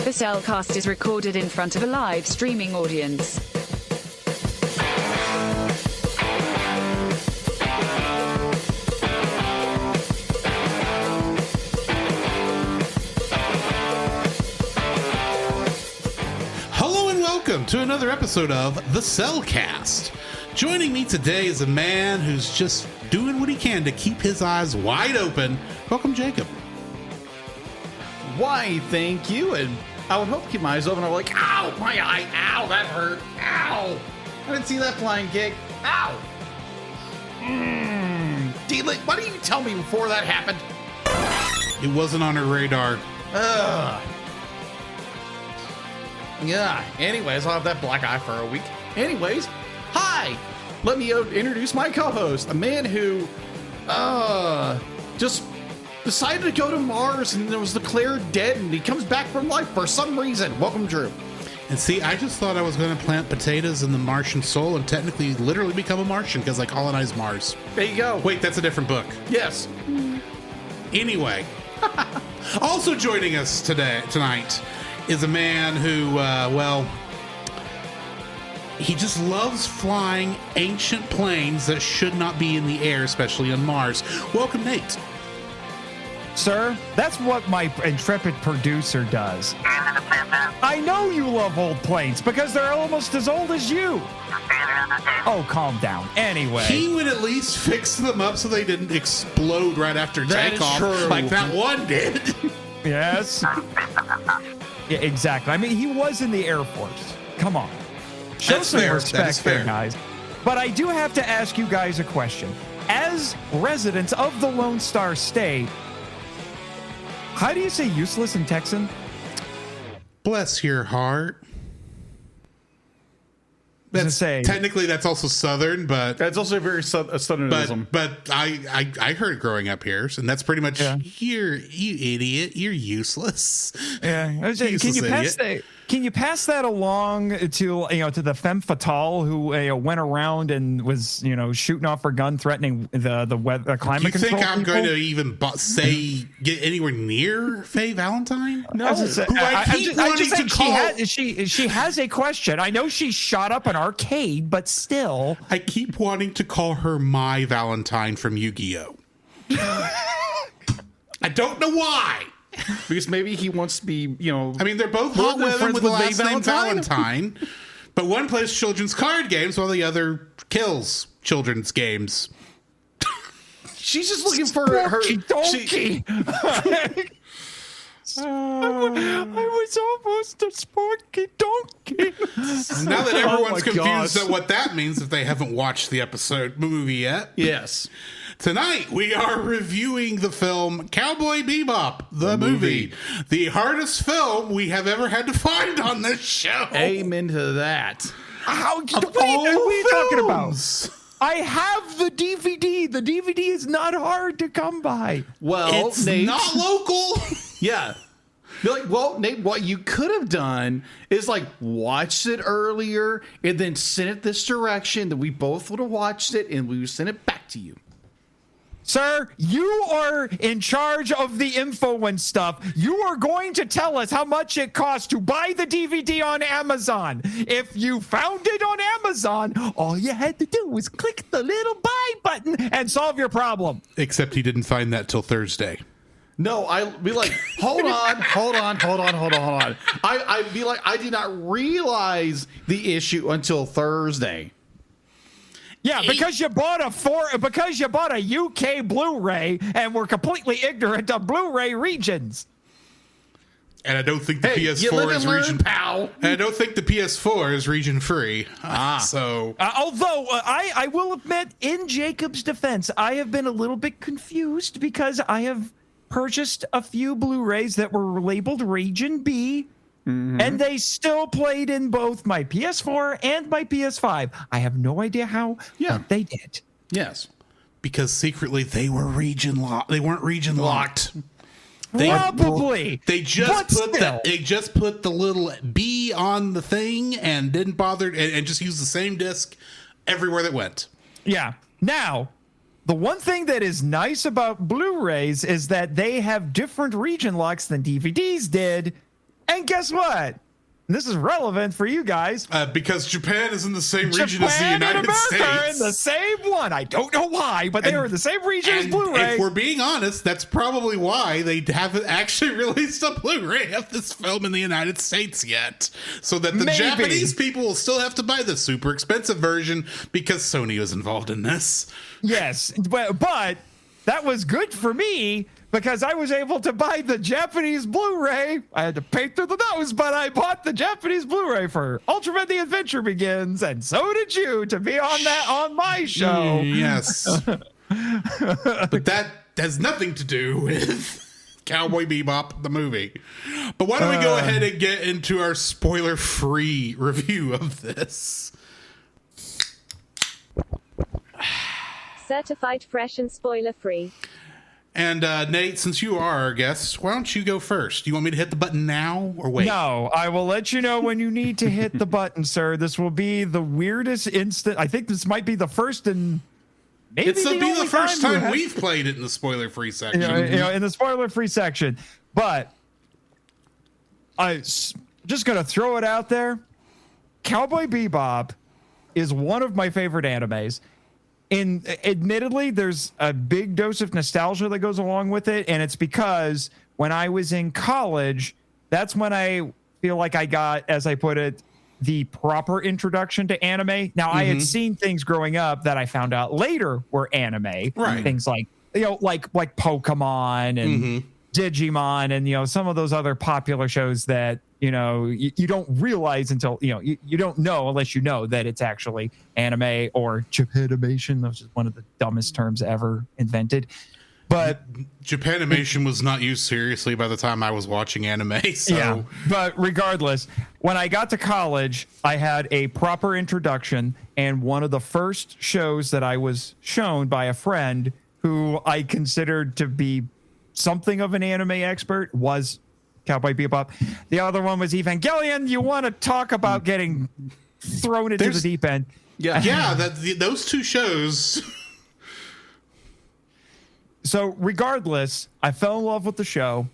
The Cellcast is recorded in front of a live streaming audience. Hello and welcome to another episode of The Cellcast. Joining me today is a man who's just doing what he can to keep his eyes wide open. Welcome, Jacob. Why, thank you. And I would hope to keep my eyes open. I'm like, ow, my eye, ow, that hurt, ow. I didn't see that flying kick, ow. D-Lick, why didn't you tell me before that happened? It wasn't on her radar. Yeah, anyways, I'll have that black eye for a week. Anyways, hi. Let me introduce my co-host, a man who just decided to go to Mars and then was declared dead, and he comes back from life for some reason. Welcome, Drew. And see, I just thought I was going to plant potatoes in the Martian soul and technically literally become a Martian because I colonized Mars. There you go. Wait, that's a different book. Yes. Anyway, also joining us tonight is a man who, he just loves flying ancient planes that should not be in the air, especially on Mars. Welcome, Nate. Sir, that's what my intrepid producer does. I know you love old planes because they're almost as old as you. Oh, calm down. Anyway. He would at least fix them up so they didn't explode right after takeoff like that one did. Yes. Yeah, exactly. I mean, he was in the Air Force. Come on. Show That's some fair. respect there, guys. But I do have to ask you guys a question. As residents of the Lone Star State, how do you say useless in Texan? Bless your heart. Technically, that's also Southern, but That's also a very Southernism. but I heard it growing up here, and that's pretty much you idiot, you're useless. Yeah, can you pass that along to the femme fatale who went around and was shooting off her gun, threatening the weather, climate control? You think I'm people? going to even get anywhere near Faye Valentine? No, she has a question. I know she shot up an arcade, but still, I keep wanting to call her my Valentine from Yu-Gi-Oh. I don't know why. Because maybe he wants to be, I mean, they're both hot women with the last name Valentine, but one plays children's card games while the other kills children's games. She's just looking for her donkey. I was almost a Sparky Donkey. Now that everyone's confused at what that means if they haven't watched the movie yet. Yes. Tonight, we are reviewing the film Cowboy Bebop, the movie. The hardest film we have ever had to find on this show. Amen to that. What are you talking about? I have the DVD. The DVD is not hard to come by. Well, it's Nate, not local. Yeah. You're like, well, Nate, what you could have done is watched it earlier and then sent it this direction. That we both would have watched it and we would send it back to you. Sir, you are in charge of the info and stuff. You are going to tell us how much it costs to buy the DVD on Amazon. If you found it on Amazon, all you had to do was click the little buy button and solve your problem. Except he didn't find that till Thursday. No, I'd be like, hold on. I'd be like, I did not realize the issue until Thursday. Yeah, because you bought a UK Blu-ray and were completely ignorant of Blu-ray regions. And I don't think the PS4 is region. Pal. And I don't think the PS4 is region free. Although I will admit, in Jacob's defense, I have been a little bit confused because I have purchased a few Blu-rays that were labeled Region B. Mm-hmm. And they still played in both my PS4 and my PS5. I have no idea how, but they did. Yes. Because secretly they were region locked. They weren't region locked. Probably. They just put the little B on the thing and didn't bother and just used the same disc everywhere that went. Yeah. Now, the one thing that is nice about Blu-rays is that they have different region locks than DVDs did. And guess what? This is relevant for you guys. Because Japan is in the same region as the Japan and United America States. are in the same one. I don't know why, but they are in the same region as Blu-ray. If we're being honest, that's probably why they haven't actually released a Blu-ray of this film in the United States yet. So that the Japanese people will still have to buy the super expensive version because Sony was involved in this. Yes, but that was good for me because I was able to buy the Japanese Blu-ray. I had to pay through the nose, but I bought the Japanese Blu-ray for Ultraman The Adventure Begins, and so did you to be on my show. Yes. But that has nothing to do with Cowboy Bebop, the movie. But why don't we go ahead and get into our spoiler-free review of this? Certified fresh and spoiler-free. And Nate, since you are our guest, why don't you go first? Do you want me to hit the button now or wait? No, I will let you know when you need to hit the button, sir. This will be the weirdest instant. I think this might be the first and maybe It'll be the first time we've we've played it in the spoiler-free section. in the spoiler-free section. But just going to throw it out there. Cowboy Bebop is one of my favorite animes. And admittedly, there's a big dose of nostalgia that goes along with it. And it's because when I was in college, that's when I feel like I got, as I put it, the proper introduction to anime. Now, I had seen things growing up that I found out later were anime. Right. Things like, like Pokemon and Digimon and, some of those other popular shows that, you don't realize until, you don't know unless you know that it's actually anime or Japanimation, which is one of the dumbest terms ever invented. But Japanimation was not used seriously by the time I was watching anime. So. Yeah, but regardless, when I got to college, I had a proper introduction. And one of the first shows that I was shown by a friend who I considered to be something of an anime expert was Cowboy Bebop. The other one was Evangelion. You want to talk about getting thrown into the deep end? Yeah, those two shows. So regardless, I fell in love with the show.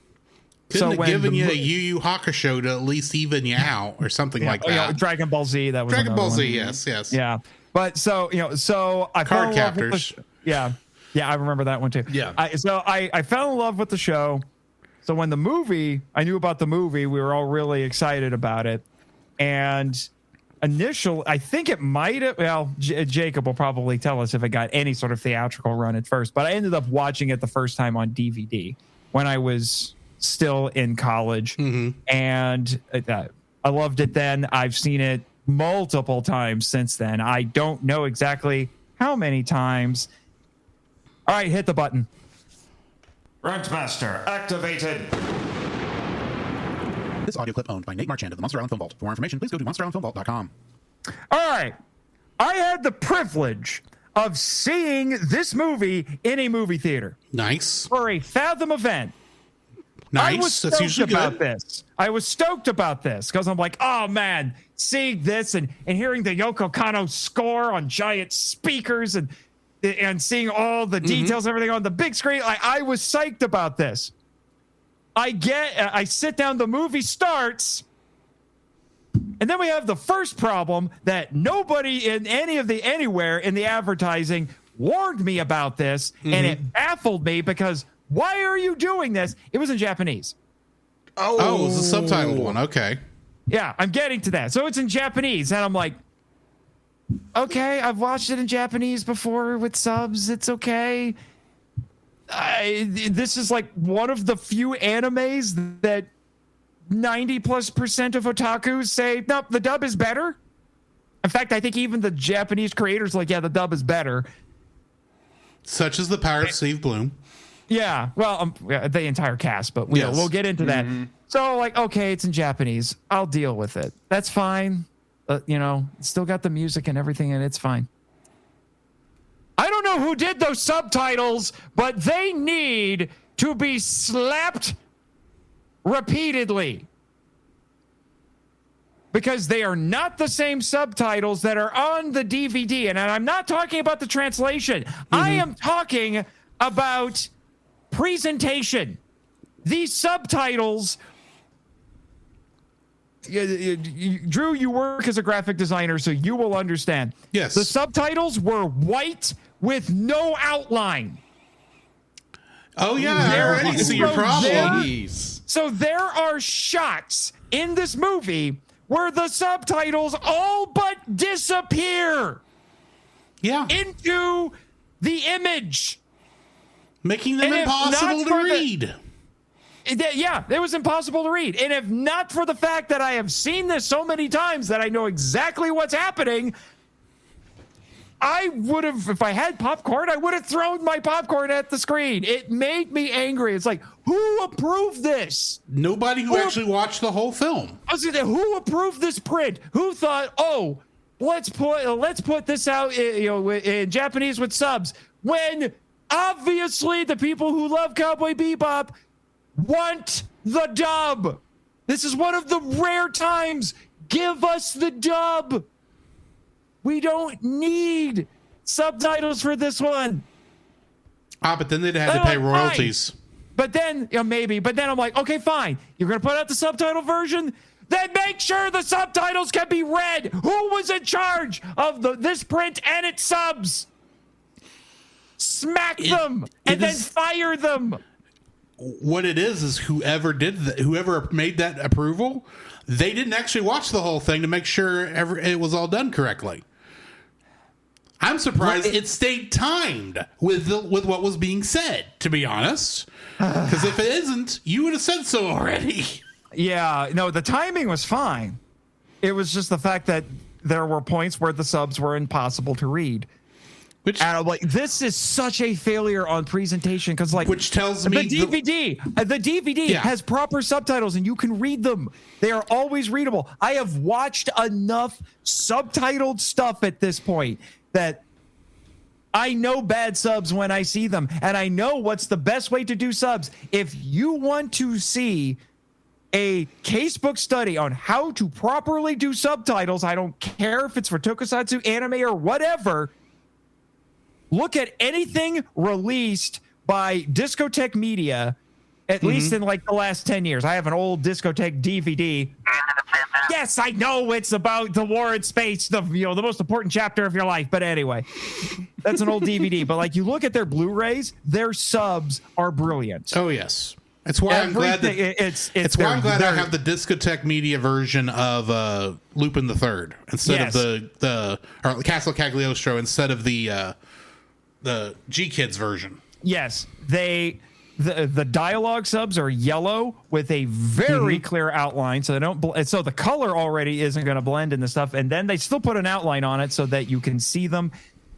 Couldn't have given you a Yu Yu Hakusho to at least even you out or something like that. Dragon Ball Z. That was Dragon Ball Z. one. Yes. Yeah, but so I fell in love with Captors. Yeah, I remember that one too. Yeah. I fell in love with the show. So when I knew about the movie, we were all really excited about it. And I think it might have, Jacob will probably tell us if it got any sort of theatrical run at first, but I ended up watching it the first time on DVD when I was still in college. And I loved it then. I've seen it multiple times since then. I don't know exactly how many times. All right, hit the button. Rentmaster activated. This audio clip owned by Nate Marchand of the Monster Island Film Vault. For more information, please go to monsterislandfilmvault.com. All right. I had the privilege of seeing this movie in a movie theater. Nice. For a Fathom event. Nice. That's usually good. I was stoked about this because I'm like, oh man, seeing this and hearing the Yoko Kanno score on giant speakers and seeing all the details, everything on the big screen. I was psyched about this. I sit down, the movie starts, and then we have the first problem that nobody in anywhere in the advertising warned me about this, and it baffled me because why are you doing this? It was in Japanese. Oh, it was a subtitled one. Okay. Yeah, I'm getting to that. So it's in Japanese, and I'm like, okay, I've watched it in Japanese before with subs. It's okay. This is like one of the few animes that 90+% of otakus say, nope, the dub is better. In fact, I think even the Japanese creators are like, yeah, the dub is better. Such as the power of Steve Bloom. Yeah. Well, the entire cast, but we'll get into that. So like, okay, it's in Japanese. I'll deal with it. That's fine. Still got the music and everything, and it's fine. I don't know who did those subtitles, but they need to be slapped repeatedly because they are not the same subtitles that are on the DVD. And I'm not talking about the translation. I am talking about presentation. These subtitles Drew, you work as a graphic designer, so you will understand. Yes. The subtitles were white with no outline. Oh, yeah. I already see your problem. So there are shots in this movie where the subtitles all but disappear Yeah. into the image. Making them And if impossible not to for the- read. Yeah, it was impossible to read. And if not for the fact that I have seen this so many times that I know exactly what's happening, I would have, if I had popcorn, I would have thrown my popcorn at the screen. It made me angry. It's like, who approved this? Nobody who actually watched the whole film. I was gonna say, who approved this print? Who thought, oh, let's put this out, in Japanese with subs? When obviously the people who love Cowboy Bebop want the dub. This is one of the rare times. Give us the dub. We don't need subtitles for this one. But then they'd have to pay royalties. But then, maybe. But then I'm like, okay, fine. You're going to put out the subtitle version? Then make sure the subtitles can be read. Who was in charge of this print and its subs? Smack them and then fire them. What it is whoever whoever made that approval, they didn't actually watch the whole thing to make sure it was all done correctly. I'm surprised it stayed timed with what was being said, to be honest. Because if it isn't, you would have said so already. Yeah, no, the timing was fine. It was just the fact that there were points where the subs were impossible to read. And I'm like, this is such a failure on presentation because, which tells me the DVD has proper subtitles and you can read them. They are always readable. I have watched enough subtitled stuff at this point that I know bad subs when I see them, and I know what's the best way to do subs. If you want to see a casebook study on how to properly do subtitles, I don't care if it's for tokusatsu, anime, or whatever. Look at anything released by Discotheque Media, at least in the last 10 years. I have an old Discotheque DVD. Yes, I know it's about the war in space, the most important chapter of your life. But anyway, that's an old DVD. But you look at their Blu-rays, their subs are brilliant. Oh yes, it's why I'm glad that it's why I'm glad I have the Discotheque Media version of Lupin the Third instead of the Castle Cagliostro instead of the G Kids version. Yes, the dialogue subs are yellow with a very clear outline, so they don't. So the color already isn't going to blend in the stuff, and then they still put an outline on it so that you can see them.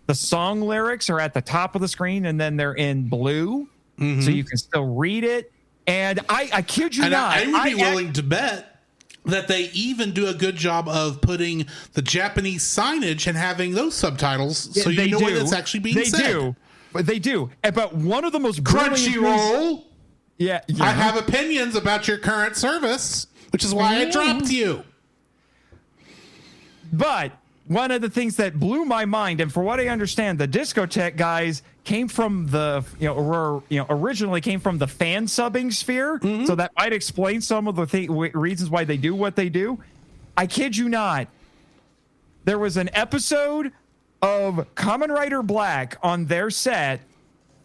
The song lyrics are at the top of the screen, and then they're in blue, so you can still read it. And I kid you not, I would be willing to bet that they even do a good job of putting the Japanese signage and having those subtitles, so you know what it's actually being said. They do. But one of the most Crunchyroll. Yeah. I have opinions about your current service, which is why I dropped you. But one of the things that blew my mind, and for what I understand, the Discotheque guys came from originally came from the fan subbing sphere, so that might explain some of the reasons why they do what they do. I kid you not. There was an episode of Kamen Rider Black on their set.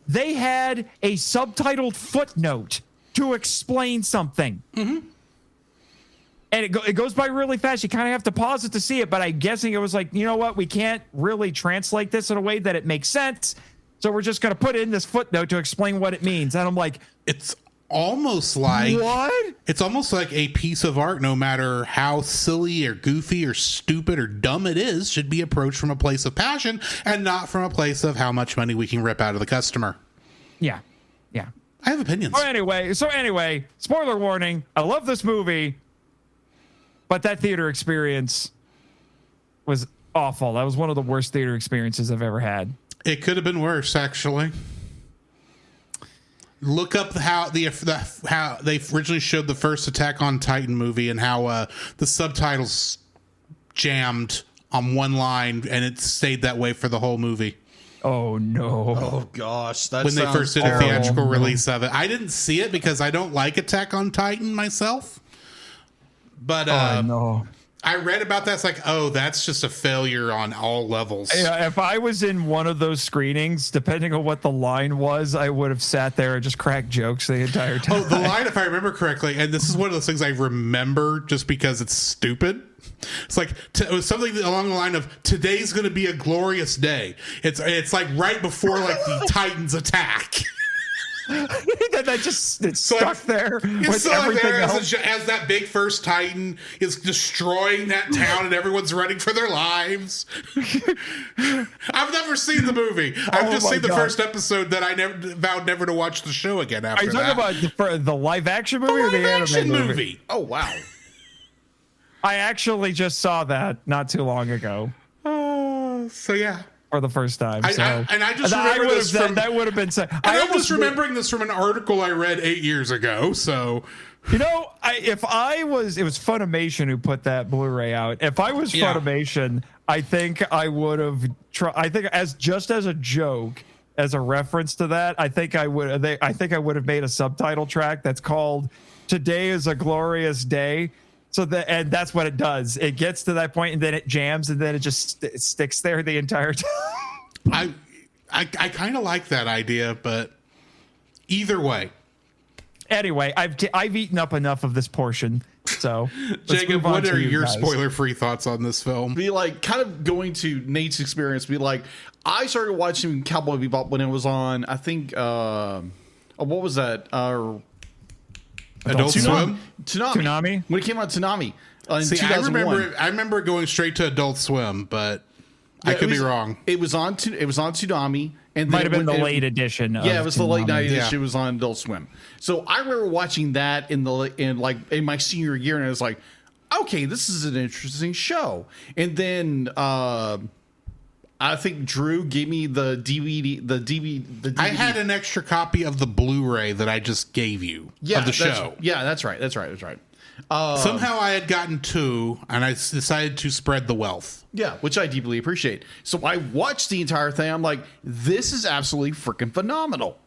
They had a subtitled footnote to explain something. And it goes by really fast. You kind of have to pause it to see it, but I'm guessing it was like, you know what? We can't really translate this in a way that it makes sense. So we're just going to put in this footnote to explain what it means. And I'm like, it's almost like what? It's almost like a piece of art, no matter how silly or goofy or stupid or dumb it is, should be approached from a place of passion and not from a place of how much money we can rip out of the customer. Yeah. I have opinions. So anyway, spoiler warning. I love this movie, but that theater experience was awful. That was one of the worst theater experiences I've ever had. It could have been worse, actually. Look up how they originally showed the first Attack on Titan movie and how the subtitles jammed on one line and it stayed that way for the whole movie. Oh no! Oh gosh, when they first did a theatrical release of it, I didn't see it because I don't like Attack on Titan myself. But no. I read about that. It's like, oh, that's just a failure on all levels. Yeah, if I was in one of those screenings, depending on what the line was, I would have sat there and just cracked jokes the entire time. Oh, the line, if I remember correctly, and this is one of those things I remember just because it's stupid. It's like it was something along the line of "Today's going to be a glorious day." It's like right before like the Titans attack. that just it's stuck there It's with still like everything there else. as that big first Titan is destroying that town and everyone's running for their lives. I've never seen the movie. I've just seen the first episode that I vowed never to watch the show again after Are you that. talking about the live action movie or the live-action anime movie? Oh, wow. I actually just saw that not too long ago So yeah. for the first time. I just remember this from. that would have been. I'm just remembering this from an article I read 8 years ago. So, you know, it was Funimation who put that Blu-ray out. If I was Funimation, I think I would have tried. I think as a joke, as a reference to that, I think I would have made a subtitle track that's called "Today is a Glorious Day." So and that's what it does. It gets to that point and then it jams and then it just sticks there the entire time. I kind of like that idea, but either way. Anyway, I've eaten up enough of this portion. So Jacob, what are your spoiler-free thoughts on this film? Be like kind of going to Nate's experience. Be like, I started watching Cowboy Bebop when it was on. I think what was that? Adult Swim? Toonami. When it came out, Toonami. In See, 2001. I remember going straight to Adult Swim, but I could be wrong. It was on Toonami, and might have been the late edition. Yeah, it was the late night edition. Yeah. It was on Adult Swim. So I remember watching that in my senior year, and I was like, okay, this is an interesting show. And then I think Drew gave me the DVD. I had an extra copy of the Blu-ray that I just gave you of the show. Yeah, that's right. Somehow I had gotten two, and I decided to spread the wealth. Yeah, which I deeply appreciate. So I watched the entire thing. I'm like, this is absolutely freaking phenomenal.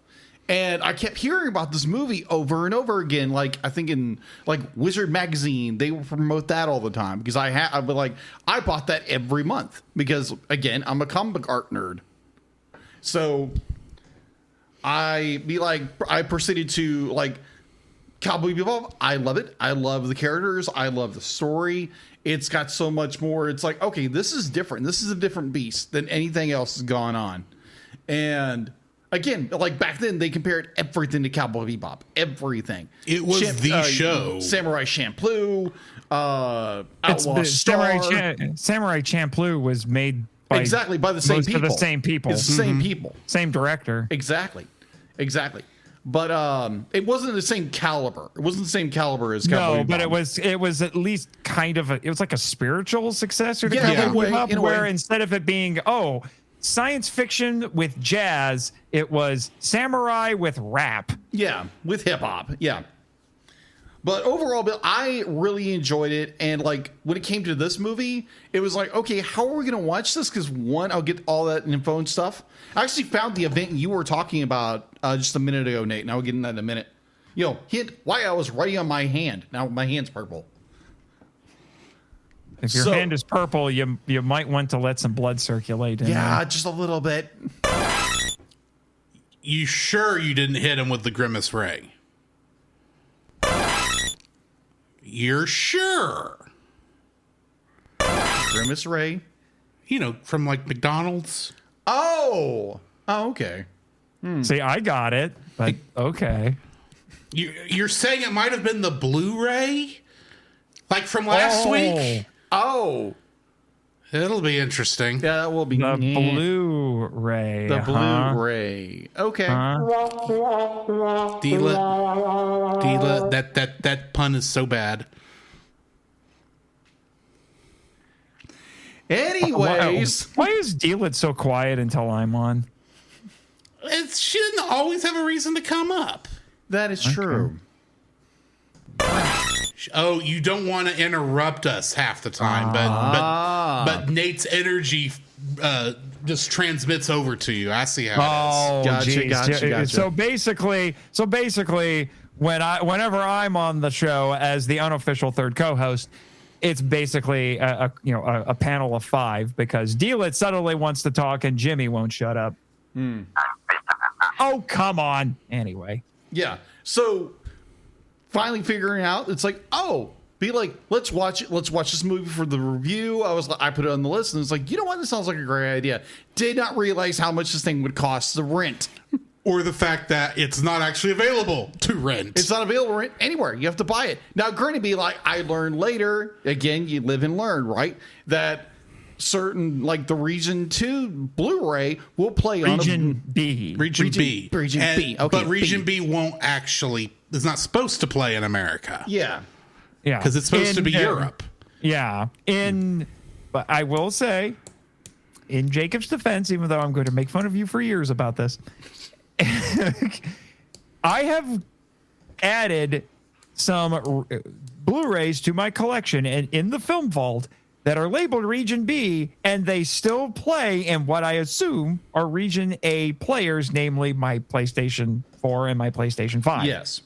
And I kept hearing about this movie over and over again. Like, I think in like Wizard Magazine, they would promote that all the time because I bought that every month because, again, I'm a comic art nerd. So I proceeded to like Cowboy Bebop. I love it. I love the characters. I love the story. It's got so much more. It's like, okay, this is different. This is a different beast than anything else has gone on. And again, like back then, they compared everything to Cowboy Bebop. Everything. It was the show. Samurai Champloo, Outlaw Star. Samurai Champloo was made by the same people. Of the same people. It's the same people. Same director. Exactly. But it wasn't the same caliber. It wasn't the same caliber as Cowboy Bebop. But it was at least kind of it was like a spiritual successor to Cowboy Bebop, in a where way. instead of it being science fiction with jazz, it was samurai with rap. Yeah, with hip hop. Yeah. But overall, I really enjoyed it. And like when it came to this movie, it was like, okay, how are we going to watch this? Because one, I'll get all that info and stuff. I actually found the event you were talking about just a minute ago, Nate. And I'll get into that in a minute. Hint why I was writing on my hand. Now my hand's purple. If your hand is purple, you might want to let some blood circulate. Yeah, just a little bit. You sure you didn't hit him with the Grimace Ray? You're sure? Grimace Ray? From like McDonald's. Oh, okay. See, I got it, but okay. You're saying it might have been the Blu-ray? Like from last week? Oh. It'll be interesting. Yeah, that will be the Blu-ray. The Blu-ray. Okay. Deal it. That pun is so bad. Anyways, why is Deal It so quiet until I'm on? She didn't always have a reason to come up. That is true. Oh, you don't want to interrupt us half the time, but Nate's energy just transmits over to you. I see how it is. Gotcha. So basically, whenever I'm on the show as the unofficial third co-host, it's basically a panel of 5 because Dealit suddenly wants to talk and Jimmy won't shut up. Oh, come on. Anyway. Yeah. So finally figuring out, it's like, be like, let's watch it. Let's watch this movie for the review. I put it on the list and it's like, you know what? This sounds like a great idea. Did not realize how much this thing would cost to rent. Or the fact that it's not actually available to rent. It's not available to rent anywhere. You have to buy it. Now, granted, be like, I learned later, again, you live and learn, right? That certain, like the Region 2 Blu-ray will play Region B. Region B. Region B. Okay, but Region B won't actually, is not supposed to play in America. Yeah. Yeah. Because it's supposed to be Europe. Yeah. But I will say, in Jacob's defense, even though I'm going to make fun of you for years about this, I have added some Blu-rays to my collection and in the film vault that are labeled Region B, and they still play in what I assume are Region A players, namely my PlayStation 4 and my PlayStation 5. Yes.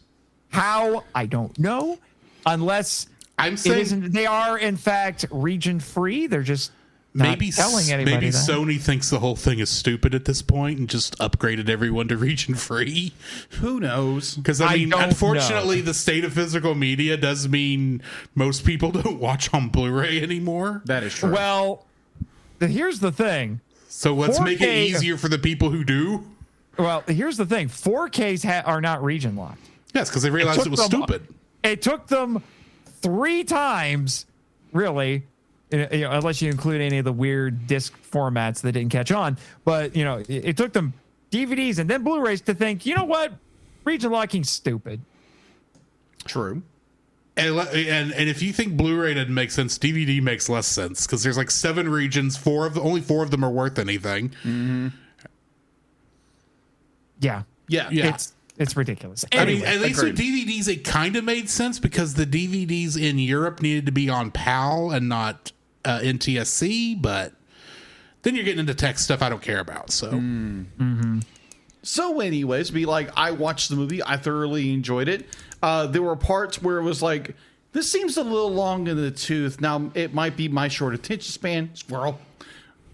How? I don't know. Unless I'm saying they are, in fact, region free. They're just not telling anybody maybe that. Sony thinks the whole thing is stupid at this point and just upgraded everyone to region free. Who knows? Because I don't unfortunately, know. the state of physical media does mean most people don't watch on Blu-ray anymore. That is true. Well, here's the thing. So let's 4K make it easier for the people who do. Well, here's the thing. 4Ks are not region locked. Yes, because they realized it was stupid. It took them 3 times, really, unless you include any of the weird disc formats that didn't catch on. But, it took them DVDs and then Blu-rays to think, you know what? Region locking's stupid. True. And if you think Blu-ray didn't make sense, DVD makes less sense because there's like 7 regions. Only 4 of them are worth anything. Mm-hmm. Yeah. Yeah. It's ridiculous. Anyway, at least agreed. with DVDs, it kind of made sense because the DVDs in Europe needed to be on PAL and not NTSC. But then you're getting into tech stuff I don't care about. So, So anyways, be like, I watched the movie. I thoroughly enjoyed it. There were parts where it was like, this seems a little long in the tooth. Now, it might be my short attention span, squirrel.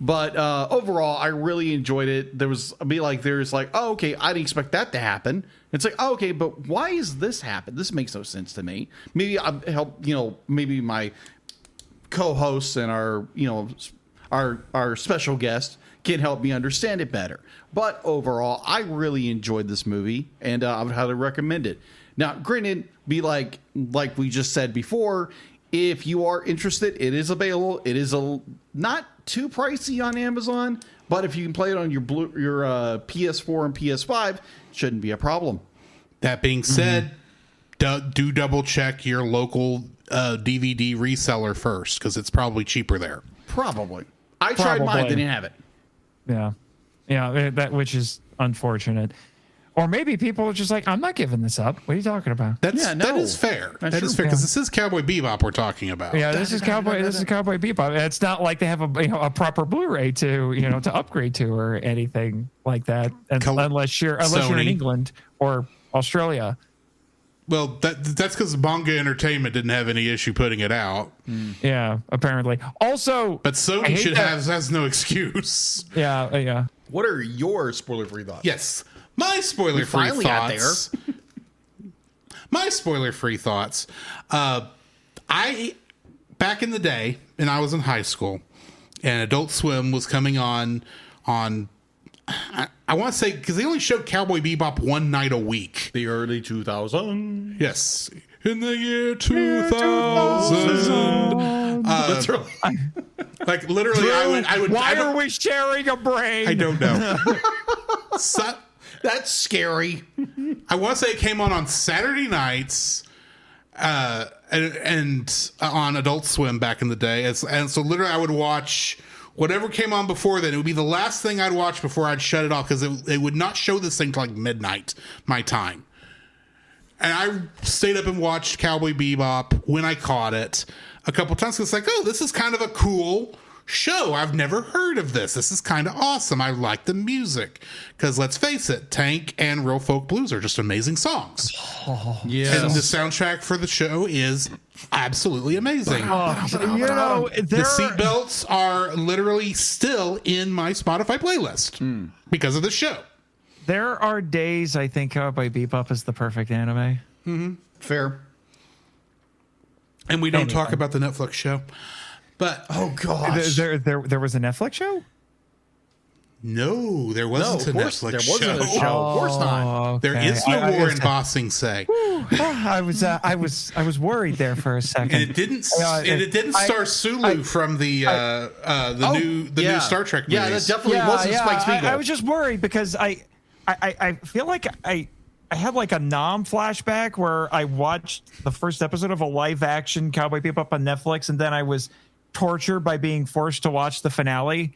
But overall, I really enjoyed it. There's like, oh, okay, I didn't expect that to happen. It's like, oh, okay, but why is this happen? This makes no sense to me. Maybe I'll help, maybe my co-hosts and our special guest can help me understand it better. But overall, I really enjoyed this movie, and I would highly recommend it. Now, granted, like we just said before, if you are interested, it is available. It is not too pricey on Amazon, but if you can play it on your PS4 and PS5, it shouldn't be a problem. that being said, do double check your local DVD reseller first because it's probably cheaper there. Probably. I tried mine. They didn't have it. Yeah, which is unfortunate. Or maybe people are just like, I'm not giving this up. What are you talking about? That is fair. That is fair because this is Cowboy Bebop we're talking about. Yeah, this is Cowboy Bebop. It's not like they have a proper Blu-ray to upgrade to or anything like that, unless you're in England or Australia. Well, that's because Manga Entertainment didn't have any issue putting it out. Yeah, apparently. Also, but Sony has no excuse. Yeah. What are your spoiler-free thoughts? Yes. My spoiler-free thoughts. My spoiler-free thoughts. I back in the day, and I was in high school, and Adult Swim was coming on. I want to say because they only showed Cowboy Bebop one night a week. The early 2000s. Yes, in the year 2000. Literally. Like literally, I would. Why are we sharing a brain? I don't know. That's scary. I want to say it came on Saturday nights, and on Adult Swim back in the day. And so literally I would watch whatever came on before then. It would be the last thing I'd watch before I'd shut it off because it would not show this thing till like midnight my time. And I stayed up and watched Cowboy Bebop when I caught it a couple times. It's like, oh, this is kind of a cool show. I've never heard of this. This is kind of awesome. I like the music because let's face it, Tank and Real Folk Blues are just amazing songs. Yeah. And the soundtrack for the show is absolutely amazing. The The seatbelts are literally still in my Spotify playlist because of the show. There are days I think Cowboy Bebop is the perfect anime. Fair. And we don't Anyway. talk about the Netflix show. But Oh gosh. There was a Netflix show? no, there No, wasn't of a course Netflix there show. wasn't a show. Of course not. There Okay. is no I- war in Bossing Say. I was worried there for a second. And it didn't star Sulu from the new Star Trek movies. Yeah, that definitely wasn't Spike Spiegel. I was just worried because I feel like I had like a Nom flashback where I watched the first episode of a live action Cowboy Bebop on Netflix, and then I was tortured by being forced to watch the finale.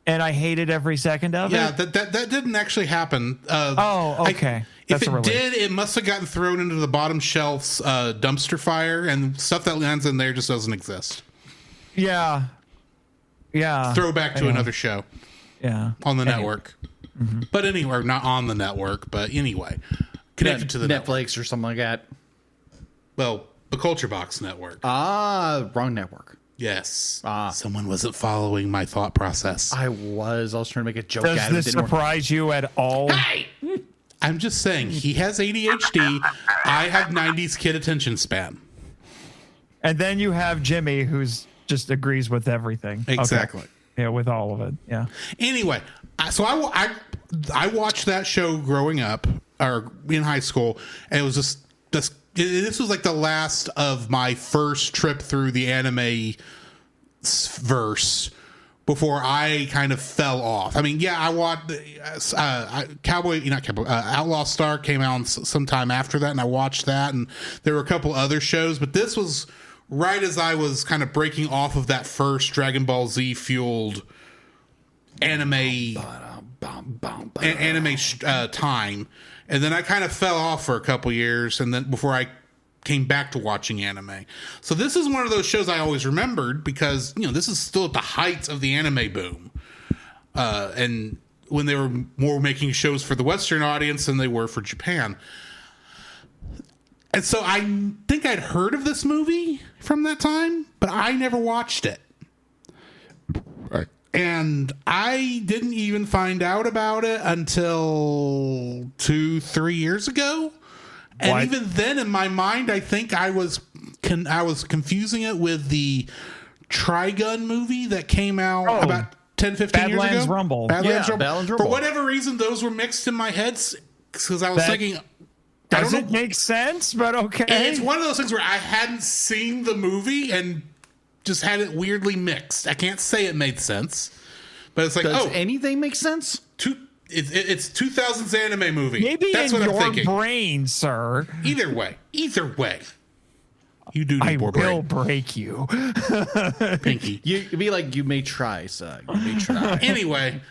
And I hated every second of Yeah, it. that didn't actually happen. Okay. If That's a it relief. did, it must have gotten thrown into the bottom shelf's dumpster fire, and stuff that lands in there just doesn't exist. Yeah. Throwback to another show Yeah. on the network. But anyway, not on the network, but anyway, connected to the network. Netflix or something like that. Well, the Culture Box network. Wrong network. Yes. Someone wasn't following my thought process. I was trying to make a joke Does out of it. this Didn't work. surprise you at all? Hey! I'm just saying, he has ADHD. I have 90s kid attention span. And then you have Jimmy, who's just agrees with everything. Okay. Exactly. Yeah, with all of it. Yeah. Anyway, so I watched that show growing up or in high school, and it was just this was like the last of my first trip through the anime verse before I kind of fell off. I mean, yeah, I watched Outlaw Star came out sometime after that, and I watched that, and there were a couple other shows, but this was right as I was kind of breaking off of that first Dragon Ball Z fueled anime time, and then I kind of fell off for a couple years, and then before I came back to watching anime. So this is one of those shows I always remembered because this is still at the height of the anime boom, and when they were more making shows for the Western audience than they were for Japan. And so I think I'd heard of this movie from that time, but I never watched it. Right. And I didn't even find out about it until 2-3 years ago. And What? even then, in my mind, I think I was confusing it with the Trigun movie that came out about 10-15 years Badlands ago. Rumble. Badlands Rumble. Badlands For Rumble. whatever reason, those were mixed in my head because I was That thinking, I don't Doesn't know. make sense, but okay. It's one of those things where I hadn't seen the movie and just had it weirdly mixed. I can't say it made sense, but it's like, Does anything make sense? it's 2000s anime movie. Maybe That's in what I'm your thinking. brain, sir. Either way, you do need I more will brain, break you. Pinky. You'd be like, you may try, sir. You may try. Anyway,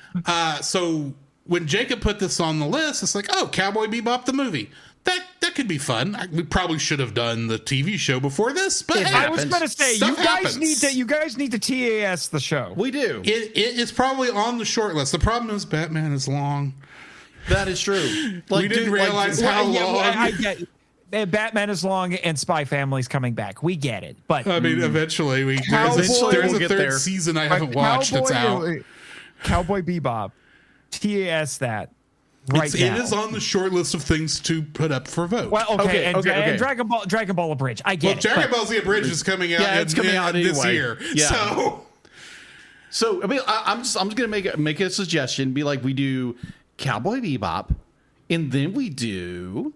so when Jacob put this on the list, it's like, oh, Cowboy Bebop the movie. That could be fun. We probably should have done the TV show before this, but It hey, I was going to say Stuff happens. you guys need to TAS the show. We do. it is probably on the short list. The problem is Batman is long. That is true. We didn't realize how long. I get Batman is long and Spy Family's coming back. We get it, but I mean, eventually there's Eventually a we'll get third there. season I haven't watched. It's out. Cowboy Bebop. TAS that right now. It is on the short list of things to put up for vote. Well, okay, Okay, and okay. Dragon Ball Abridged. I get Well, it. Dragon but- Ball Z Abridged is coming out. Yeah, it's coming out this anyway. year. Yeah. So I mean, I'm just gonna make a suggestion. Be like, we do Cowboy Bebop, and then we do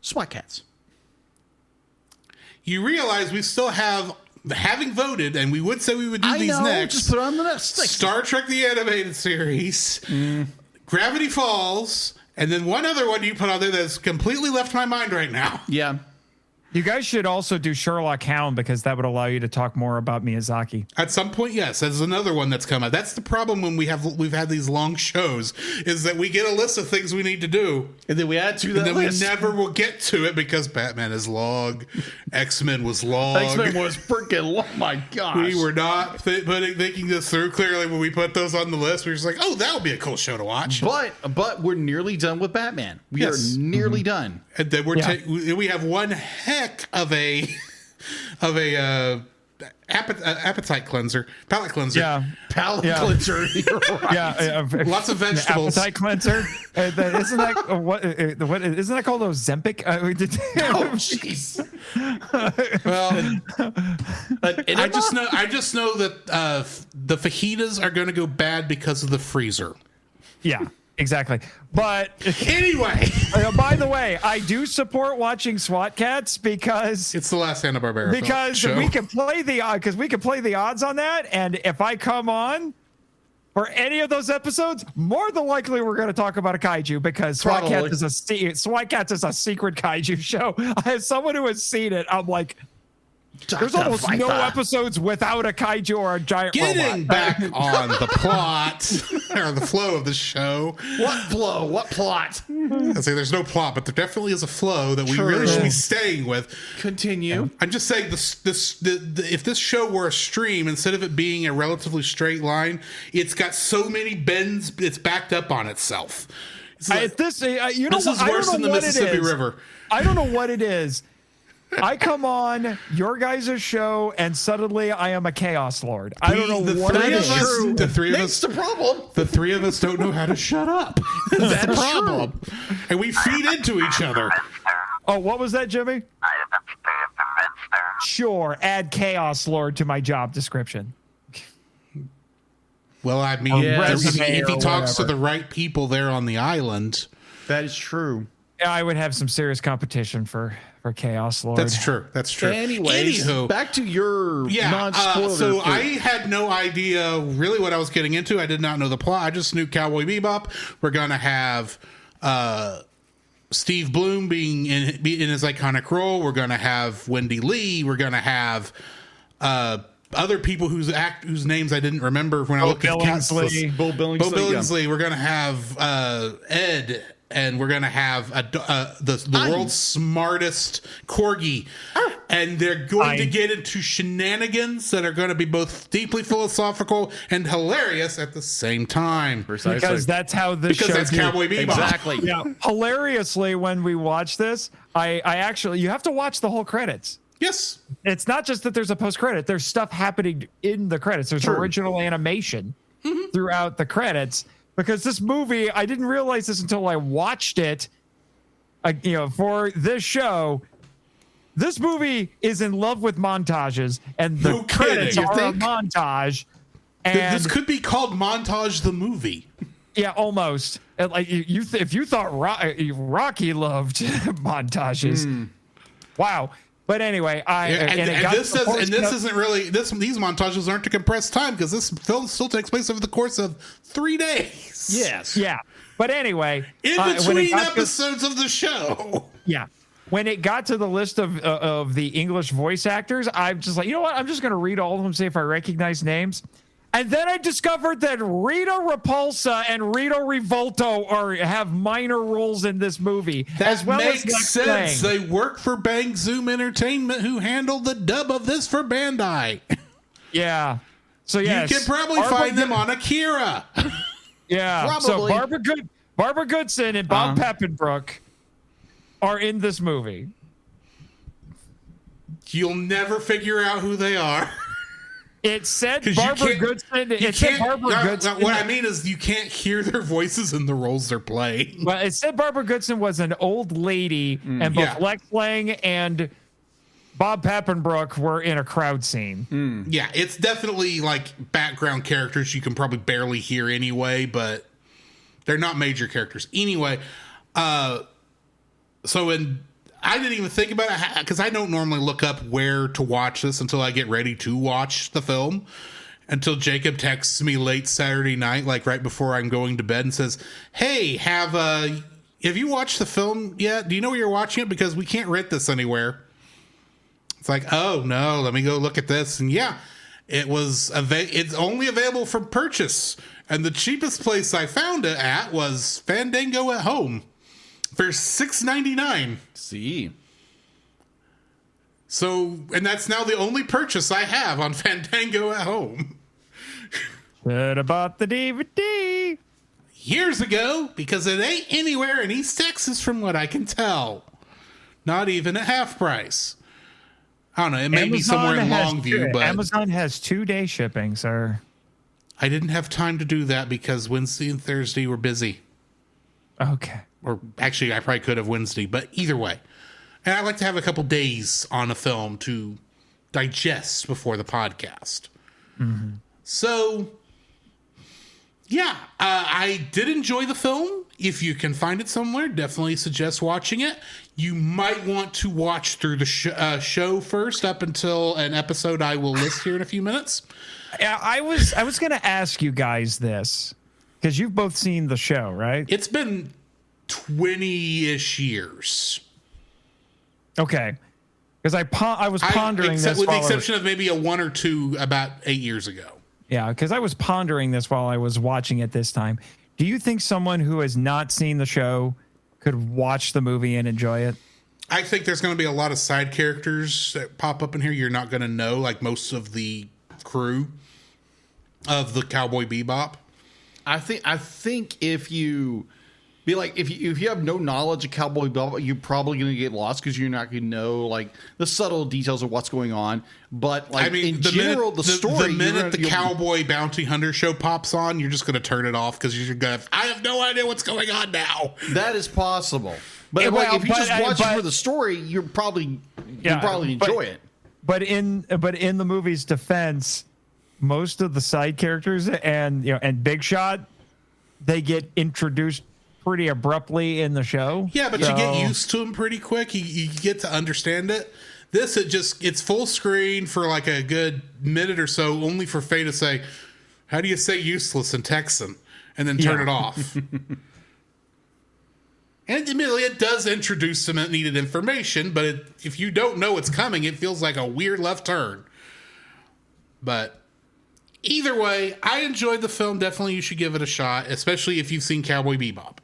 SWAT Cats. You realize we still have, having voted, and we would say we would do I these know. next. Just put it on the list. Star Trek the Animated Series, Gravity Falls, and then one other one you put on there that's completely left my mind right now. Yeah. You guys should also do Sherlock Hound because that would allow you to talk more about Miyazaki. At some point, yes. There's another one that's come out. That's the problem when we've had these long shows, is that we get a list of things we need to do, And then we add to that and then list. we never will get to it because Batman is long, X-Men was long. X-Men was freaking long. My gosh. We were not thinking this through clearly when we put those on the list. We were just like, oh, that would be a cool show to watch. But we're nearly done with Batman. We Yes. are nearly done. And then we have one heck of a appetite cleanser, palate cleanser. Yeah. Palate cleanser. You're right. Yeah. Lots of vegetables. Appetite cleanser. Isn't that what isn't that called Ozempic? Oh, jeez. Well, I just know that the fajitas are going to go bad because of the freezer. Yeah. Exactly. But Anyway, by the way, I do support watching SWAT Cats because it's the last Hanna-Barbera show. we can play the odds on that, and if I come on for any of those episodes, more than likely we're going to talk about a kaiju because SWAT Cats is a secret kaiju show. As someone who has seen it, I'm like, there's almost no episodes without a kaiju or a giant Getting robot. back on the plot or the flow of the show. What flow? What plot? I say there's no plot, but there definitely is a flow that we really should be staying with. Continue. I'm just saying if this show were a stream, instead of it being a relatively straight line, it's got so many bends, it's backed up on itself. It's like, This is worse than the Mississippi River. I don't know what it is. I come on your guys' show and suddenly I am a chaos lord. I don't know what it is. The three of us. That's the problem. The three of us don't know how to shut up. That's the problem. And we feed into each other. Oh, what was that, Jimmy? Sure, add chaos lord to my job description. Well, I mean, resume if he or talks to whatever. the right people there on the island, That is true. I would have some serious competition for chaos lord. that's true. That's true. Anyways, Anywho, back to your non-spoiler. so I had no idea really what I was getting into. I did not know the plot. I just knew Cowboy Bebop. We're gonna have Steve Bloom being in his iconic role. We're gonna have Wendy Lee. We're gonna have other people whose names I didn't remember when I looked at the cast list. Bo Billingsley. Bo Billingsley. We're gonna have Ed. And we're gonna have the world's smartest corgi, and they're going to get into shenanigans that are going to be both deeply philosophical and hilarious at the same time. Because that's how the show. Because that's Cowboy Bebop. Exactly. Yeah. Hilariously, when we watch this, I actually you have to watch the whole credits. Yes. It's not just that there's a post credit. There's stuff happening in the credits. There's original animation throughout the credits. Because this movie, I didn't realize this until I watched it, for this show. This movie is in love with montages, and the credits kidding. are a montage. And This could be called Montage the Movie. yeah, almost. And like if you thought Rocky loved montages, wow. But anyway, these montages aren't to compress time because this film still takes place over the course of 3 days. Yes. Yeah. But anyway, In between episodes of the show. Yeah. When it got to the list of the English voice actors, I'm just like, you know what? I'm just going to read all of them, see if I recognize names. And then I discovered that Rita Repulsa and Rita Revolto have minor roles in this movie. That as well makes as sense. They work for Bang Zoom Entertainment, who handled the dub of this for Bandai. Yeah. So yes, you can probably find them on Akira. Yeah. Probably. So Barbara Goodson and Bob Peppenbrook are in this movie. You'll never figure out who they are. It said Barbara Goodson. What I mean is you can't hear their voices in the roles they're playing. Well, it said Barbara Goodson was an old lady, and both Lex Lang and Bob Peppenbrook were in a crowd scene. Yeah, it's definitely like background characters you can probably barely hear anyway, but they're not major characters. Anyway, I didn't even think about it because I don't normally look up where to watch this until I get ready to watch the film. Until Jacob texts me late Saturday night, like right before I'm going to bed, and says, "Hey, have you watched the film yet? Do you know where you're watching it? Because we can't rent this anywhere." It's like, oh no, let me go look at this. And yeah, it's only available for purchase. And the cheapest place I found it at was Fandango at Home for $6.99. See. So, and that's now the only purchase I have on Fandango at Home. Should have bought the DVD. Years ago, because it ain't anywhere in East Texas from what I can tell. Not even at half price. I don't know. It may be somewhere in Longview, but Amazon has 2-day shipping, sir. I didn't have time to do that because Wednesday and Thursday were busy. Okay. Or actually, I probably could have Wednesday, but either way. And I like to have a couple days on a film to digest before the podcast. Mm-hmm. So, yeah, I did enjoy the film. If you can find it somewhere, definitely suggest watching it. You might want to watch through the show first up until an episode I will list here in a few minutes. I was going to ask you guys this because you've both seen the show, right? It's been 20-ish years. Okay. Because I was pondering this. With the exception of maybe a 1 or 2 about 8 years ago. Yeah, because I was pondering this while I was watching it this time. Do you think someone who has not seen the show could watch the movie and enjoy it? I think there's going to be a lot of side characters that pop up in here you're not going to know, like most of the crew of the Cowboy Bebop. I think if you be like if you have no knowledge of Cowboy Bebop, you're probably going to get lost because you're not going to know like the subtle details of what's going on. But like in general, the story. The minute the Cowboy Bounty Hunter show pops on, you're just going to turn it off because you're going to. I have no idea what's going on now. That is possible. But if you just watch it for the story, you'll probably enjoy it. But in the movie's defense, most of the side characters and Big Shot, they get introduced pretty abruptly in the show. Yeah, but you get used to them pretty quick. You get to understand it. This it's full screen for like a good minute or so, only for Faye to say, "How do you say useless in Texan?" and then turn it off. And admittedly, it does introduce some needed information, but if you don't know what's coming, it feels like a weird left turn. But either way, I enjoyed the film. Definitely you should give it a shot, especially if you've seen Cowboy Bebop,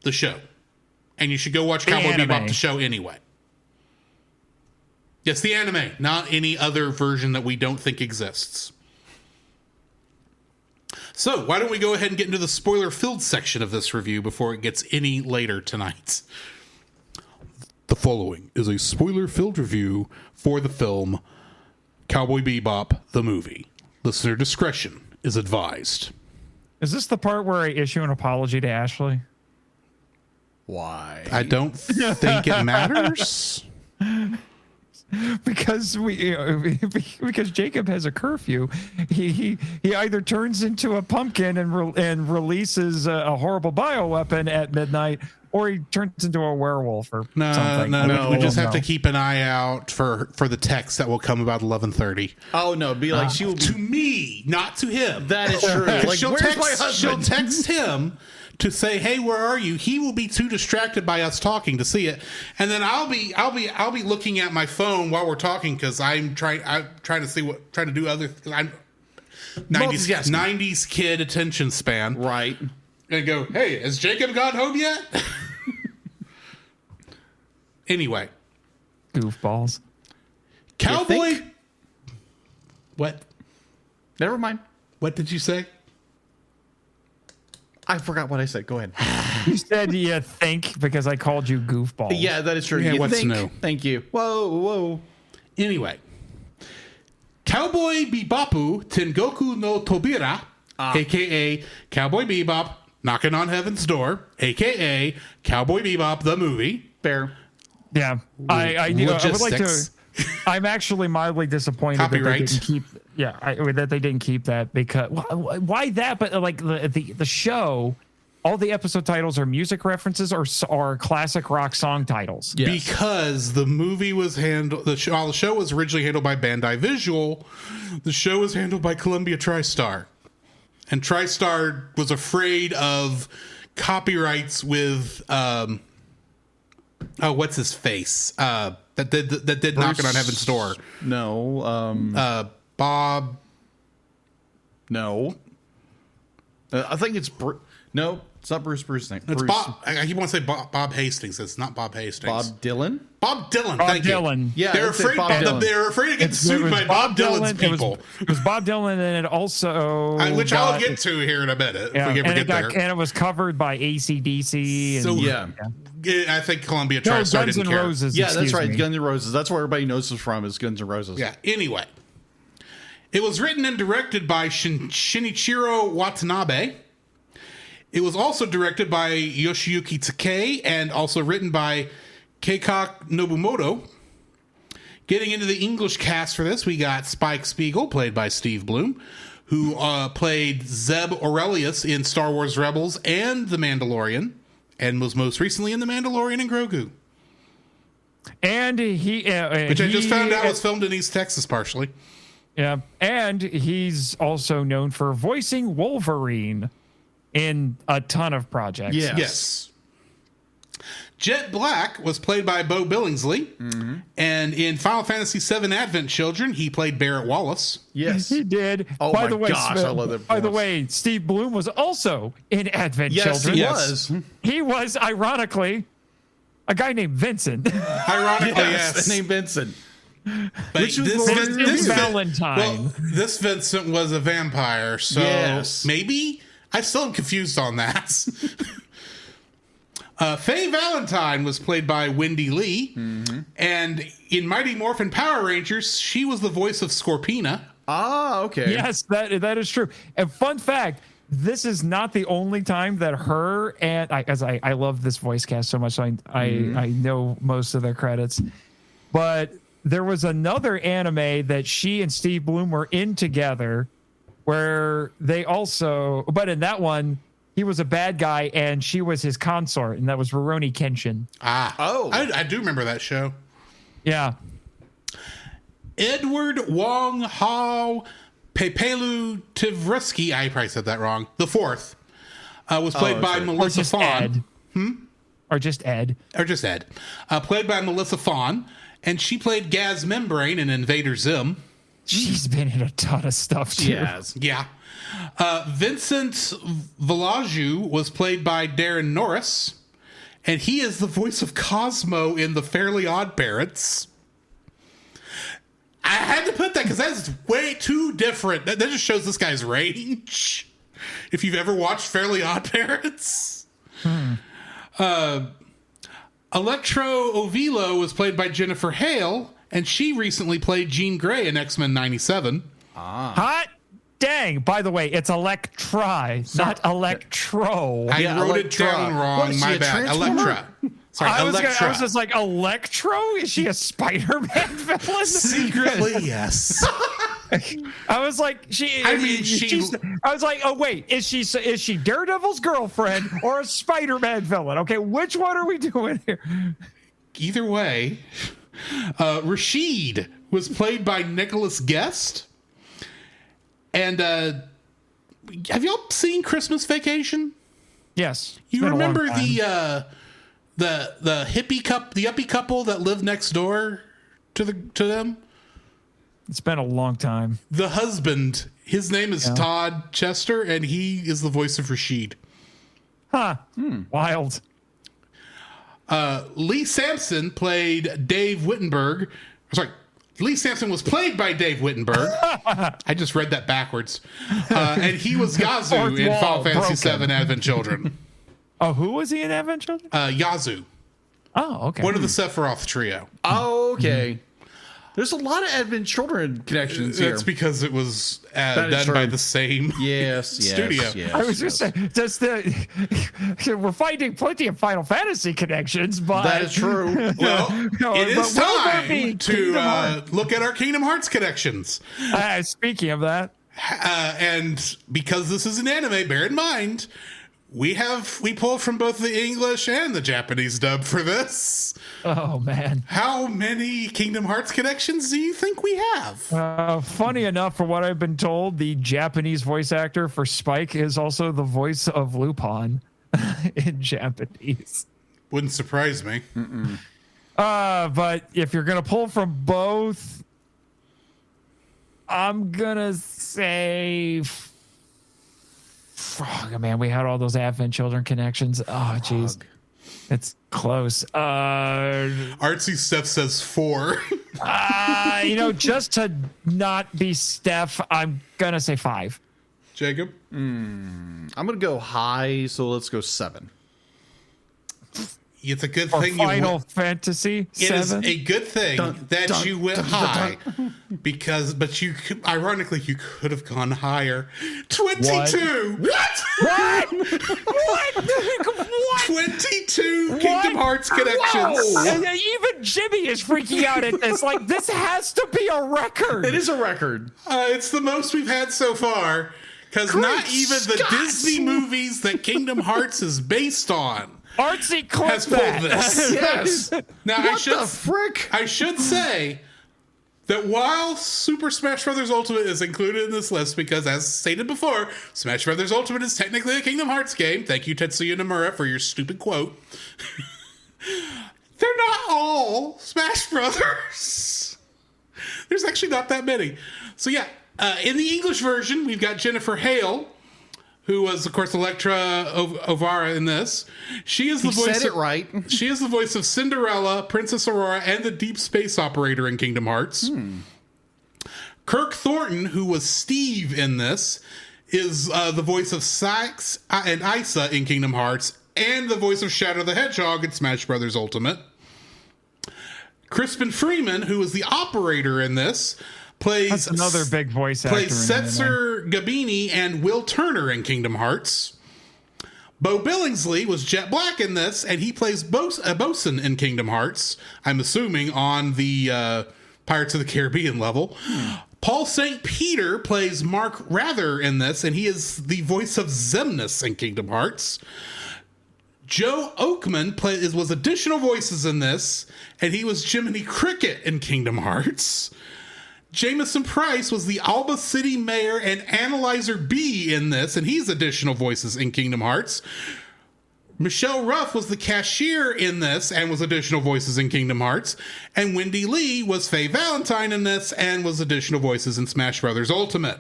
the show. And you should go watch Cowboy Bebop, the show, anyway. Yes, the anime, not any other version that we don't think exists. So, why don't we go ahead and get into the spoiler-filled section of this review before it gets any later tonight. The following is a spoiler-filled review for the film Cowboy Bebop The Movie. Listener discretion is advised. Is this the part where I issue an apology to Ashley? Why? I don't think it matters. Because because Jacob has a curfew, he either turns into a pumpkin and releases a horrible bioweapon at midnight, or he turns into a werewolf or something. No. We just have to keep an eye out for the text that will come about 11:30. Oh no, be like she will be to me, not to him. That is true. Like, where's my husband? She'll text him to say, "Hey, where are you?" He will be too distracted by us talking to see it, and then I'll be looking at my phone while we're talking because I'm trying to do other. I'm 90s kid attention span, right? And go, "Hey, has Jacob gone home yet?" Anyway, goofballs. Cowboy. What? Never mind. What did you say? I forgot what I said. Go ahead. You said you think because I called you goofball. Yeah, that is true. Yeah, what's new? Thank you. Whoa. Anyway, Cowboy Bebopu Tengoku no Tobira, a.k.a. Cowboy Bebop Knocking on Heaven's Door, a.k.a. Cowboy Bebop The Movie. Fair. Yeah. I would like to... I'm actually mildly disappointed that they didn't keep... Yeah, that they didn't keep that because... Why that? But like the show... All the episode titles are music references or classic rock song titles. Yes. Because the movie was handled... The show was originally handled by Bandai Visual. The show was handled by Columbia TriStar. And TriStar was afraid of copyrights with... what's his face? that did Knocking on Heaven's Door. No. Bob. No. I think it's no. It's not Bruce Springsteen. It's Bob. I keep wanting to say Bob Hastings. It's not Bob Hastings. Bob Dylan. Bob Dylan. Bob Thank Dylan. you. Yeah, they're it's afraid. Bob Dylan. They're afraid to get sued by Bob Dylan's people. It was Bob Dylan, and it also Which I'll get to here in a minute if we ever get there. And it was covered by AC/DC. So Yeah. I think Columbia No, TriStar Guns didn't N' care. Roses. Yeah, that's excuse right. me. Guns N' Roses. That's where everybody knows us from. Is Guns N' Roses. Yeah. Anyway, it was written and directed by Shinichiro Watanabe. It was also directed by Yoshiyuki Takei and also written by Keiko Nobumoto. Getting into the English cast for this, we got Spike Spiegel, played by Steve Bloom, who played Zeb Aurelius in Star Wars Rebels and The Mandalorian, and was most recently in The Mandalorian and Grogu. And Which I just found out was filmed in East Texas partially. Yeah, and he's also known for voicing Wolverine in a ton of projects. Yes. Jet Black was played by Bo Billingsley, and in Final Fantasy VII Advent Children, he played Barrett Wallace. Yes. He did. Oh by my the way, gosh, I love that By the voice. way, Steve Bloom was also in Advent Yes, Children. he was. He was, ironically, a guy named Vincent. Ironically, yes. Named Vincent. But Which was Valentine. This Vincent was a vampire, so Yes. maybe I still am confused on that. Faye Valentine was played by Wendy Lee, and in Mighty Morphin Power Rangers, she was the voice of Scorpina. Ah, okay. Yes, that is true. And fun fact, this is not the only time that her and I love this voice cast so much, so I know most of their credits. But there was another anime that she and Steve Bloom were in together where they also, but in that one, he was a bad guy and she was his consort, and that was Rurouni Kenshin. Oh. I do remember that show. Yeah. Edward Wong Hao Pepelu Tivruski, I probably said that wrong, the fourth, was played by sorry. Melissa Or just Fawn. Ed. Or just Ed. Or just Ed. Played by Melissa Fawn, and she played Gaz Membrane in Invader Zim. She's been in a ton of stuff too. Yes. Yeah. Vincent Villaju was played by Darren Norris, and he is the voice of Cosmo in The Fairly Odd Parents. I had to put that because that's way too different. That just shows this guy's range. If you've ever watched Fairly Odd Parents. Electro Ovilo was played by Jennifer Hale, and she recently played Jean Grey in X-Men 97. Hot dang. By the way, it's Electri, not Electro. I wrote it Electra. down wrong. What is she, My a bad. Transformer? Electra. Sorry, I Electra. was just like, Electro? Is she a Spider-Man villain? Secretly, yes. I was like, I was like, oh wait, is she Daredevil's girlfriend or a Spider-Man villain? Okay, which one are we doing here? Either way, Rashid was played by Nicholas Guest. And have y'all seen Christmas Vacation? Yes. It's You been a long remember time. the yuppie couple that lived next door to them? It's been a long time. The husband, his name is Todd Chester, and he is the voice of Rashid. Huh. Wild. Lee Sampson played Dave Wittenberg. Sorry, Lee Sampson was played by Dave Wittenberg. I just read that backwards. And he was Yazoo Fourth in wall Final Fantasy broken. VII Advent Children. Oh, who was he in Advent Children? Yazoo, Oh, okay. one of the Sephiroth trio. Oh, okay. There's a lot of Advent Children connections here. That's because it was That is done by true. the same Yes, studio. Yes, I was just saying, we're finding plenty of Final Fantasy connections, but that is true. Well, No, it is but will there be time Kingdom Hearts? to look at our Kingdom Hearts connections. Speaking of that, And because this is an anime, bear in mind, we pulled from both the English and the Japanese dub for this. oh man. How many Kingdom Hearts connections do you think we have? Funny enough, for what I've been told, the Japanese voice actor for Spike is also the voice of Lupin in Japanese. Wouldn't surprise me. But if you're gonna pull from both, I'm gonna say, Frog. Man, we had all those Advent Children connections. Oh, jeez, it's close. Artsy Steph says 4. Just to not be Steph, I'm gonna say 5. Jacob? I'm going to go high, so let's go 7. It's a good Or thing Final Fantasy It is 7. a good thing that you went high but you could, ironically, you could have gone higher. 22. What? What? 22 Kingdom Hearts connections. And even Jimmy is freaking out at this. Like, this has to be a record. It is a record. It's the most we've had so far, because not even the Disney movies that Kingdom Hearts is based on Artsy has pulled this. Yes. Now, What the frick? I should say that while Super Smash Bros. Ultimate is included in this list, because as stated before, Smash Bros. Ultimate is technically a Kingdom Hearts game. Thank you, Tetsuya Nomura, for your stupid quote. They're not all Smash Brothers. There's actually not that many. So yeah, in the English version, we've got Jennifer Hale, who was, of course, Electra Ovara in this. She is the voice. Said it right. She is the voice of Cinderella, Princess Aurora, and the Deep Space Operator in Kingdom Hearts. Kirk Thornton, who was Steve in this, is the voice of Sax and Isa in Kingdom Hearts, and the voice of Shadow the Hedgehog in Smash Bros. Ultimate. Crispin Freeman, who is the operator in this, plays That's another big voice actor. Plays Setzer Gabini and Will Turner in Kingdom Hearts. Bo Billingsley was Jet Black in this, and he plays a bosun in Kingdom Hearts. I'm assuming on the Pirates of the Caribbean level. Paul St. Peter plays Mark Rather in this, and he is the voice of Xemnas in Kingdom Hearts. Joe Oakman was additional voices in this, and he was Jiminy Cricket in Kingdom Hearts. Jameson Price was the Alba City Mayor and Analyzer B in this, and he's additional voices in Kingdom Hearts. Michelle Ruff was the cashier in this and was additional voices in Kingdom Hearts. And Wendy Lee was Faye Valentine in this and was additional voices in Smash Bros. Ultimate.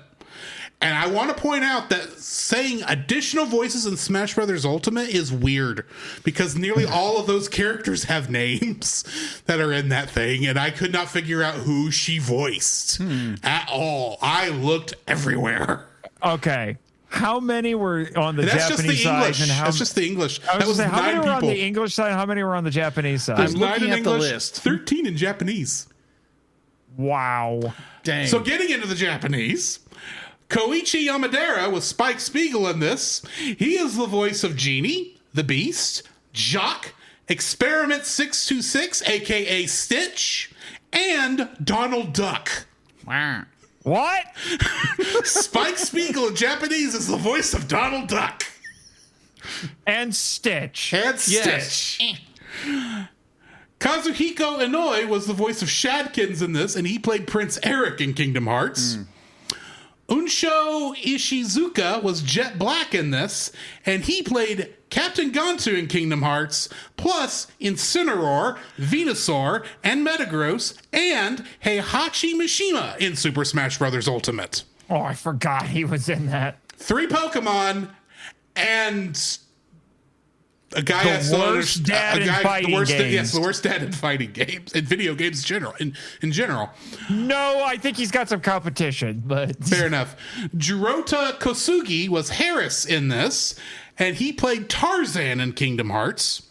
And I want to point out that saying additional voices in Smash Bros. Ultimate is weird, because nearly all of those characters have names that are in that thing, and I could not figure out who she voiced at all. I looked everywhere. Okay. How many were on the That's Japanese just the side? English. And That's just the English. I That was how 9 many were on people. the English side? How many were on the Japanese side? There's I'm 9 looking in at the English, list. 13 in Japanese. Wow. Dang. So getting into the Japanese, Koichi Yamadera was Spike Spiegel in this. He is the voice of Genie, the Beast, Jock, Experiment 626, aka Stitch, and Donald Duck. What? Spike Spiegel in Japanese is the voice of Donald Duck. And Stitch. And Yes. Stitch. Kazuhiko Inouye was the voice of Shadkins in this, and he played Prince Eric in Kingdom Hearts. Unsho Ishizuka was Jet Black in this, and he played Captain Gantu in Kingdom Hearts, plus Incineroar, Venusaur, and Metagross, and Heihachi Mishima in Super Smash Bros. Ultimate. Oh, I forgot he was in that. 3 Pokemon, and a guy has to worst dad in fighting games. Yes, the worst dad in fighting games, in video games in general. No, I think he's got some competition, but Fair enough. Jirota Kosugi was Harris in this, and he played Tarzan in Kingdom Hearts.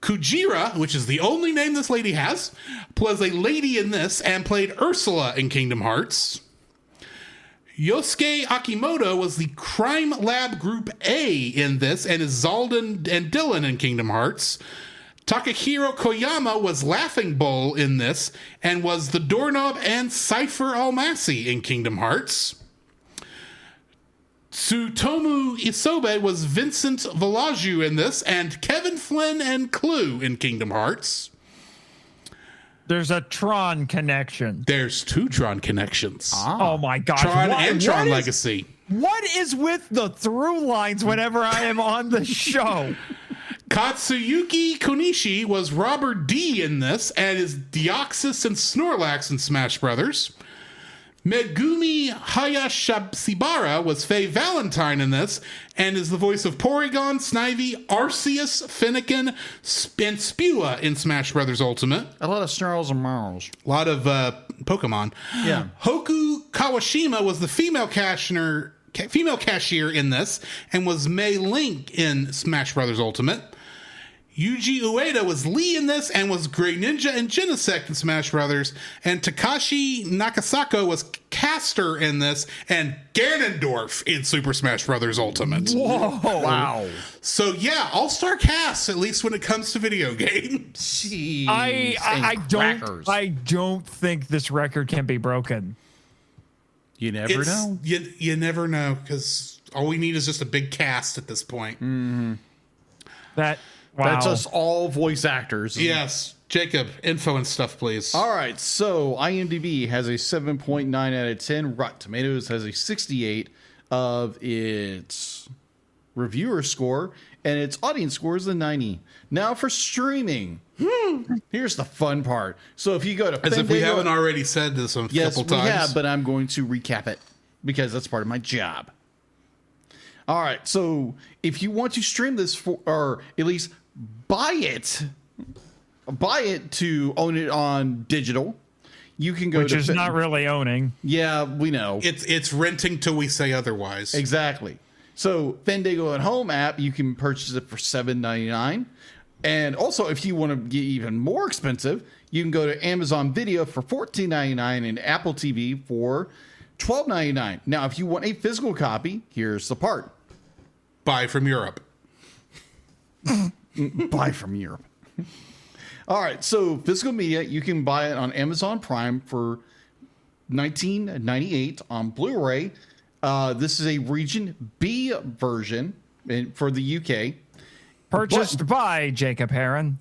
Kujira, which is the only name this lady has, plays a lady in this and played Ursula in Kingdom Hearts. Yosuke Akimoto was the Crime Lab Group A in this and is Zaldan and Dylan in Kingdom Hearts. Takahiro Koyama was Laughing Bull in this and was the Doorknob and Cypher Almasi in Kingdom Hearts. Tsutomu Isobe was Vincent Villaju in this and Kevin Flynn and Clue in Kingdom Hearts. there's a Tron connection. There's 2 Tron connections. Oh my gosh. Tron What- and Tron what is- Legacy. What is with the through lines whenever I am on the show? Katsuyuki Konishi was Robert D in this and is Deoxys and Snorlax in Smash Brothers. Megumi Hayashibara was Faye Valentine in this and is the voice of Porygon, Snivy, Arceus, Finnegan, and Spua in Smash Brothers Ultimate. A lot of snarls and marls. A lot of Pokemon. Yeah. Hoku Kawashima was the female cashier in this and was Mei Link in Smash Brothers Ultimate. Yuji Ueda was Lee in this and was Great Ninja and Genesect in Smash Brothers. And Takashi Nakasako was Caster in this and Ganondorf in Super Smash Brothers Ultimate. Whoa! Wow. So yeah, all-star casts, at least when it comes to video games. Jeez. I don't think this record can be broken. You never know. You never know, because all we need is just a big cast at this point. Wow. That's us all voice actors. Yes. Jacob, info and stuff, please. All right. So IMDb has a 7.9 out of 10. Rotten Tomatoes has a 68 of its reviewer score, and its audience score is a 90. Now for streaming. Here's the fun part. So if you go to As if we haven't already said this a couple times. Yes, we have, but I'm going to recap it because that's part of my job. All right. So if you want to stream this or at least buy it to own it on digital, you can go which is not really owning. Yeah, we know. It's renting till we say otherwise. Exactly. So Fandango at Home app, you can purchase it for $7.99. And also, if you want to get even more expensive, you can go to Amazon Video for $14.99 and Apple TV for $12.99. Now, if you want a physical copy, here's the part. Buy from Europe. Buy from Europe. All right, so physical media, you can buy it on Amazon Prime for $19.98 on Blu-ray. This is a Region B version for the UK. Purchased by Jacob Heron.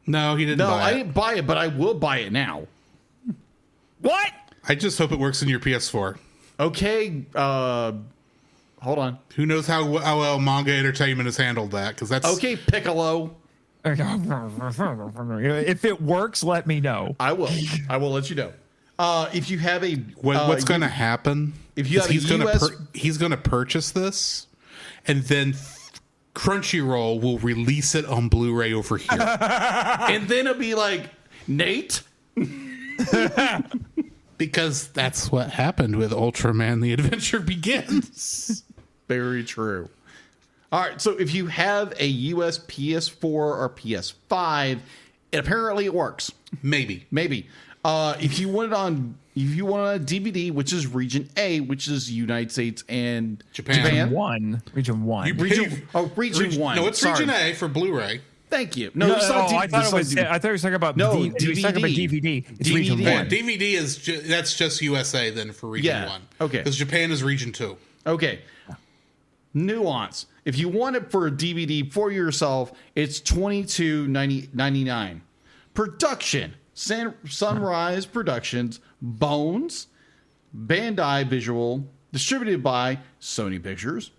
No, he didn't No, buy it. I didn't buy it, but I will buy it now. What? I just hope it works in your PS4. Okay, hold on. Who knows how well Manga Entertainment has handled that? Because that's Okay, Piccolo. If it works, let me know. I will. I will let you know. If you have a what's going to happen. If you have he's a US he's going to purchase this, and then Crunchyroll will release it on Blu-ray over here, and then it'll be like, Nate. Because that's what happened with Ultraman: The Adventure Begins. Very true. All right, so if you have a US PS4 or PS5, apparently it works. Maybe. If you want it on DVD, which is Region A, which is United States and Japan. Region 1. Region 1. No, it's Sorry. Region A for Blu-ray. Thank you. I thought he was talking about DVD. It's Region 1. Yeah, DVD is that's just USA then for Region 1. Okay. Because Japan is Region 2. Okay. Nuance. If you want it for a DVD for yourself, it's $22.99. Production. Sunrise Productions, Bones, Bandai Visual, distributed by Sony Pictures.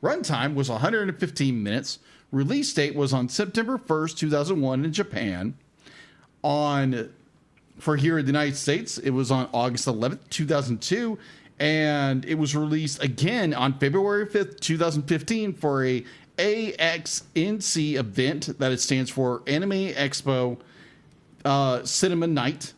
Runtime was 115 minutes. Release date was on September 1st, 2001 in Japan. For here in the United States, it was on August 11th, 2002. And it was released again on February 5th, 2015 for a AXNC event that it stands for Anime Expo Cinema Night.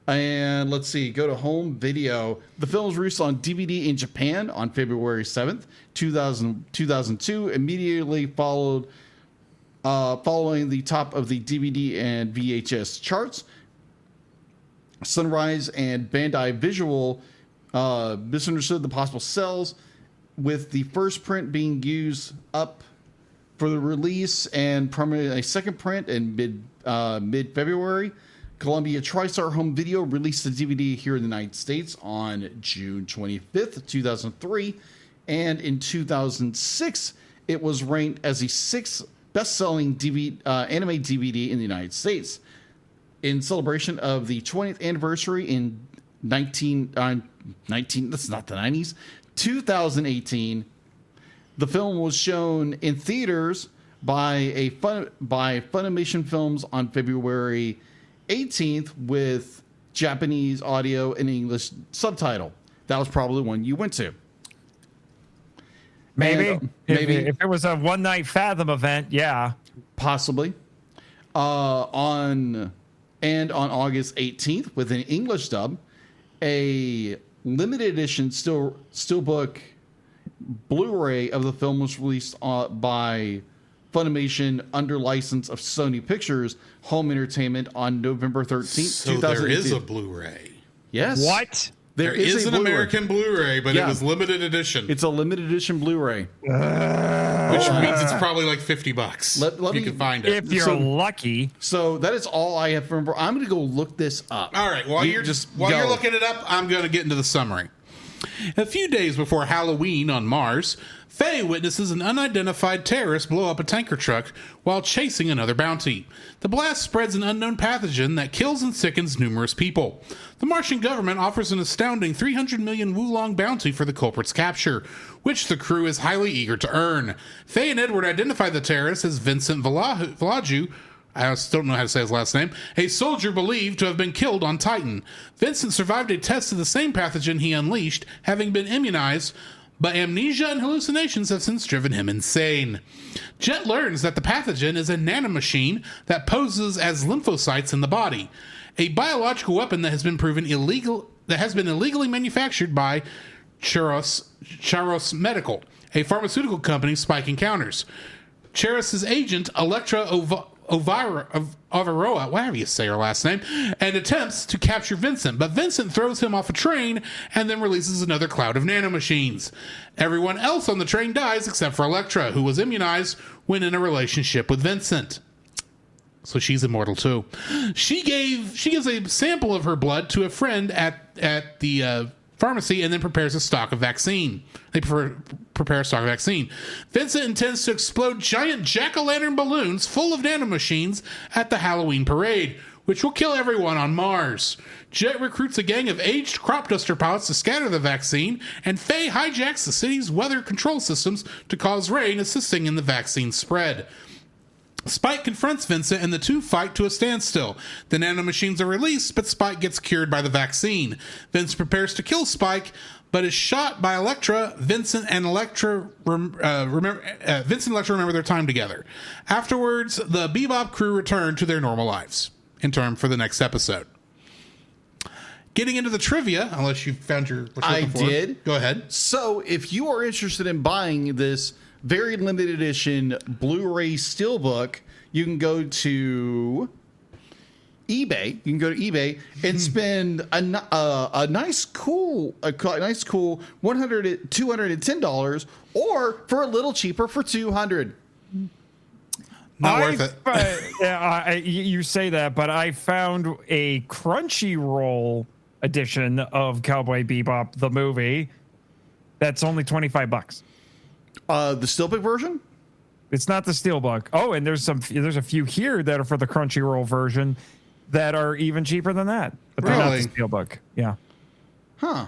And let's see, go to home video. The film was released on DVD in Japan on February 7th, 2002, immediately following the top of the DVD and VHS charts. Sunrise and Bandai Visual misunderstood the possible sales, with the first print being used up for the release and primarily a second print in mid-February. Columbia TriStar Home Video released the DVD here in the United States on June 25th, 2003. And in 2006, it was ranked as the 6th best-selling anime DVD in the United States. In celebration of the 20th anniversary in 2018, the film was shown in theaters by Funimation Films on February 18th with Japanese audio and English subtitle. That was probably the one you went to. Maybe. And, If it was a one-night Fathom event, yeah. Possibly. On August 18th with an English dub, a limited edition steelbook Blu-ray of the film was released by Funimation under license of Sony Pictures Home Entertainment on November 13th, So 2018. there is a Bluray. Yes. What? There is an Blu-ray. American Blu-ray, but Yeah. it was limited edition, It's a limited edition Blu-ray. which means it's probably like $50 Let if you me- can find it. If you're So- lucky. So that is all I have. Remember, I'm going to go look this up. All right. While you're go. looking it up, I'm going to get into the summary. A few days before Halloween on Mars, Faye witnesses an unidentified terrorist blow up a tanker truck while chasing another bounty. The blast spreads an unknown pathogen that kills and sickens numerous people. The Martian government offers an astounding 300 million Wulong bounty for the culprit's capture, which the crew is highly eager to earn. Faye and Edward identify the terrorist as Vincent Valaju. I still don't know how to say his last name, a soldier believed to have been killed on Titan. Vincent survived a test of the same pathogen he unleashed, having been immunized, but amnesia and hallucinations have since driven him insane. Jet learns that the pathogen is a nanomachine that poses as lymphocytes in the body, a biological weapon that has been illegally manufactured by Charos Medical, a pharmaceutical company Spike encounters. Charos' agent, Electra Ovaroa, whatever you say her last name, and attempts to capture Vincent, but Vincent throws him off a train and then releases another cloud of nanomachines. Everyone else on the train dies except for Electra, who was immunized when in a relationship with Vincent. So she's immortal too. She gives a sample of her blood to a friend at the pharmacy and then prepares a stock of vaccine. They prepare a stock of vaccine. Vincent intends to explode giant jack-o'-lantern balloons full of nanomachines at the Halloween parade, which will kill everyone on Mars. Jet recruits a gang of aged crop duster pilots to scatter the vaccine, and Faye hijacks the city's weather control systems to cause rain, assisting in the vaccine spread. Spike confronts Vincent and the two fight to a standstill. The nanomachines are released, but Spike gets cured by the vaccine. Vincent prepares to kill Spike, but is shot by Electra. Vincent and Electra remember their time together. Afterwards, the Bebop crew return to their normal lives. In time for the next episode. Getting into the trivia, unless you found what you're looking for. did. Go ahead. So if you are interested in buying this very limited edition Blu-ray steelbook, you can go to eBay. You can go to eBay and spend a nice cool $210, or for a little cheaper for $200. Not worth it. You say that, but I found a Crunchyroll edition of Cowboy Bebop the movie that's only $25. The steelbook version? It's not the steelbook. Oh, and there's a few here that are for the Crunchyroll version that are even cheaper than that. But they're not the steelbook. Yeah. Huh.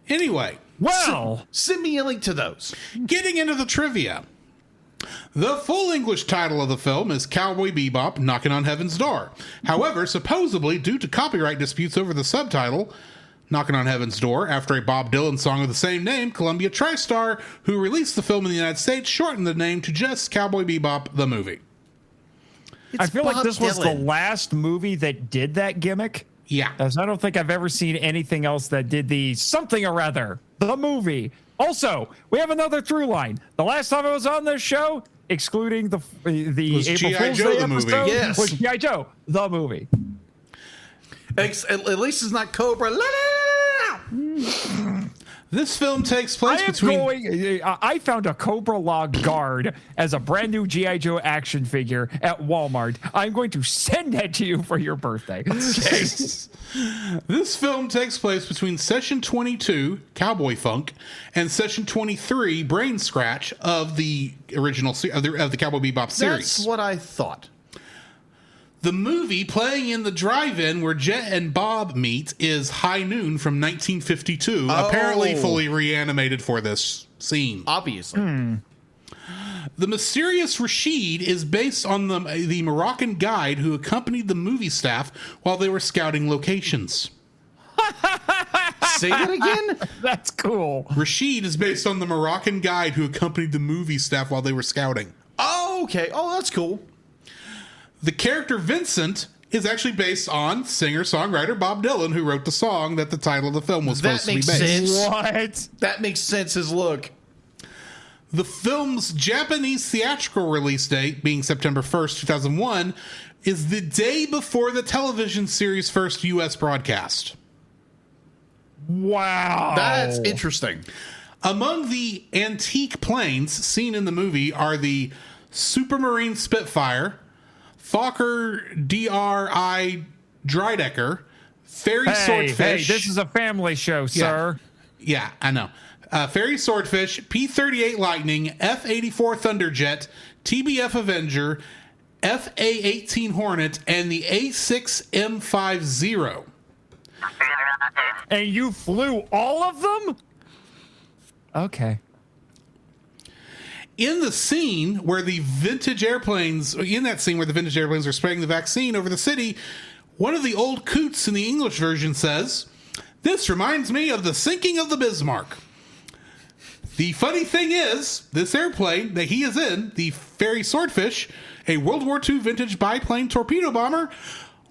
Anyway. Well, send me a link to those. Getting into the trivia. The full English title of the film is Cowboy Bebop Knocking on Heaven's Door. However, supposedly, due to copyright disputes over the subtitle, Knocking on Heaven's Door, after a Bob Dylan song of the same name, Columbia TriStar, who released the film in the United States, shortened the name to just Cowboy Bebop the Movie. I feel like this was the last movie that did that gimmick. Yeah. As I don't think I've ever seen anything else that did the something or other, the movie. Also, we have another through line. The last time I was on this show, excluding the April G.I. Fool's Joe Day the movie. episode, Yes. was G.I. Joe, the movie. At least it's not Cobra. This film takes place I found a Cobra Log guard as a brand new G.I. Joe action figure at Walmart. I'm going to send that to you for your birthday. This film takes place between Session 22, Cowboy Funk, and Session 23, Brain Scratch, of the original of the Cowboy Bebop series. That's what I thought. The movie playing in the drive-in where Jet and Bob meet is High Noon from 1952, apparently fully reanimated for this scene. Obviously. The mysterious Rashid is based on the Moroccan guide who accompanied the movie staff while they were scouting locations. Say that again? That's cool. Rashid is based on the Moroccan guide who accompanied the movie staff while they were scouting. Oh, okay. Oh, that's cool. The character Vincent is actually based on singer-songwriter Bob Dylan, who wrote the song that the title of the film was supposed to be based. Sense. What? That makes sense. His look. The film's Japanese theatrical release date, being September 1st, 2001, is the day before the television series' first U.S. broadcast. Wow. That's interesting. Among the antique planes seen in the movie are the Supermarine Spitfire, Fokker DRI Drydecker, Ferry Swordfish. Hey, this is a family show, sir. Yeah, I know. Ferry Swordfish, P-38 Lightning, F-84 Thunderjet, TBF Avenger, FA-18 Hornet, and the A-6M50. And you flew all of them? Okay. In the scene where the vintage airplanes are spraying the vaccine over the city, one of the old coots in the English version says, "This reminds me of the sinking of the Bismarck." The funny thing is, this airplane that he is in, the Ferry Swordfish, a World War II vintage biplane torpedo bomber,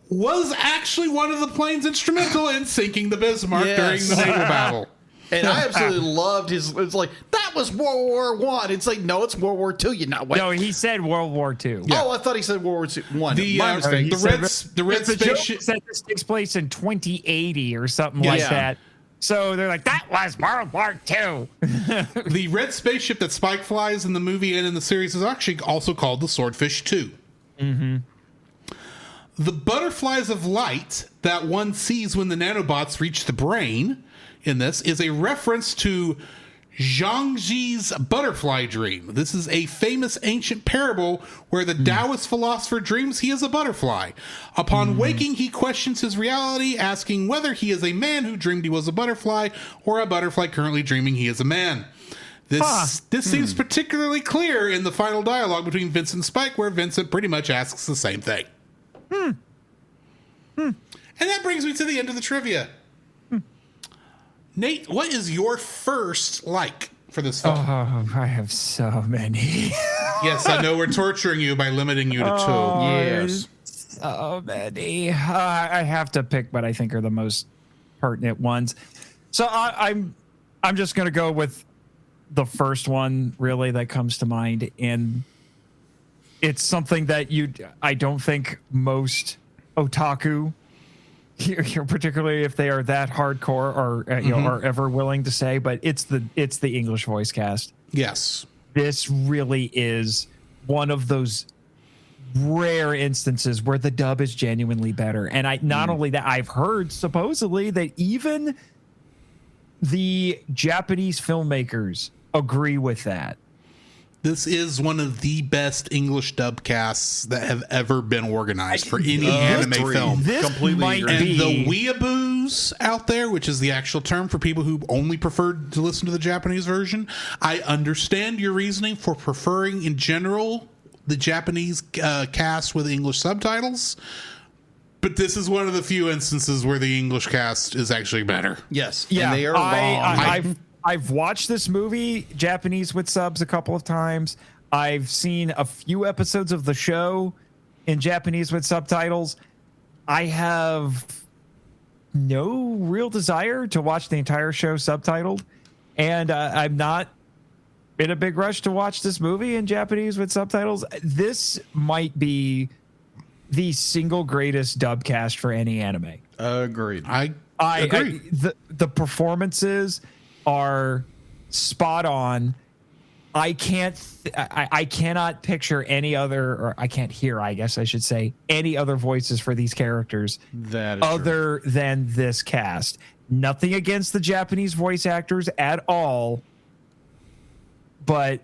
was actually one of the planes instrumental in sinking the Bismarck during the naval battle. And I absolutely loved his. It's like, that was World War I. It's like, no, it's World War II. You're not wait. No, he said World War II. Yeah. Oh, I thought he said World War I. My mistake. The red spaceship said this takes place in 2080 or something like that. So they're like, that was World War II. The red spaceship that Spike flies in the movie and in the series is actually also called the Swordfish 2. Mm-hmm. The butterflies of light that one sees when the nanobots reach the brain in this is a reference to Zhangji's butterfly dream. This is a famous ancient parable where the Taoist philosopher dreams he is a butterfly. Upon waking, he questions his reality, asking whether he is a man who dreamed he was a butterfly or a butterfly currently dreaming he is a man. This seems particularly clear in the final dialogue between Vincent and Spike, where Vincent pretty much asks the same thing. And that brings me to the end of the trivia. Nate, what is your first like for this film? Oh, I have so many. Yes, I know we're torturing you by limiting you to two. Yes. So many. I have to pick what I think are the most pertinent ones. So I'm just going to go with the first one, really, that comes to mind. And it's something that I don't think most otaku, particularly if they are that hardcore or are ever willing to say, but it's the English voice cast. Yes. This really is one of those rare instances where the dub is genuinely better. And not only that, I've heard supposedly that even the Japanese filmmakers agree with that. This is one of the best English dub casts that have ever been organized for any anime film. This Completely might agree. And be the weeaboos out there, which is the actual term for people who only prefer to listen to the Japanese version, I understand your reasoning for preferring, in general, the Japanese cast with English subtitles. But this is one of the few instances where the English cast is actually better. Yes. Yeah, And they are wrong. I've watched this movie Japanese with subs a couple of times. I've seen a few episodes of the show in Japanese with subtitles. I have no real desire to watch the entire show subtitled, and I'm not in a big rush to watch this movie in Japanese with subtitles. This might be the single greatest dub cast for any anime. Agreed. I agree. The performances are spot on. I cannot picture any other, or I can't hear, I guess I should say, any other voices for these characters That is other than this cast. Nothing against the Japanese voice actors at all, but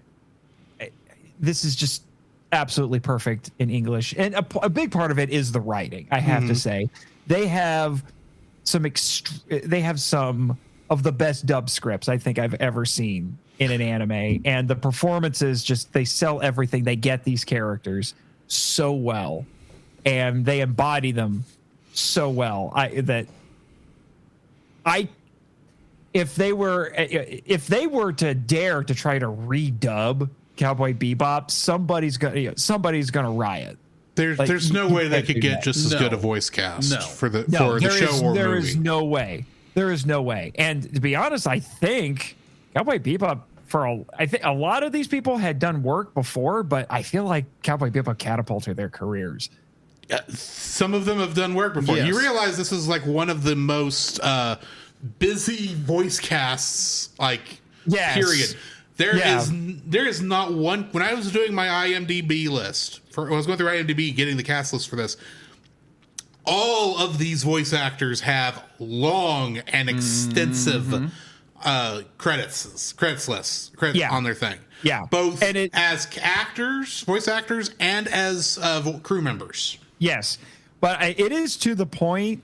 this is just absolutely perfect in English. And a big part of it is the writing, I have to say. They have some of the best dub scripts I think I've ever seen in an anime, and the performances just they sell everything. They get these characters so well, and they embody them so well. If they were to dare to try to redub Cowboy Bebop, somebody's gonna riot. There's no way they could get just as good a voice cast for the show or movie. There is no way. There is no way. And to be honest, I think Cowboy Bebop I think a lot of these people had done work before, but I feel like Cowboy Bebop catapulted their careers. Some of them have done work before. Yes. You realize this is like one of the most busy voice casts, period. There is not one. When I was doing my IMDb list, I was going through IMDb getting the cast list for this, all of these voice actors have long and extensive credits on their thing. Yeah. Both as actors, voice actors, and as crew members. Yes. But it is to the point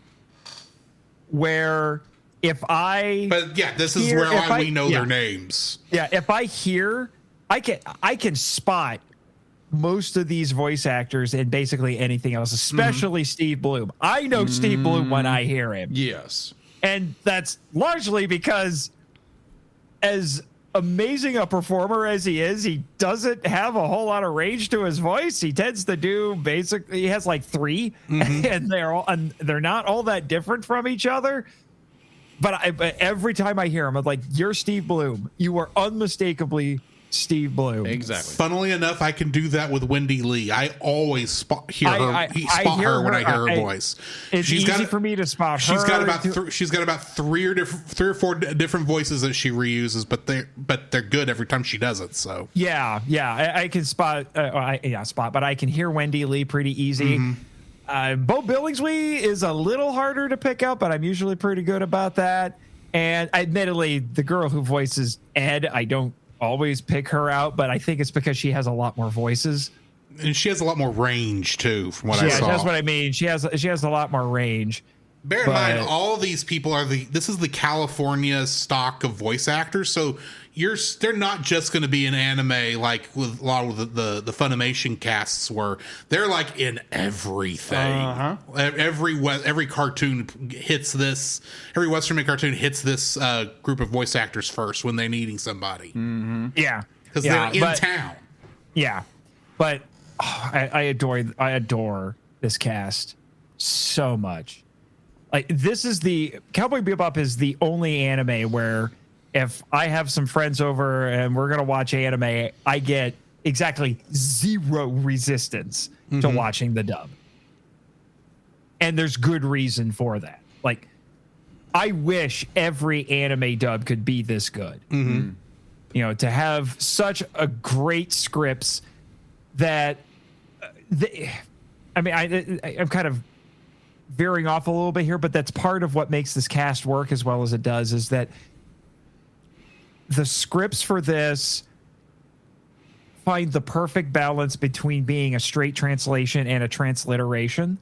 where this is where we know their names. Yeah, if I hear, I can spot most of these voice actors in basically anything else, especially Steve Bloom. I know Steve Bloom when I hear him. Yes. And that's largely because as amazing a performer as he is, he doesn't have a whole lot of range to his voice. He tends to do he has like 3 and they're not all that different from each other. But every time I hear him, I'm like, you're Steve Bloom. You are unmistakably Steve Bloom. Exactly. Funnily enough, I can do that with Wendy Lee. I always spot her when I hear her voice. It's easy for me to spot her. She's got about three or four different voices that she reuses, but they're good every time she does it. So yeah, I can spot. But I can hear Wendy Lee pretty easy. Bo Billingsley is a little harder to pick up, but I'm usually pretty good about that. And admittedly, the girl who voices Ed, I don't always pick her out, but I think it's because she has a lot more voices. And she has a lot more range too, from what I saw. Yeah, that's what I mean. She has a lot more range. Bear in mind, all these people this is the California stock of voice actors, so they're not just going to be in anime like with a lot of the Funimation casts were. They're like in everything. Every cartoon hits this. Every Western made cartoon hits this group of voice actors first when they're needing somebody. Yeah, because they're in town. Yeah, but I adore this cast so much. Like, this is Cowboy Bebop is the only anime where if I have some friends over and we're going to watch anime, I get exactly zero resistance to watching the dub. And there's good reason for that. Like, I wish every anime dub could be this good. You know, to have such a great scripts that I'm kind of veering off a little bit here, but that's part of what makes this cast work as well as it does, is that the scripts for this find the perfect balance between being a straight translation and a transliteration,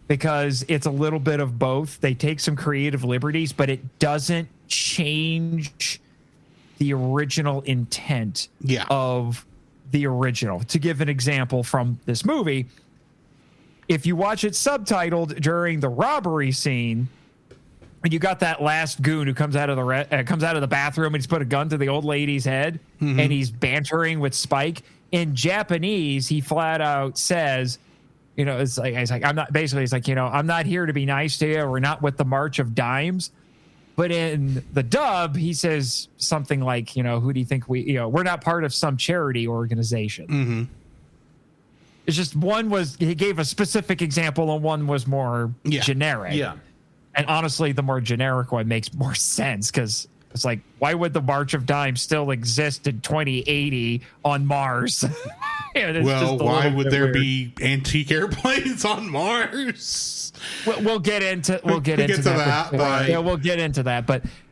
because it's a little bit of both. They take some creative liberties, but it doesn't change the original intent of the original. To give an example from this movie, if you watch it subtitled during the robbery scene, and you got that last goon who comes out of the bathroom and he's put a gun to the old lady's head and he's bantering with Spike. In Japanese, he flat out says, you know, it's like I'm not here to be nice to you. We're not with the March of Dimes. But in the dub, he says something like, you know, who do you think we're not part of some charity organization. It's just he gave a specific example and one was more generic. Yeah. And honestly, the more generic one makes more sense, because it's like, why would the March of Dimes still exist in 2080 on Mars? Well, why would there be antique airplanes on Mars? We'll get into that. We'll get into that.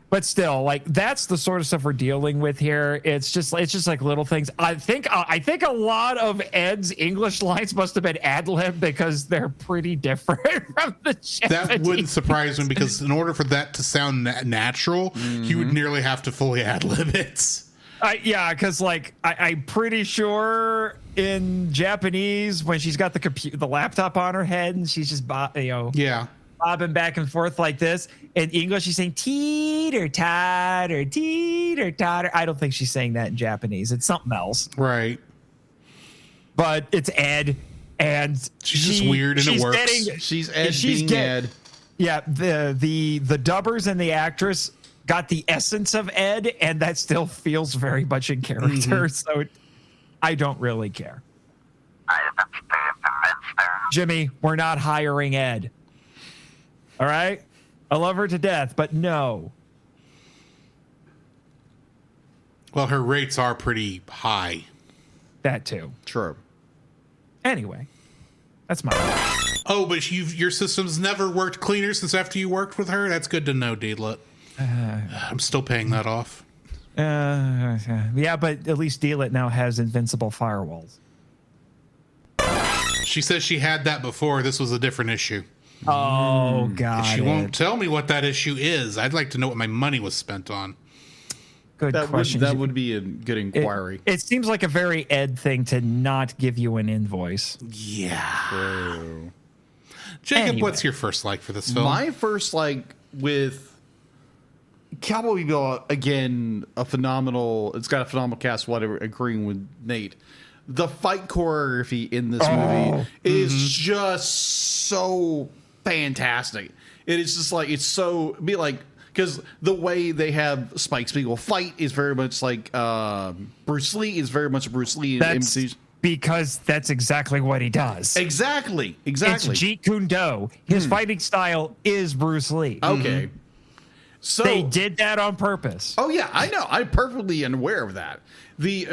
But still, like, that's the sort of stuff we're dealing with here. It's just like little things. I think a lot of Ed's English lines must have been ad-lib, because they're pretty different from the Japanese. That wouldn't surprise me, because in order for that to sound natural, you would nearly have to fully ad-lib it. Because like I'm pretty sure in Japanese when she's got the laptop on her head and she's just bobbing back and forth like this. In English, she's saying teeter totter, teeter totter. I don't think she's saying that in Japanese. It's something else. Right. But it's Ed, and she's just weird and it works. She's Ed being Ed. Yeah, the dubbers and the actress got the essence of Ed, and that still feels very much in character. So I don't really care. Jimmy, we're not hiring Ed. All right? I love her to death, but no. Well, her rates are pretty high. That too. True. Anyway, that's my. Oh, but your system's never worked cleaner since after you worked with her? That's good to know, Deedlet. I'm still paying that off. Yeah, but at least Deedlet now has invincible firewalls. She says she had that before. This was a different issue. Oh, God. She won't tell me what that issue is. I'd like to know what my money was spent on. Good question. That would be a good inquiry. It seems like a very Ed thing to not give you an invoice. Yeah. True. Jacob, Anyway. What's your first like for this film? My first like with Cowboy Bebop, again, it's got a phenomenal cast, whatever, agreeing with Nate. The fight choreography in this movie is just so fantastic. It is just like, because the way they have Spike Spiegel fight is very much like Bruce Lee is very much Bruce Lee. Because that's exactly what he does. Exactly. It's Jeet Kune Do. His fighting style is Bruce Lee. Okay. So they did that on purpose. Oh yeah, I know. I'm perfectly aware of that. The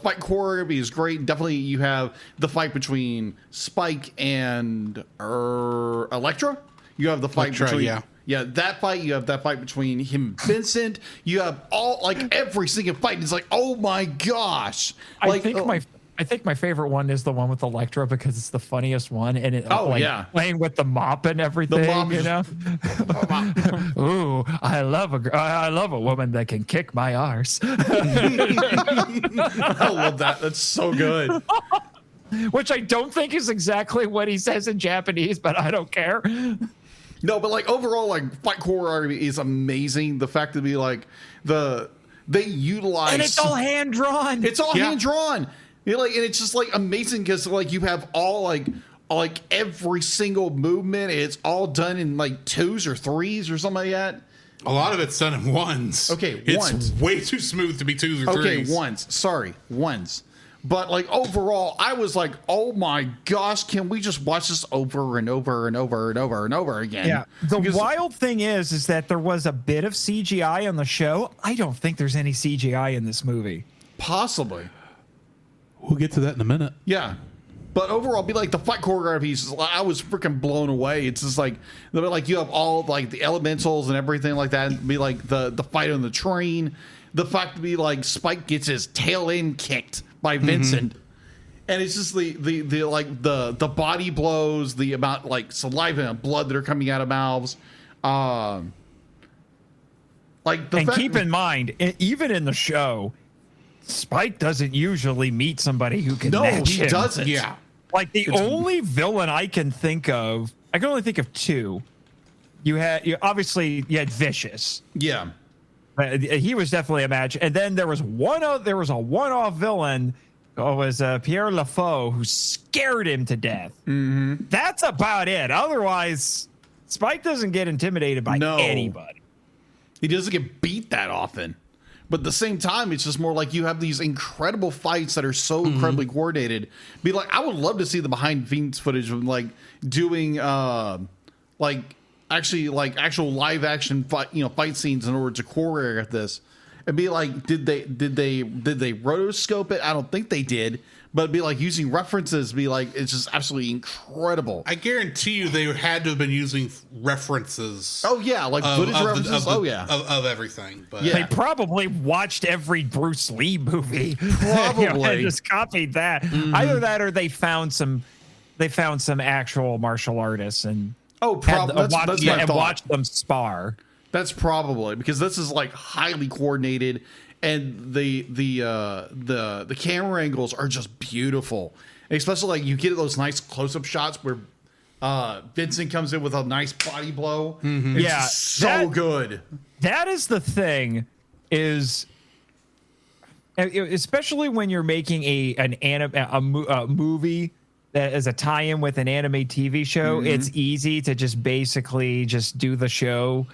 fight choreography is great. Definitely, you have the fight between Spike and Elektra. You have the fight between that fight. You have that fight between him and Vincent. You have every single fight. It's like, oh my gosh! I think my favorite one is the one with Elektra because it's the funniest one, and it playing with the mop and everything. Ooh, I love a woman that can kick my arse. I love that. That's so good. Which I don't think is exactly what he says in Japanese, but I don't care. No, but overall, fight choreography is amazing. The fact to be they utilize, and it's all hand drawn. It's all hand drawn. And it's just amazing because you have all every single movement. It's all done in 2s or 3s or something like that. A lot of it's done in 1s. Okay, it's 1s. Way too smooth to be 2s or 3s. Okay, 1s. Sorry, 1s. But overall, I was like, oh my gosh, can we just watch this over and over and over and over and over again? Yeah. The wild thing is that there was a bit of CGI on the show. I don't think there's any CGI in this movie. Possibly. We'll get to that in a minute. Yeah. But overall, the fight choreography, I was freaking blown away. It's just you have all the elementals and everything like that. It'd be the fight on the train. The fact to be Spike gets his tail end kicked by Vincent. And it's just the body blows, the amount saliva and blood that are coming out of mouths. Keep in mind, even in the show, Spike doesn't usually meet somebody who can match him. No, he doesn't. Yeah. The only villain I can think of, I can only think of two. You had Vicious. Yeah. He was definitely a match. And then there was a one-off villain. It was Pierre Lafoe, who scared him to death. Mm-hmm. That's about it. Otherwise, Spike doesn't get intimidated by anybody. He doesn't get beat that often. But at the same time, it's just more you have these incredible fights that are so incredibly coordinated. I would love to see the behind scenes footage of doing actual live action fight scenes in order to choreograph this. It'd be did they rotoscope it? I don't think they did. But it'd be using references. It's just absolutely incredible. I guarantee you they had to have been using references. Oh yeah, footage references. Of everything. But They probably watched every Bruce Lee movie. Probably and just copied that. Either that, or they found some actual martial artists and watched them spar. That's probably because this is highly coordinated, and the camera angles are just beautiful. And especially like you get those nice close up shots where Vincent comes in with a nice body blow. Mm-hmm. It's just so good. That is the thing, is especially when you're making a movie that is a tie-in with an anime TV show. Mm-hmm. It's easy to just basically just do the show,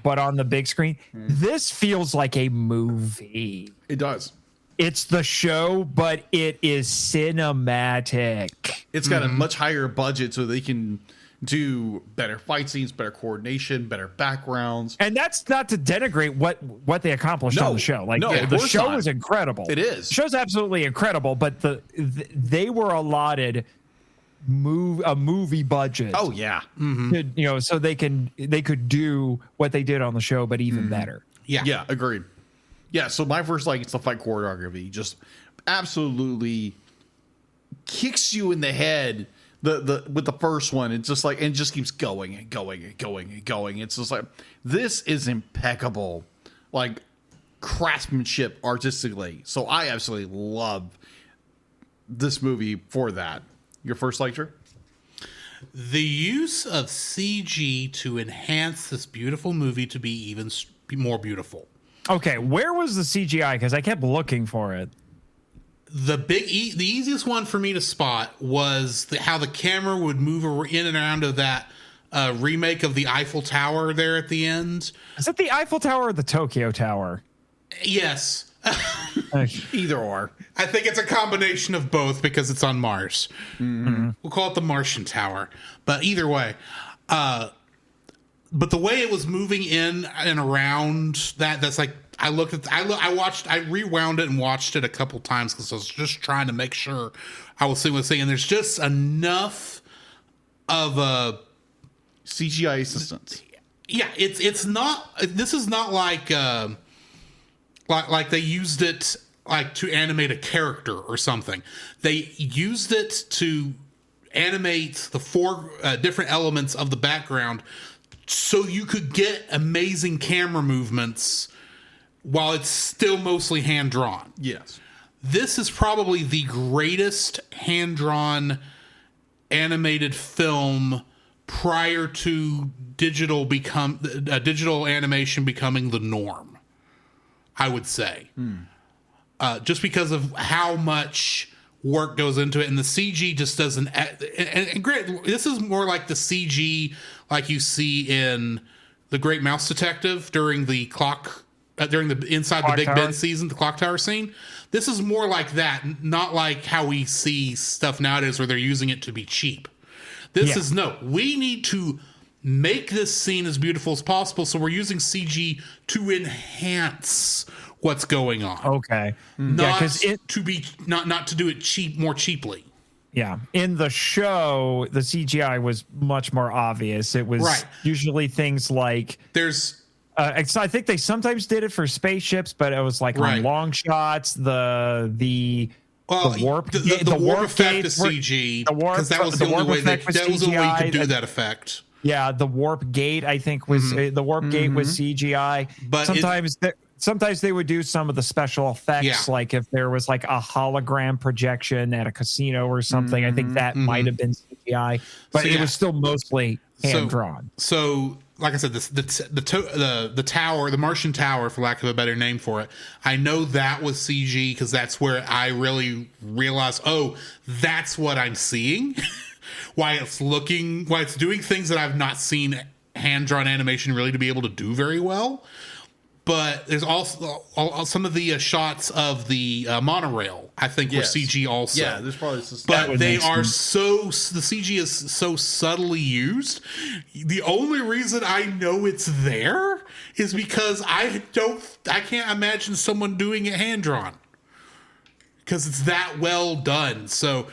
but on the big screen. This feels like a movie. It does. It's the show, but it is cinematic. It's got a much higher budget, so they can do better fight scenes, better coordination, better backgrounds. And that's not to denigrate what they accomplished on the show. Like the show is incredible. It is. The show's absolutely incredible, but they were allotted a movie budget. Oh yeah. To, so they could do what they did on the show, but even better. Yeah, agreed. Yeah, so my first it's the fight choreography. Just absolutely kicks you in the head. With the first one, it's just like, and just keeps going and going and going and going. It's just like, this is impeccable, like craftsmanship artistically. So I absolutely love this movie for that. Your first lecture? The use of CG to enhance this beautiful movie to be even more beautiful. Okay, where was the CGI? Because I kept looking for it. The easiest one for me to spot was how the camera would move in and around of that remake of the Eiffel Tower there at the end. Is it the Eiffel Tower or the Tokyo Tower? Yes. Either or. I think it's a combination of both because it's on Mars. Mm-hmm. We'll call it the Martian Tower. But either way, but the way it was moving in and around that's like, I rewound it and watched it a couple times because I was just trying to make sure I was seeing what I was saying. And there's just enough of a CGI assistance. Yeah, it's not. This is not like they used it like to animate a character or something. They used it to animate the four different elements of the background, so you could get amazing camera movements while it's still mostly hand drawn. Yes. This is probably the greatest hand drawn animated film prior to digital animation becoming the norm, I would say. Just because of how much work goes into it, and the CG just doesn't. And great, this is more like the CG like you see in The Great Mouse Detective during the during the Inside the Big Ben season, the clock tower scene. This is more like that, not like how we see stuff nowadays where they're using it to be cheap. This is we need to make this scene as beautiful as possible, so we're using CG to enhance what's going on. Okay. Not to do it more cheaply. Yeah. In the show, the CGI was much more obvious. It was usually things like I think they sometimes did it for spaceships, but it was like on long shots, the warp effect is CG, because that was the only way you could do that effect. Yeah, the warp gate I think was the warp gate was CGI. But sometimes they would do some of the special effects, like if there was like a hologram projection at a casino or something. I think that might have been CGI, but it was still mostly hand drawn. So, like I said, the tower, the Martian Tower, for lack of a better name for it, I know that was CG because that's where I really realized, that's what I'm seeing. why it's doing things that I've not seen hand drawn animation really to be able to do very well. But there's also some of the shots of the monorail, I think, were CG also. Yeah, there's probably but they are the CG is so subtly used. The only reason I know it's there is because I can't imagine someone doing it hand drawn, because it's that well done. So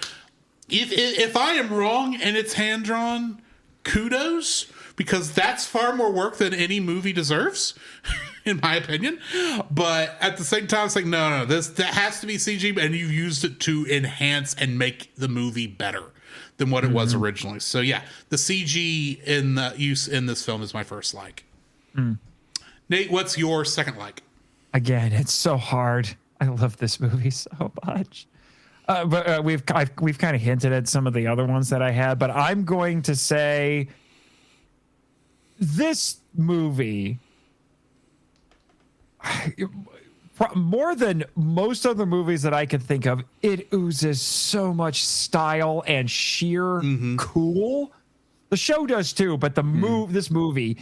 if I am wrong and it's hand drawn, kudos, because that's far more work than any movie deserves. In my opinion, but at the same time, it's like no, that has to be CG, and you used it to enhance and make the movie better than what it was originally. So yeah, the CG use in this film is my first like. Nate, what's your second like? Again, it's so hard. I love this movie so much. But we've kind of hinted at some of the other ones that I had, but I'm going to say this movie, more than most other movies that I can think of, it oozes so much style and sheer cool. The show does too, but this movie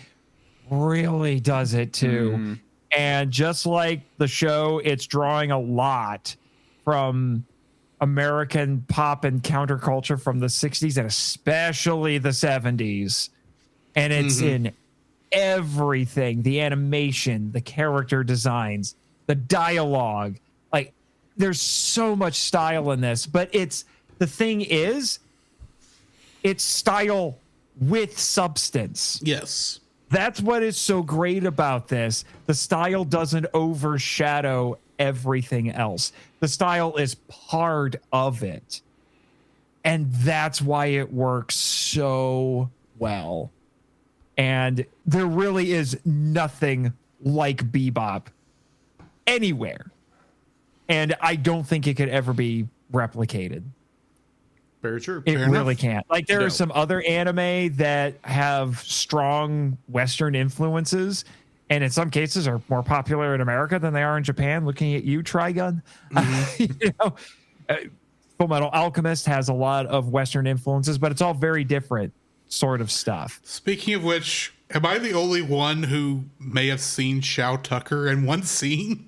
really does it too. And just like the show, it's drawing a lot from American pop and counterculture from the 60s and especially the 70s. And it's in everything, the animation, the character designs, the dialogue. Like, there's so much style in this, but the thing is, it's style with substance. Yes. That's what is so great about this. The style doesn't overshadow everything else. The style is part of it. And that's why it works so well. And there really is nothing like Bebop anywhere. And I don't think it could ever be replicated. Very true. It really can't. Like, there are some other anime that have strong Western influences, and in some cases are more popular in America than they are in Japan. Looking at you, Trigun. Full Metal Alchemist has a lot of Western influences, but it's all very different sort of stuff. Speaking of which, am I the only one who may have seen Shao Tucker in one scene?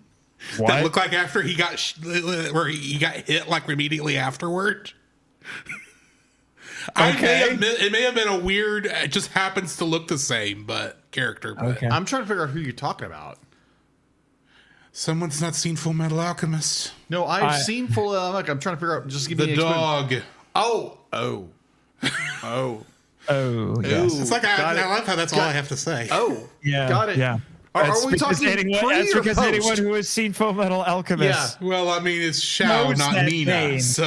What? That looked like after he got where he got hit like immediately afterward. It may have been a weird. It just happens to look the same, but character. But Okay. I'm trying to figure out who you're talking about. Someone's not seen Full Metal Alchemist. No, I've seen Full Alchemist. I'm trying to figure out. Just give me The an dog. Oh. Oh, Ooh. yes. It's like I love how that's all I have to say. Oh. Yeah. Got it. Yeah. Are we talking that's pre or because post? anyone who has seen Full Metal Alchemist. Yeah. Well, I mean, it's Shao, Knows not that Nina. pain. So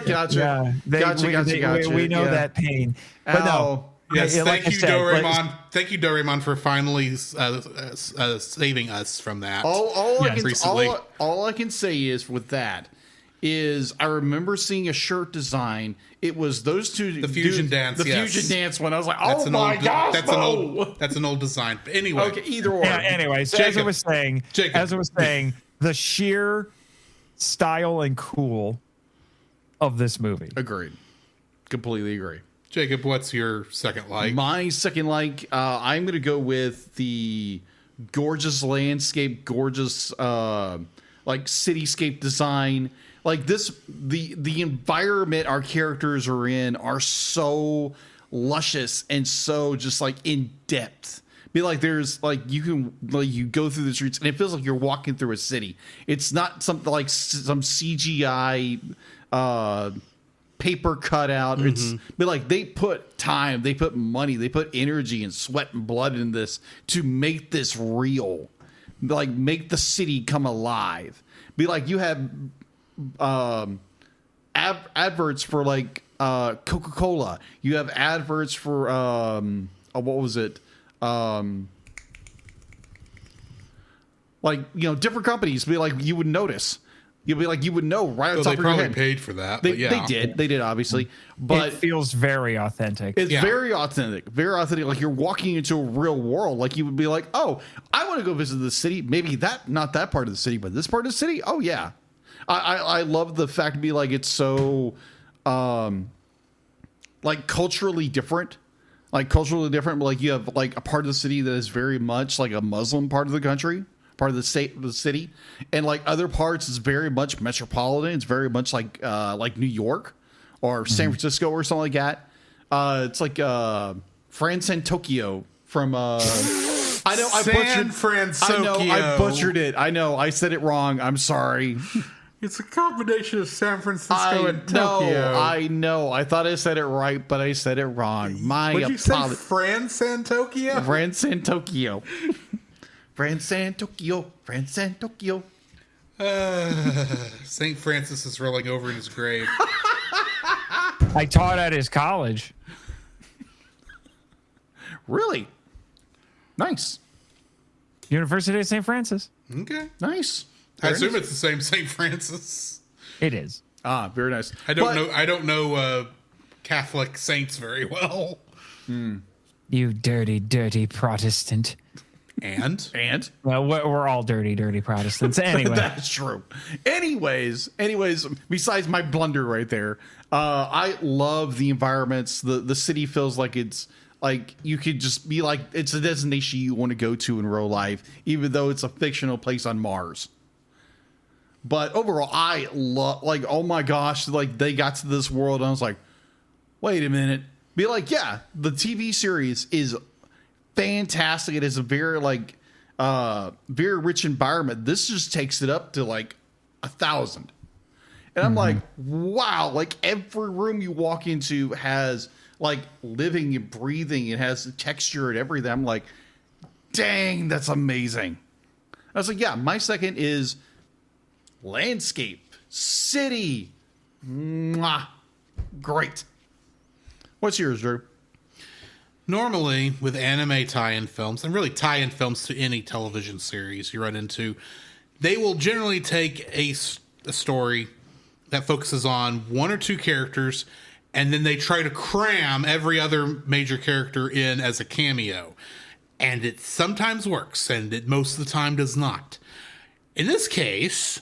Gotcha. Gotcha. We know Yeah. that pain. But no. yes, like thank I you, said, Doraemon. Thank you, Doraemon, for finally saving us from that. All recently. I can say is with that is I remember seeing a shirt design. It was those two. The fusion dance. The yes. fusion dance one. I was like, That's oh an my old, gosh. That's an old design. But anyway, Okay, either or. Yeah, anyway, so Jacob. as I was saying, the sheer style and cool of this movie. Agreed. Completely agree. Jacob, what's your second like? My second like, I'm going to go with the gorgeous landscape, gorgeous like cityscape design. Like this, the environment our characters are in are so luscious and so just like in depth. Be like there's like you go through the streets and it feels like you're walking through a city. It's not something like some CGI paper cutout. It's but like they put time, they put money, they put energy and sweat and blood in this to make this real. Like make the city come alive. Be like you have adverts for like Coca-Cola. You have adverts for what was it? Like, you know, different companies. Be like you would notice. You'll be like you would know right on top They of your probably head. paid for that. They, but yeah. they did obviously, but It feels very authentic. it's Yeah. very authentic, very authentic. Like you're walking into a real world. Like you would be like, oh, I want to go visit the city. Maybe not that part of the city, but this part of the city. Oh yeah, I love the fact to be like it's so, like culturally different. Like culturally different. Like you have like a part of the city that is very much like a Muslim part of the country, part of the state of the city, and like other parts is very much metropolitan. It's very much like New York or San Francisco or something like that. It's like France and Tokyo from I know I butchered Francisco. I know I butchered it. I know I said it wrong. I'm sorry. It's a combination of San Francisco and know, Tokyo. I know. I thought I said it right, but I said it wrong. My Would you say apologies. France and Tokyo? France and Tokyo. France and Tokyo. France and Tokyo. St. Francis is rolling over in his grave. I taught at his college. Really? Nice. University of St. Francis. Okay. Nice. I Very assume nice. it's the same St. Francis. It is. Ah, very nice. I don't know Catholic saints very well. You dirty, dirty Protestant. And Well, we're all dirty, dirty Protestants. Anyway. That's true. Anyways, besides my blunder right there, I love the environments. The city feels like it's like you could just be like it's a destination you want to go to in real life, even though it's a fictional place on Mars. But overall, I love, like, oh my gosh, like they got to this world and I was like, wait a minute. Be like, yeah, the TV series is fantastic. It is a very very rich environment. This just takes it up to like 1,000. And I'm like, wow, like every room you walk into has like living and breathing. It has the texture and everything. I'm like, dang, that's amazing. I was like, yeah, my second is landscape, city. Mwah. Great. What's yours, Drew? normally with anime tie-in films, and really tie-in films to any television series you run into, they will generally take a story that focuses on one or two characters, and then they try to cram every other major character in as a cameo. And it sometimes works, and it most of the time does not. In this case,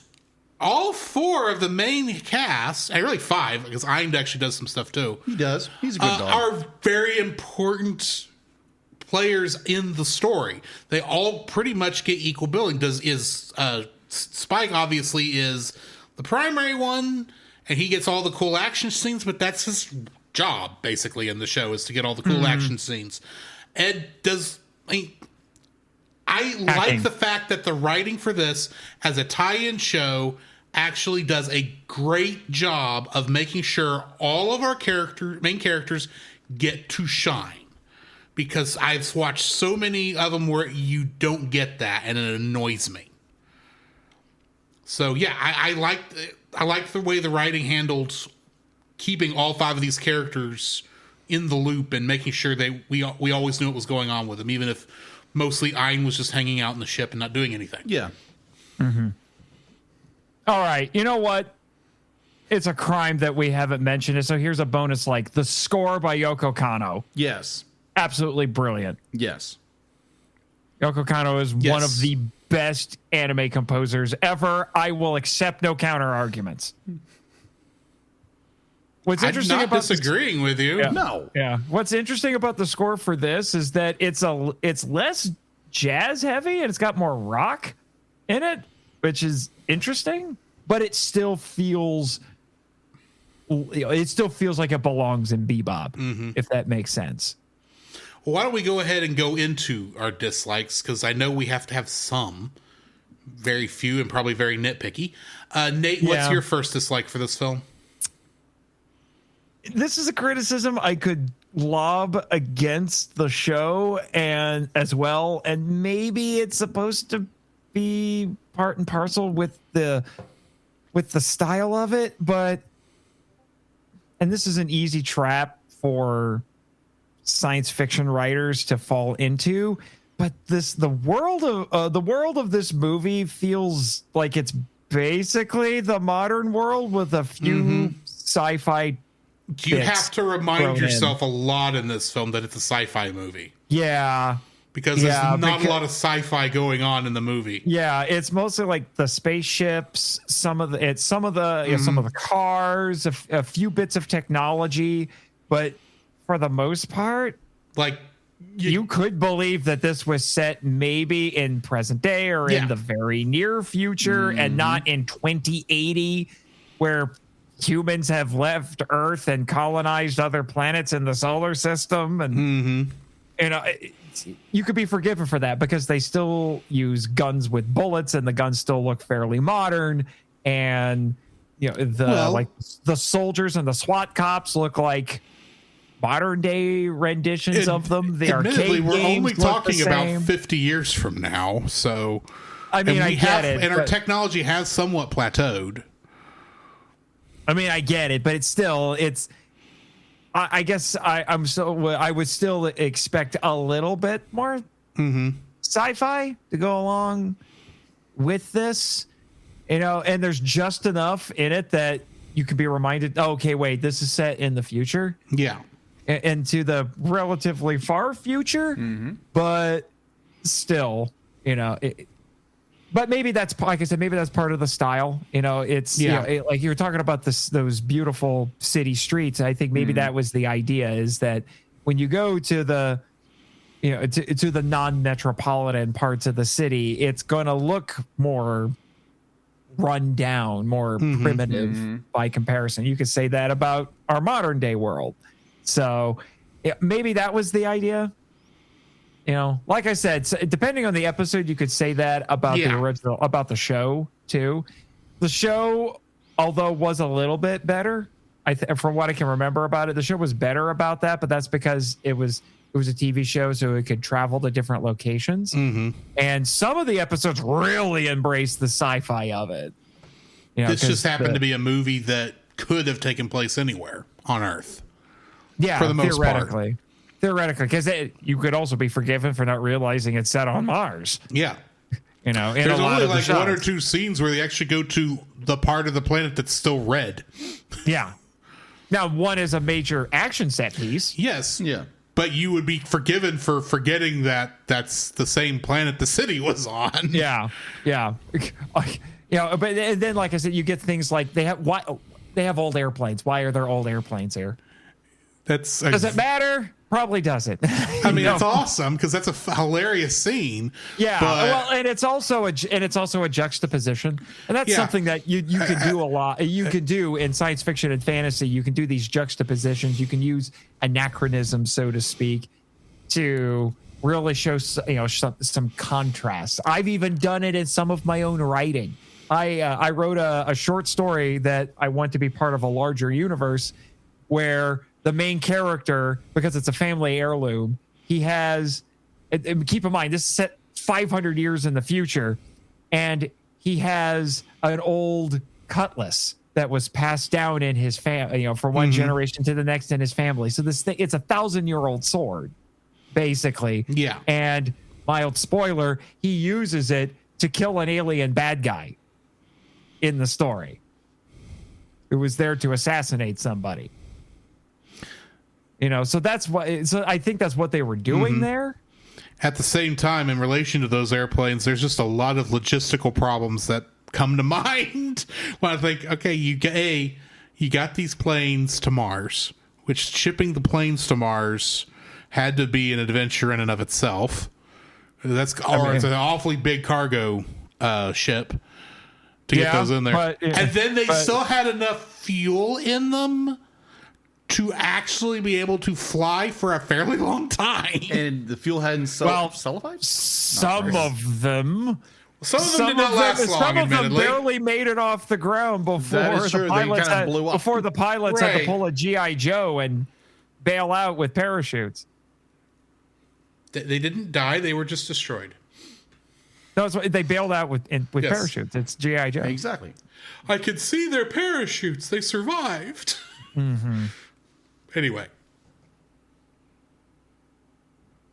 all four of the main cast, and really five, because Eind actually does some stuff too. He does. He's a good dog. Are very important players in the story. They all pretty much get equal billing. Spike obviously is the primary one, and he gets all the cool action scenes, but that's his job basically in the show, is to get all the cool action scenes. Ed does. I like the fact that the writing for this as a tie-in show actually does a great job of making sure all of our main characters get to shine. Because I've watched so many of them where you don't get that, and it annoys me. So yeah, I like the way the writing handled keeping all five of these characters in the loop and making sure we always knew what was going on with them, even if mostly Ein was just hanging out in the ship and not doing anything. Yeah. Mm-hmm. All right. You know what? It's a crime that we haven't mentioned it. So here's a bonus, like the score by Yoko Kanno. Yes. Absolutely brilliant. Yes. Yoko Kanno is one of the best anime composers ever. I will accept no counter arguments. What's interesting I'm not about disagreeing with you. Yeah. No. Yeah. What's interesting about the score for this is that it's less jazz heavy and it's got more rock in it, which is interesting, but it still feels like it belongs in Bebop, if that makes sense. Well, why don't we go ahead and go into our dislikes, because I know we have to have some, very few and probably very nitpicky. Nate, what's your first dislike for this film? This is a criticism I could lob against the show and as well, and maybe it's supposed to be part and parcel with the style of it, but and this is an easy trap for science fiction writers to fall into, but the world of this movie feels like it's basically the modern world with a few sci-fi. You have to remind yourself a lot in this film that it's a sci-fi movie. Yeah. Because there's not a lot of sci-fi going on in the movie. Yeah, it's mostly like the spaceships, some of the cars, a few bits of technology, but for the most part, like you could believe that this was set maybe in present day or in the very near future and not in 2080 where humans have left Earth and colonized other planets in the solar system. And, you could be forgiven for that because they still use guns with bullets and the guns still look fairly modern. And, the soldiers and the SWAT cops look like modern day renditions of them. The arcade we're games only look talking the about same. 50 years from now. So, I mean, I get it. And our technology has somewhat plateaued. I mean, I get it, but I guess I would still expect a little bit more sci-fi to go along with this, and there's just enough in it that you can be reminded, oh, okay, wait, this is set in the future. Yeah. Into the relatively far future, but still, but maybe that's, like I said, maybe that's part of the style. It's like you were talking about those beautiful city streets. I think maybe that was the idea, is that when you go to the to the non-metropolitan parts of the city, it's going to look more run down, more primitive by comparison. You could say that about our modern day world. So maybe that was the idea. Like I said, depending on the episode, you could say that about the original, about the show too. The show, although was a little bit better, from what I can remember about it, the show was better about that. But that's because it was a TV show, so it could travel to different locations. And some of the episodes really embraced the sci-fi of it. This just happened to be a movie that could have taken place anywhere on Earth. Yeah, for the most part. Theoretically, because you could also be forgiven for not realizing it's set on Mars. Yeah. There's only like one or two scenes where they actually go to the part of the planet that's still red. Yeah. Now, one is a major action set piece. Yes. Yeah. But you would be forgiven for forgetting that that's the same planet the city was on. Yeah. Yeah. But then, like I said, you get things like they have old airplanes. Why are there old airplanes here? Does it matter? Probably doesn't. I mean, it's awesome because that's a hilarious scene. Yeah, well, and it's also a juxtaposition, and that's something that you can do a lot. You can do in science fiction and fantasy. You can do these juxtapositions. You can use anachronisms, so to speak, to really show some contrast. I've even done it in some of my own writing. I wrote a short story that I want to be part of a larger universe where the main character, because it's a family heirloom, he has, and keep in mind, this is set 500 years in the future, and he has an old cutlass that was passed down in his family, from one generation to the next in his family. So this thing, it's a 1,000-year-old sword, basically. Yeah. And mild spoiler, he uses it to kill an alien bad guy in the story who was there to assassinate somebody. So that's what. So I think that's what they were doing there. At the same time, in relation to those airplanes, there's just a lot of logistical problems that come to mind when I think, okay, you got these planes to Mars, which shipping the planes to Mars had to be an adventure in and of itself. It's an awfully big cargo ship to get those in there, and then they still had enough fuel in them to actually be able to fly for a fairly long time. And the fuel hadn't solidified? Some of them. Some of them did not last long, some of them admittedly. barely made it off the ground before the pilots had to pull a G.I. Joe and bail out with parachutes. They didn't die. They were just destroyed. No, they bailed out with parachutes. It's G.I. Joe. Exactly. I could see their parachutes. They survived. Anyway,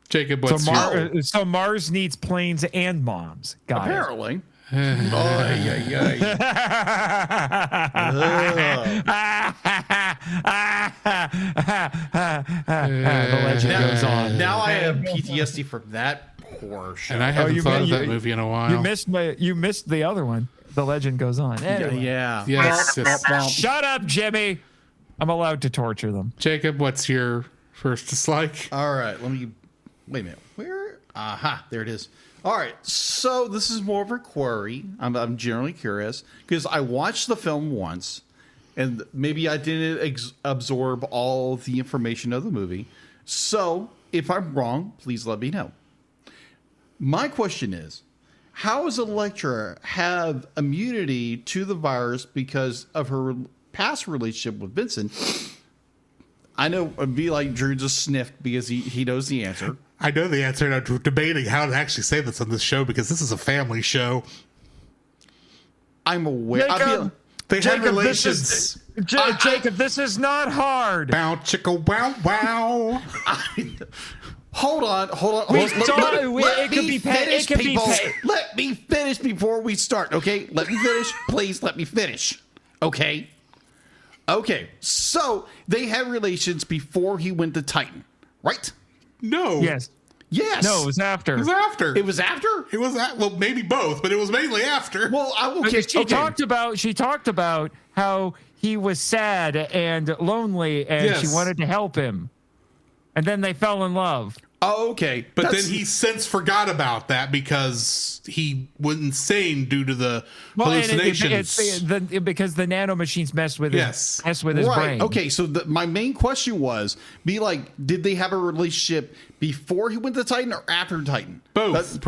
Jacob, what's so Mars needs planes and moms. Apparently. The legend goes on. Now I have PTSD from that portion. And I haven't thought of that movie in a while. You missed the other one. The legend goes on. Anyway. Yeah. Yes. Shut up, Jimmy. I'm allowed to torture them. Jacob, what's your first dislike? All right, wait a minute. Where? There it is. All right, so this is more of a query. I'm generally curious because I watched the film once, and maybe I didn't absorb all the information of the movie. So if I'm wrong, please let me know. My question is, how does Elektra have immunity to the virus because of her past relationship with Vincent? I know it'd be like Drew just sniffed because he knows the answer. I know the answer, and I'm debating how to actually say this on this show because this is a family show. I'm aware. They have relations. Jacob, this is not hard. Bow chicka wow wow. Hold on. It could be finish, it could be people. pay. Let me finish before we start, okay? Let me finish. Please let me finish. Okay? Okay. So they had relations before he went to Titan, right? No. Yes. Yes. No, it was after. It was after. It was after? It was well, maybe both, but it was mainly after. Well, She talked about how he was sad and lonely and she Yes. wanted to help him. And then they fell in love. Oh, okay. But then he since forgot about that because he went insane due to the hallucinations. Because the nanomachines messed with Yes. his brain. Right. Okay. So my main question was, did they have a relationship before he went to Titan or after Titan? Both.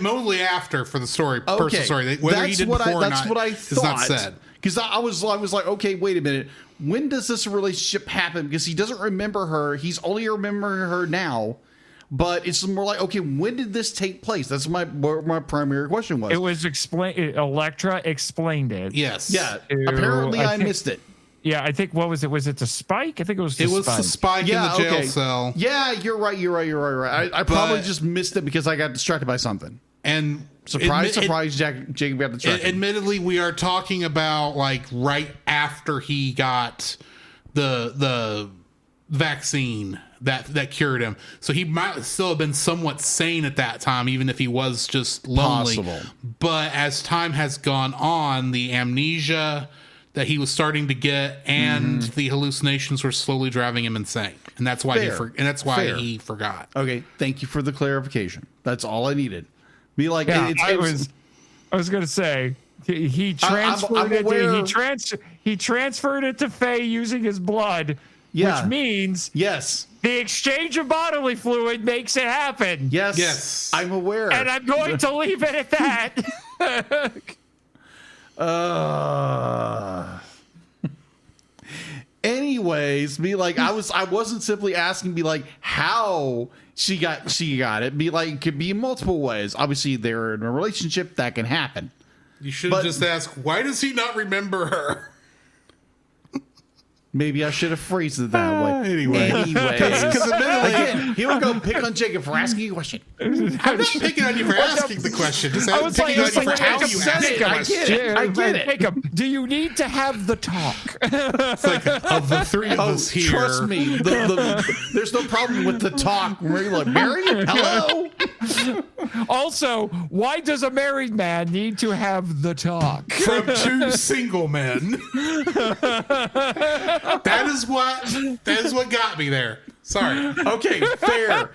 Mostly after for the story. Okay. Personal story. Whether he did before or not that's what I is not thought. said. Because I was like, okay, wait a minute. When does this relationship happen? Because he doesn't remember her. He's only remembering her now. But it's more like, okay, when did this take place? That's my primary question was. It was explained. Electra explained it. Yes. Yeah. Apparently, I missed it. Yeah, I think, what was it? Was it the spike? I think it was the It was spike. the spike in the jail cell. Yeah, you're right. I probably just missed it because I got distracted by something. And surprise, Jacob got distracted. Admittedly, we are talking about like right after he got the vaccine that cured him. So he might still have been somewhat sane at that time, even if he was just lonely. Possible. But as time has gone on, the amnesia that he was starting to get and the hallucinations were slowly driving him insane. And that's why he forgot. Okay, thank you for the clarification. That's all I needed. Be like, Yeah, I was going to say he transferred he transferred it to Faye using his blood, which means the exchange of bodily fluid makes it happen. Yes, I'm aware, and I'm going to leave it at that. Anyways, I wasn't simply asking, how she got it. It could be in multiple ways. Obviously, they're in a relationship, that can happen. You should just ask, why does he not remember her? Maybe I should have phrased it that way. Anyway. Because again, here we go. Pick on Jacob for asking a question. I'm not picking on you for asking the question. Just picking on you for how you ask the question. I get it. Jacob, do you need to have the talk? It's like, of the three of us here. Trust me, there's no problem with the talk. We're like, Mary, hello. Also, why does a married man need to have the talk? From two single men. That is what got me there. Sorry. Okay, fair.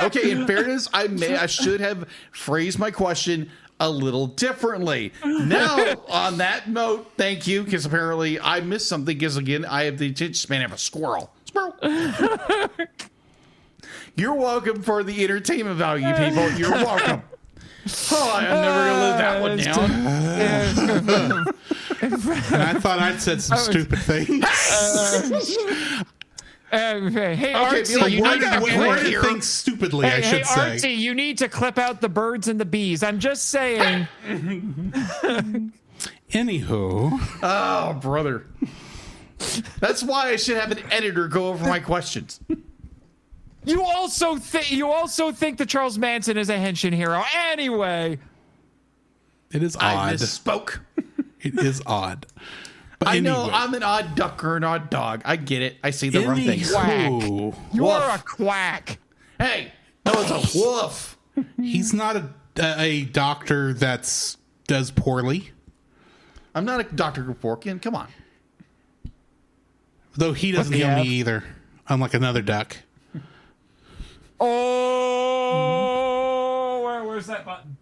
Okay. In fairness, I should have phrased my question a little differently. Now, on that note, thank you, because apparently I missed something. Because again, I have the attention span of a squirrel. You're welcome for the entertainment value, people. You're welcome. Oh, I'm never gonna live that one down. And I thought I'd said some stupid things. Hey, Artsy, you need to worded things stupidly, I should say. Artsy, you need to clip out the birds and the bees. I'm just saying. Anywho. Oh, brother. That's why I should have an editor go over my questions. You also think that Charles Manson is a henshin hero. Anyway. It is odd. I misspoke. It is odd. But I know anyway. I'm an odd duck or an odd dog. I get it. I say the wrong things. Quack. You're a quack. Hey, that was a woof. He's not a doctor does poorly. I'm not a Dr. Kevorkian. Come on. Though he doesn't heal me either. Unlike another duck. Oh, where's that button?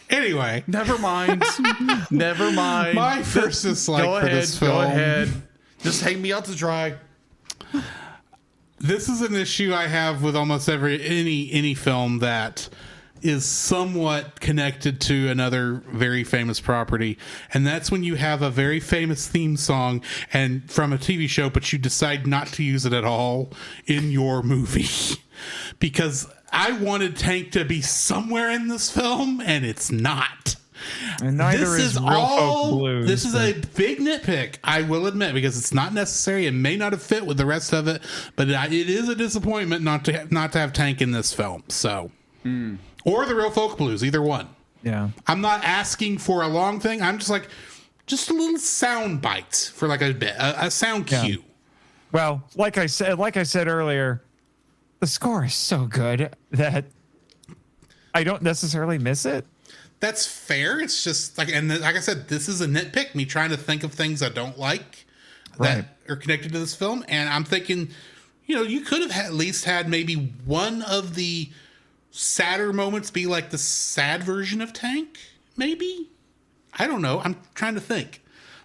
Anyway. Never mind. My first dislike for this film. Go ahead. Just hang me out to dry. This is an issue I have with almost any film that is somewhat connected to another very famous property, and that's when you have a very famous theme song and from a TV show, but you decide not to use it at all in your movie. Because I wanted Tank to be somewhere in this film, and it's not. And neither This is is Real all. Folk Blues. This is a big nitpick, I will admit, because it's not necessary and may not have fit with the rest of it. But it is a disappointment not to have Tank in this film. So, or the Real Folk Blues, either one. Yeah. I'm not asking for a long thing. I'm just like, just a little sound bite for like a sound cue. Yeah. Well, like I said earlier, the score is so good that I don't necessarily miss it. That's fair. It's just like, and like I said, this is a nitpick. Me trying to think of things I don't like that are connected to this film, and I'm thinking, you could have at least had maybe one of the sadder moments be like the sad version of Tank. Maybe, I don't know. I'm trying to think,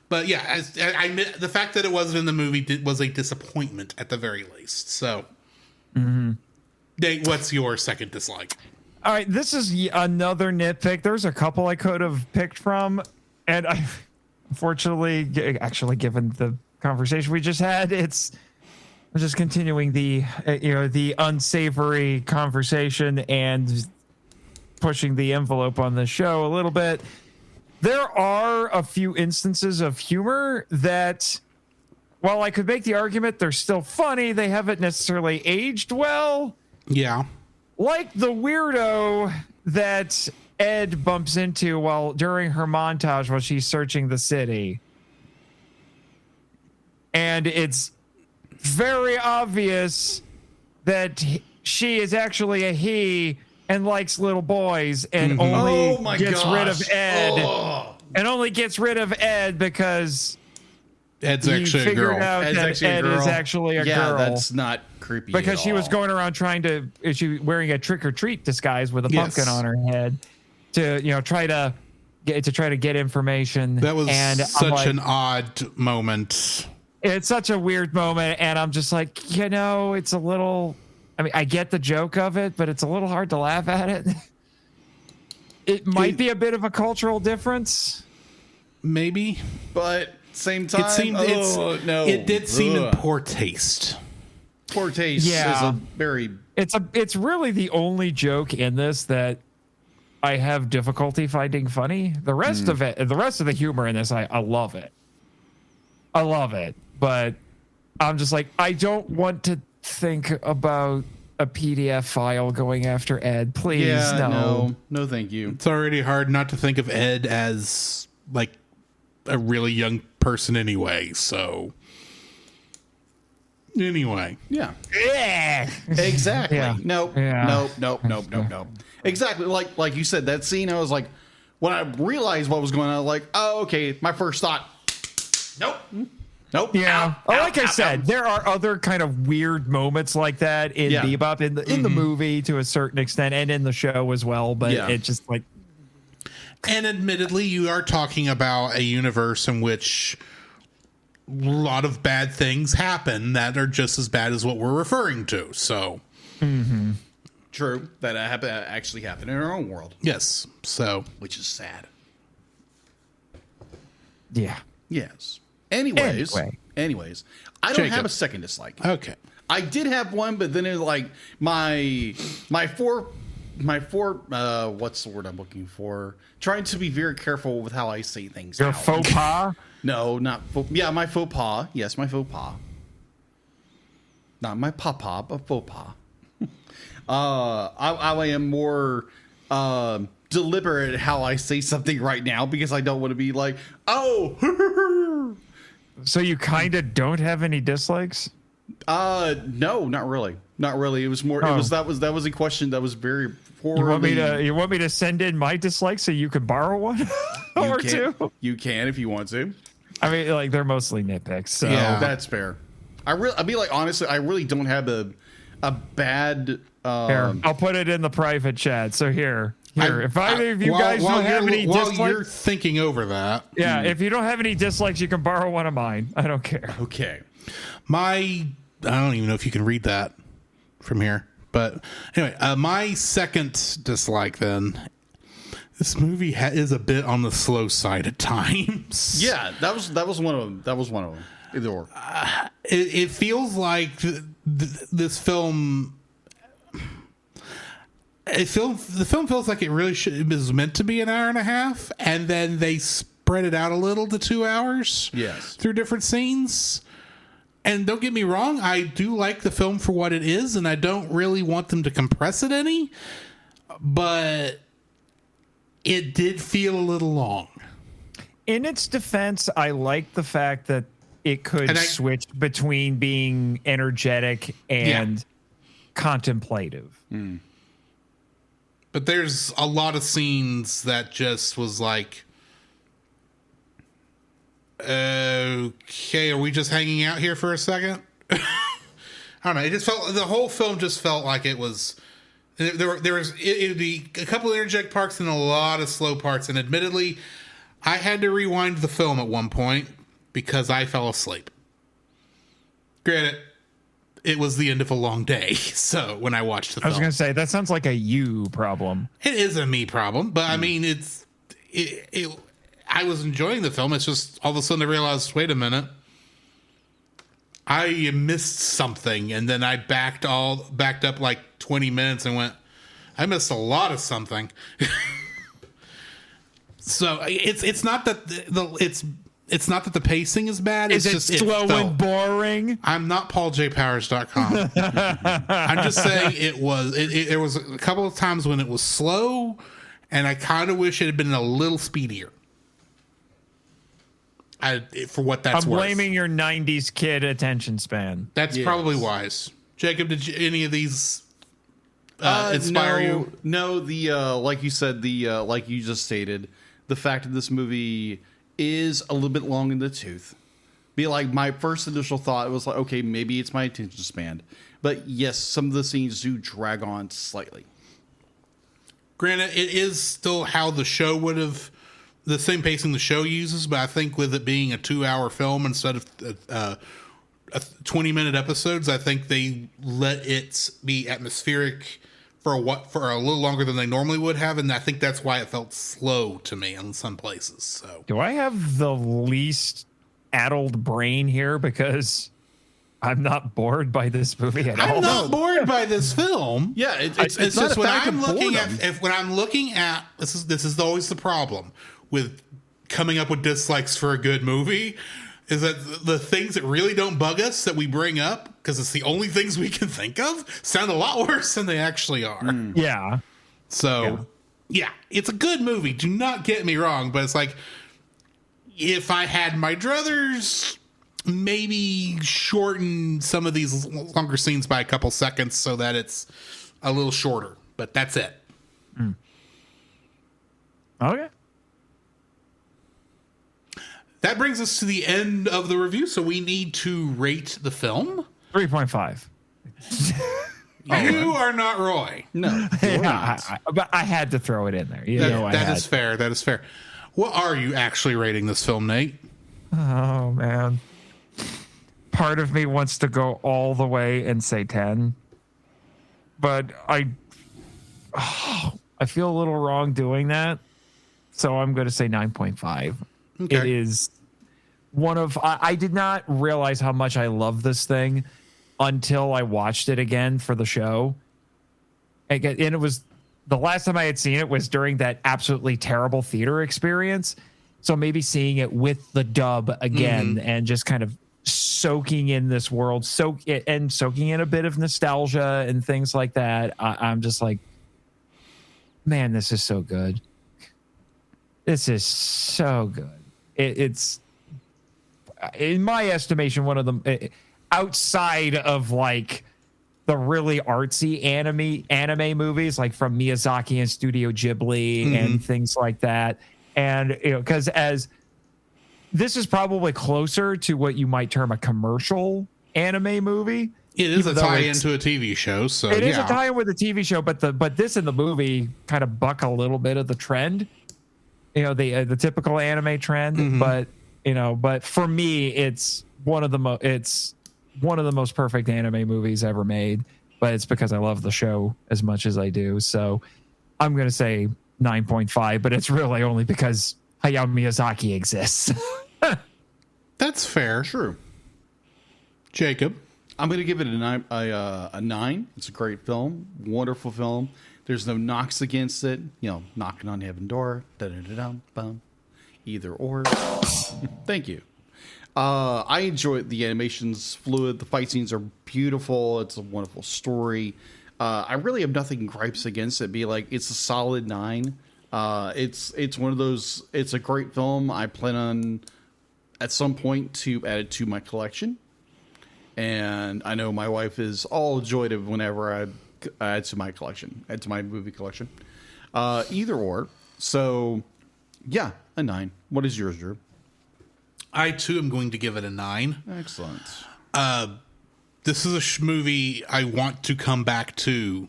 but yeah, the fact that it wasn't in the movie was a disappointment at the very least. So, Nate, what's your second dislike? All right, this is another nitpick. There's a couple I could have picked from, and I, unfortunately, actually, given the conversation we just had, we're just continuing the the unsavory conversation and pushing the envelope on the show a little bit. There are a few instances of humor that, while I could make the argument they're still funny, they haven't necessarily aged well. Yeah. Like the weirdo that Ed bumps into during her montage while she's searching the city. And it's very obvious that she is actually a he and likes little boys and only gets rid of Ed. And only gets rid of Ed because Ed's actually a girl. Out that Ed is actually a girl. Yeah, that's not creepy. Because she was going around she wearing a trick or treat disguise with a pumpkin on her head to try to get information. That was such an odd moment. It's such a weird moment, and I'm just like, it's a little. I mean, I get the joke of it, but it's a little hard to laugh at it. It might be a bit of a cultural difference, maybe, but same time, it did seem in poor taste. Poor taste is a very. It's really the only joke in this that I have difficulty finding funny. The rest of the humor in this, I love it. I love it, but I'm just like, I don't want to think about a PDF file going after Ed. Please, no, thank you. It's already hard not to think of Ed as like a really young person anyway. So anyway, yeah, exactly. Yeah. Nope. Exactly. Like you said, that scene, I was like, when I realized what was going on, I was like, oh, okay. My first thought, nope. Yeah. Like I said, there are other kind of weird moments like that in Bebop in the movie to a certain extent and in the show as well. But it's just like. And admittedly, you are talking about a universe in which a lot of bad things happen that are just as bad as what we're referring to. So. True. That actually happened in our own world. Yes. So. Which is sad. Yeah. Yes. Anyways, I don't have a second dislike. Okay. I did have one, but then it was like my four what's the word I'm looking for? Trying to be very careful with how I say things. Your faux pas? No, not faux. Yeah, my faux pas. Yes, my faux pas. Not my papa, but faux pas. I am more deliberate how I say something right now because I don't want to be like, oh. So you kind of don't have any dislikes? No, not really. Not really. It was more. Oh. That was a question that was very poorly. You want me to send in my dislikes so you can borrow one or two? You can if you want to. I mean, like they're mostly nitpicks. So. Yeah, that's fair. I'd be like, honestly, I really don't have a bad. Here, I'll put it in the private chat. So here. If either of you guys don't have any dislikes, while you're thinking over that, if you don't have any dislikes, you can borrow one of mine. I don't care. Okay. I don't even know if you can read that from here, but anyway, my second dislike then. This movie is a bit on the slow side at times. Yeah, that was one of them. Either or. It feels like this film. The film feels like it really it was meant to be an hour and a half, and then they spread it out a little to 2 hours. Yes. Through different scenes. And don't get me wrong, I do like the film for what it is, and I don't really want them to compress it any, but it did feel a little long. In its defense, I like the fact that it could switch between being energetic and contemplative. Mm. But there's a lot of scenes that just was like, okay, are we just hanging out here for a second? I don't know. It just felt, the whole film just felt like it was, it'd be a couple of energetic parts and a lot of slow parts. And admittedly, I had to rewind the film at one point because I fell asleep. Granted, it was the end of a long day. So when I watched the film, I was going to say, that sounds like a you problem. It is a me problem, but I mean, I was enjoying the film. It's just all of a sudden I realized, wait a minute, I missed something. And then I backed up like 20 minutes and went, I missed a lot of something. So it's not that it's not that the pacing is bad. Is it's it just slow and boring? I'm not PaulJPowers.com. I'm just saying there was a couple of times when it was slow, and I kind of wish it had been a little speedier. For what that's worth. I'm blaming your 90s kid attention span. That's probably wise. Jacob, did any of these inspire you? No, like you said, like you just stated, the fact that this movie is a little bit long in the tooth. Be like, my first initial thought was like, okay, maybe it's my attention span. But yes, some of the scenes do drag on slightly. Granted, it is still how the show would have, the same pacing the show uses, but I think with it being a 2-hour film instead of 20-minute episodes, I think they let it be atmospheric for a little longer than they normally would have, and I think that's why it felt slow to me in some places. So, do I have the least addled brain here because I'm not bored by this movie at all? I'm not bored by this film. Yeah, it's just when I'm looking at this is always the problem with coming up with dislikes for a good movie, is that the things that really don't bug us that we bring up, because it's the only things we can think of, sound a lot worse than they actually are. Yeah. So, yeah, it's a good movie. Do not get me wrong, but it's like, if I had my druthers, maybe shorten some of these longer scenes by a couple seconds so that it's a little shorter. But that's it. Okay. That brings us to the end of the review, so we need to rate the film. 3.5. You are not Roy. No. But I had to throw it in there. That is fair. That is fair. What are you actually rating this film, Nate? Oh, man. Part of me wants to go all the way and say 10. But I feel a little wrong doing that. So I'm going to say 9.5. Okay. It is one of... I did not realize how much I love this thing until I watched it again for the show. And it was... The last time I had seen it was during that absolutely terrible theater experience. So maybe seeing it with the dub again and just kind of soaking in this world, soaking in a bit of nostalgia and things like that. I'm just like, man, this is so good. This is so good. It's, in my estimation, one of them outside of like the really artsy anime movies, like from Miyazaki and Studio Ghibli and things like that. And, because as this is probably closer to what you might term a commercial anime movie. It is a tie-in to a TV show, so it is a tie-in with a TV show, but this and the movie kind of buck a little bit of the trend, the typical anime trend. But but for me, it's one of the most perfect anime movies ever made. But it's because I love the show as much as I do. So I'm going to say 9.5, but it's really only because Hayao Miyazaki exists. That's fair. True. Jacob? I'm going to give it a 9. It's a great film, wonderful film. There's no knocks against it. Knocking on heaven door. Da-da-da-dum-bum. Either or. Thank you. I enjoy it. The animation's fluid. The fight scenes are beautiful. It's a wonderful story. I really have nothing gripes against it. It's a solid 9. It's one of those. It's a great film. I plan on at some point to add it to my collection, and I know my wife is all joyed of whenever I add to my collection, add to my movie collection. Either or. So, yeah, a 9. What is yours, Drew? I too am going to give it a 9. Excellent. This is a movie I want to come back to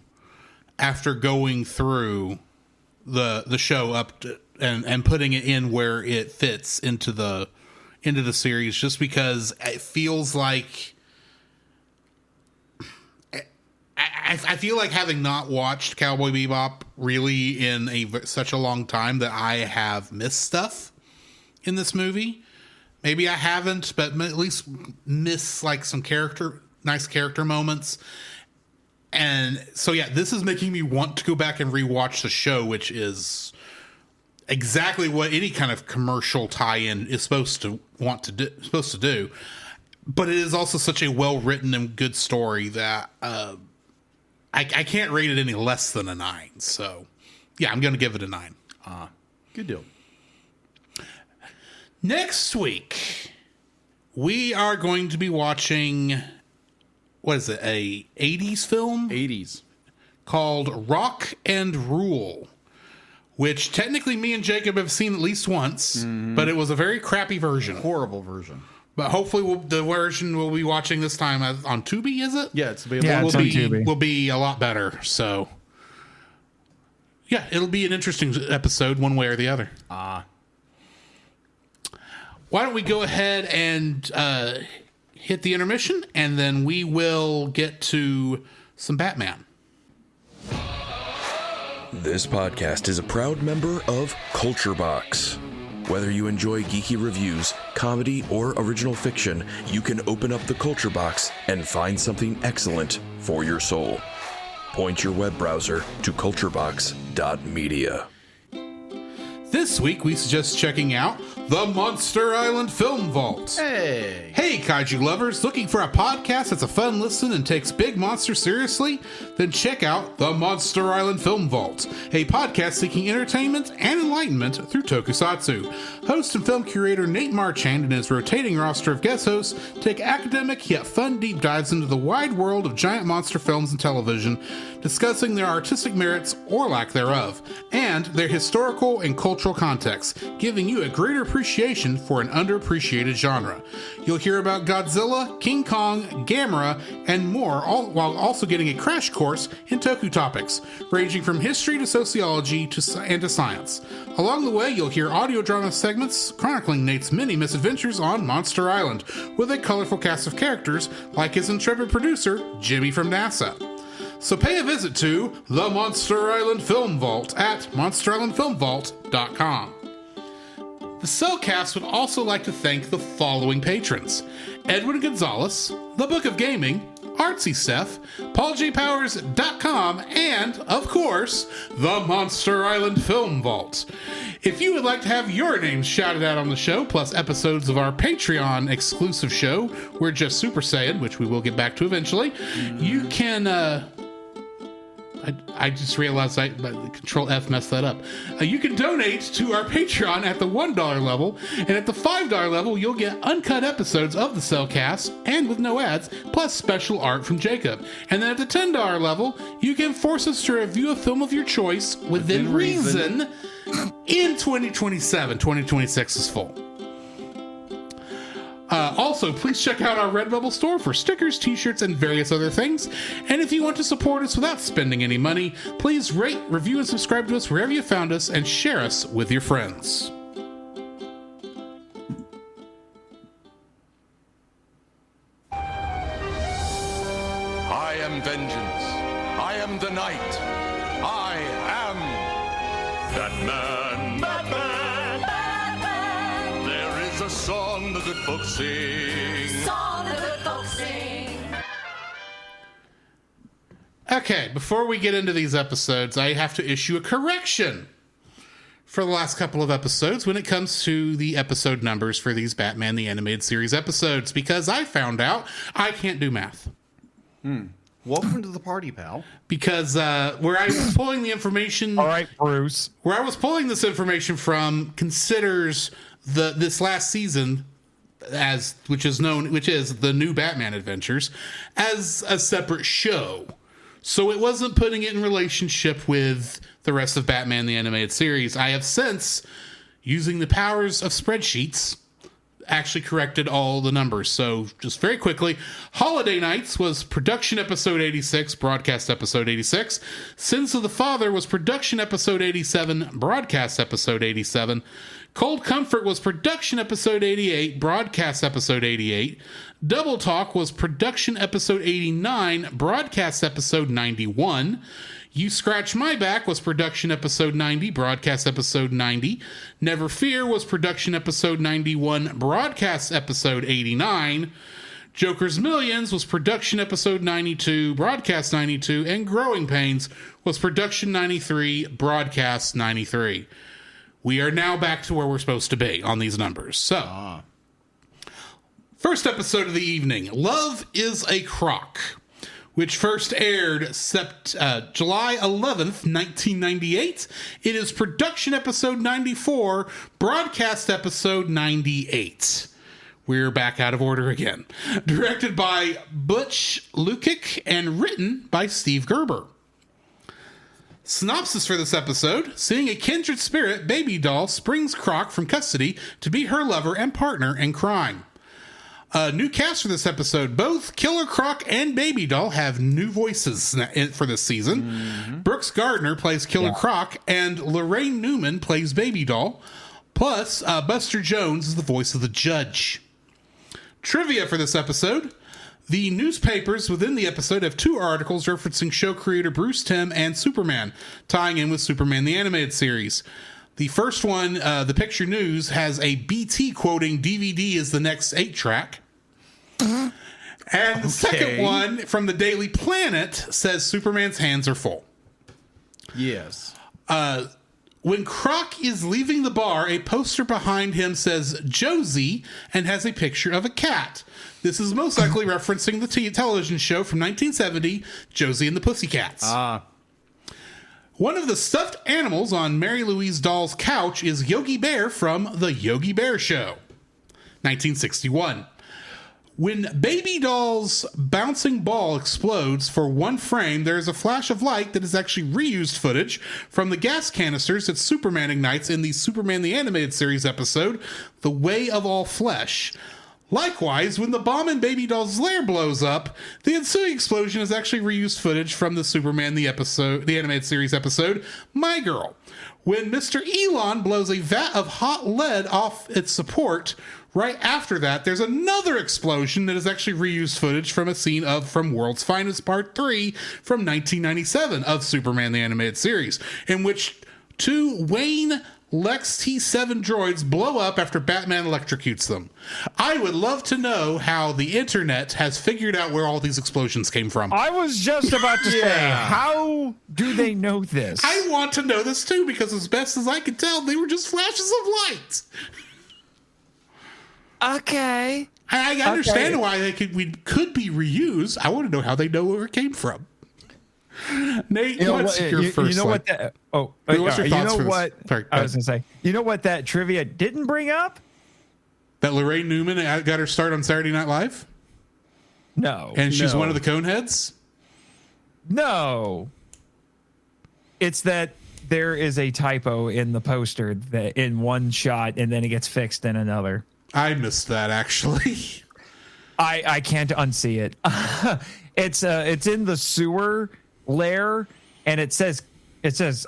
after going through the show and putting it in where it fits into the series, just because it feels like I feel like, having not watched Cowboy Bebop really in such a long time, that I have missed stuff in this movie. Maybe I haven't, but at least miss some nice character moments. And so, yeah, this is making me want to go back and rewatch the show, which is exactly what any kind of commercial tie-in is supposed to do. But it is also such a well-written and good story that I can't rate it any less than a 9. So, yeah, I'm going to give it a 9. Good deal. Next week, we are going to be watching, what is it, a 80s film? 80s. Called Rock and Rule, which technically me and Jacob have seen at least once, but it was a very crappy version. Horrible version. But hopefully the version we'll be watching this time on Tubi, is it? Yeah, it's available. Yeah, it's on Tubi. Will be a lot better. So, yeah, it'll be an interesting episode one way or the other. Why don't we go ahead and hit the intermission, and then we will get to some Batman. This podcast is a proud member of Culture Box. Whether you enjoy geeky reviews, comedy, or original fiction, you can open up the Culture Box and find something excellent for your soul. Point your web browser to culturebox.media. This week, we suggest checking out the Monster Island Film Vault. Hey, kaiju lovers, looking for a podcast that's a fun listen and takes big monsters seriously? Then check out the Monster Island Film Vault, a podcast seeking entertainment and enlightenment through tokusatsu. Host and film curator Nate Marchand and his rotating roster of guest hosts take academic yet fun deep dives into the wide world of giant monster films and television, discussing their artistic merits or lack thereof, and their historical and cultural context, giving you a greater appreciation for an underappreciated genre. You'll hear about Godzilla, King Kong, Gamera, and more, while also getting a crash course in toku topics, ranging from history to sociology and to science. Along the way, you'll hear audio drama segments chronicling Nate's many misadventures on Monster Island, with a colorful cast of characters like his intrepid producer, Jimmy from NASA. So pay a visit to the Monster Island Film Vault at monsterislandfilmvault.com. The Cellcast would also like to thank the following patrons: Edwin Gonzalez, The Book of Gaming, Artsy Seth, PaulJPowers.com, and, of course, the Monster Island Film Vault. If you would like to have your names shouted out on the show, plus episodes of our Patreon exclusive show, We're Just Super Saiyan, which we will get back to eventually, you can, I just realized Control F messed that up. You can donate to our Patreon at the $1 level, and at the $5 level, you'll get uncut episodes of the Cellcast, and with no ads, plus special art from Jacob. And then at the $10 level, you can force us to review a film of your choice within reason in 2027. 2026 is full. Also, please check out our Redbubble store for stickers, t-shirts, and various other things. And if you want to support us without spending any money, please rate, review, and subscribe to us wherever you found us, and share us with your friends. I am vengeance. I am the night. I am Batman. Batman. Batman. There is a song the good folks sing. Song the good folks sing. Okay, before we get into these episodes, I have to issue a correction for the last couple of episodes when it comes to the episode numbers for these Batman the Animated Series episodes, because I found out I can't do math. Welcome to the party, pal. Because where I was pulling the information... All right, Bruce. Where I was pulling this information from considers this last season, which is the new Batman Adventures, as a separate show. So it wasn't putting it in relationship with the rest of Batman the Animated Series. I have since, using the powers of spreadsheets, actually corrected all the numbers. So just very quickly, Holiday Nights was production episode 86, broadcast episode 86. Sins of the Father was production episode 87, broadcast episode 87. Cold Comfort was production episode 88, broadcast episode 88. Double Talk was production episode 89, broadcast episode 91. You Scratch My Back was production episode 90, broadcast episode 90. Never Fear was production episode 91, broadcast episode 89. Joker's Millions was production episode 92, broadcast 92. And Growing Pains was production 93, broadcast 93. We are now back to where we're supposed to be on these numbers. So, first episode of the evening, Love is a Croc, which first aired July 11th, 1998. It is production episode 94, broadcast episode 98. We're back out of order again. Directed by Butch Lukic and written by Steve Gerber. Synopsis for this episode: seeing a kindred spirit, Baby Doll springs Croc from custody to be her lover and partner in crime. New cast for this episode: both Killer Croc and Baby Doll have new voices for this season. Brooks Gardner plays Killer Croc, and Lorraine Newman plays Baby Doll. Plus, Buster Jones is the voice of the judge. Trivia for this episode: the newspapers within the episode have two articles referencing show creator Bruce Timm and Superman, tying in with Superman the Animated Series. The first one, the Picture News, has a BT quoting DVD is the next 8-track. And the second one from the Daily Planet says Superman's hands are full. Yes. When Croc is leaving the bar, a poster behind him says Josie and has a picture of a cat. This is most likely referencing the television show from 1970, Josie and the Pussycats. One of the stuffed animals on Mary Louise Doll's couch is Yogi Bear from The Yogi Bear Show, 1961. When Baby Doll's bouncing ball explodes for one frame, there is a flash of light that is actually reused footage from the gas canisters that Superman ignites in the Superman the Animated Series episode, The Way of All Flesh. Likewise, when the bomb in Baby Doll's lair blows up, the ensuing explosion is actually reused footage from the Superman the Animated Series episode, My Girl. When Mr. Elon blows a vat of hot lead off its support, right after that, there's another explosion that is actually reused footage from a scene from World's Finest Part 3 from 1997 of Superman the Animated Series, in which two Wayne Lex T7 droids blow up after Batman electrocutes them. I would love to know how the internet has figured out where all these explosions came from. I was just about to say, how do they know this? I want to know this too, because as best as I could tell, they were just flashes of light. Okay. I understand why they could be reused. I want to know how they know where it came from. Nate, what's your first? You know what? What's your thoughts for what? this? Sorry, I was gonna say. You know what that trivia didn't bring up? That Lorraine Newman got her start on Saturday Night Live. No, and she's one of the Coneheads. No, it's that there is a typo in the poster that in one shot, and then it gets fixed in another. I missed that actually. I can't unsee it. It's in the sewer lair, and it says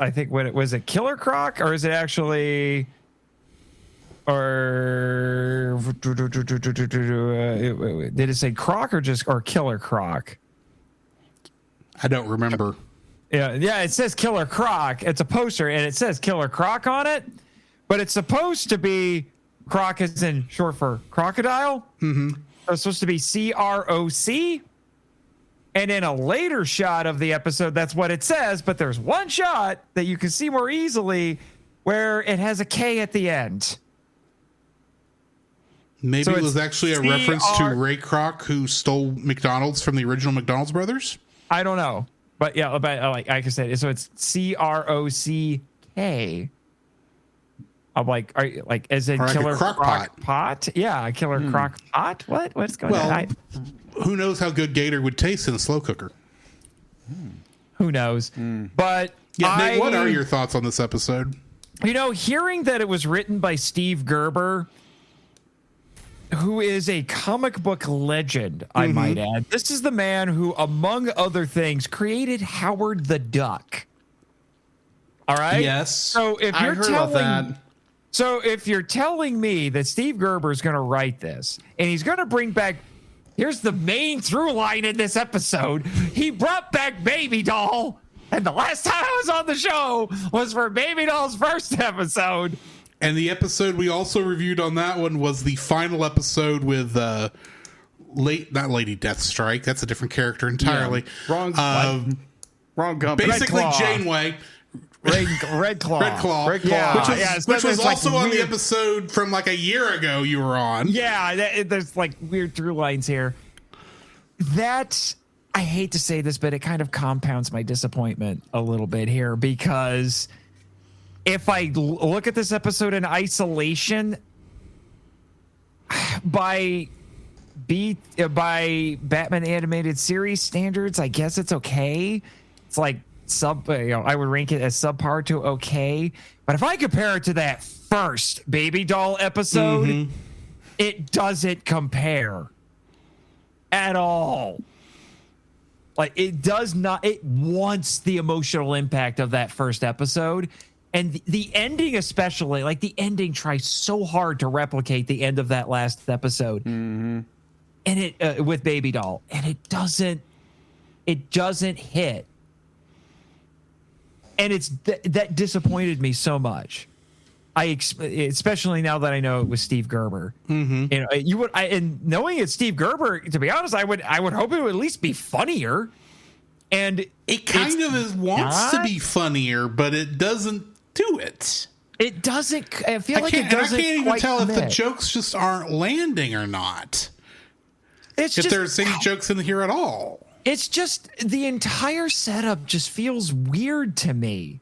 I think what it was, a Killer Croc, or is it actually, or did it say Croc or Killer Croc? I don't remember. Yeah, it says Killer Croc. It's a poster, and it says Killer Croc on it, but it's supposed to be Croc as in short for crocodile. Mm-hmm. So it's supposed to be CROC. And in a later shot of the episode, that's what it says. But there's one shot that you can see more easily where it has a K at the end. Maybe So it was it's actually a reference to Ray Kroc, who stole McDonald's from the original McDonald's brothers. I don't know. But yeah, but like I said, so it's CROCK. I'm like, are you, like, as in Or like a Killer crock Croc pot? Yeah, a Killer Croc pot. What's going on? Who knows how good Gator would taste in a slow cooker? Who knows? But Yeah, Nate, what are your thoughts on this episode? You know, hearing that it was written by Steve Gerber, who is a comic book legend, I might add. This is the man who, among other things, created Howard the Duck. All right? Yes. So if I you're heard about that. So if you're telling me that Steve Gerber is going to write this and he's going to bring back, here's the main through line in this episode. He brought back Baby Doll. And the last time I was on the show was for Baby Doll's first episode. And the episode we also reviewed on that one was the final episode with not Lady Deathstrike. That's a different character entirely. Yeah. Wrong company. Basically, Claw. Janeway. Red Claw. Red Claw. Yeah, Which was like also on the weird- episode from like a year ago you were on. Yeah, there's like weird through lines here. That, I hate to say this, but it kind of compounds my disappointment a little bit here, because if I look at this episode in isolation, by Batman animated series standards, I guess it's okay. It's like I would rank it as subpar to okay. But if I compare it to that first Baby Doll episode, it doesn't compare at all. Like, it does not. It wants the emotional impact of that first episode. And the ending, especially, like, the ending tries so hard to replicate the end of that last episode. And it with Baby Doll, and it doesn't hit. And it's that disappointed me so much. Especially now that I know it was Steve Gerber. You know, and knowing it's Steve Gerber, to be honest, I would hope it would at least be funnier. And It kind of wants to be funnier, but it doesn't do it. It doesn't. I feel like it doesn't. I can't even quite tell if the commit. jokes just aren't landing or not. It's If just, there's any jokes in here at all. It's just the entire setup just feels weird to me.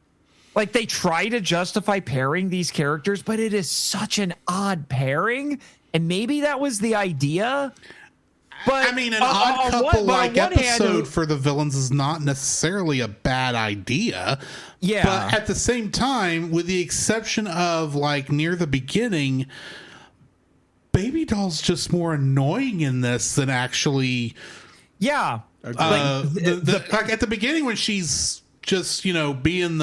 Like, they try to justify pairing these characters, but it is such an odd pairing. And maybe that was the idea. But I mean, an odd couple-like episode for the villains is not necessarily a bad idea. Yeah. But at the same time, with the exception of, like, near the beginning, Baby Doll's just more annoying in this than actually... Yeah. like at the beginning when she's just, you know, being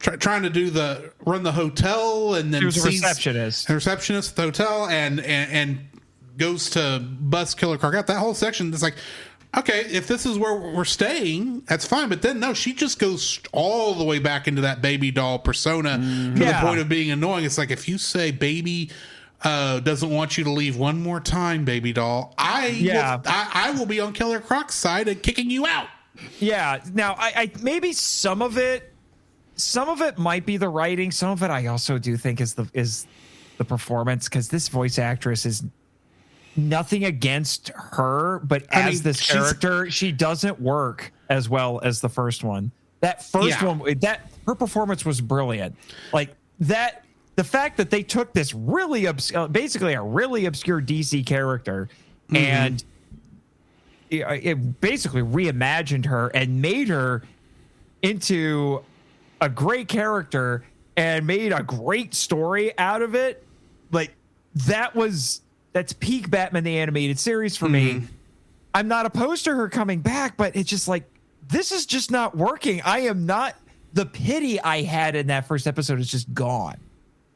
trying to run the hotel, and then She was a sees receptionist. a receptionist at the hotel, and goes to bust Killer Croc out. That whole section is like, okay, if this is where we're staying, that's fine. But then no, she just goes all the way back into that Baby Doll persona to the point of being annoying. It's like, if you say Baby doesn't want you to leave one more time, Baby Doll, I will be on Killer Croc's side and kicking you out. Yeah. Now, I maybe some of it might be the writing. Some of it I also do think is the performance, because this voice actress is nothing against her, but as this character, she doesn't work as well as the first one. That first one, her performance was brilliant. Like that. The fact that they took this really basically a really obscure DC character and it basically reimagined her and made her into a great character and made a great story out of it. Like, that's peak Batman the Animated Series for me. I'm not opposed to her coming back, but it's just like, this is just not working. The pity I had in that first episode is just gone.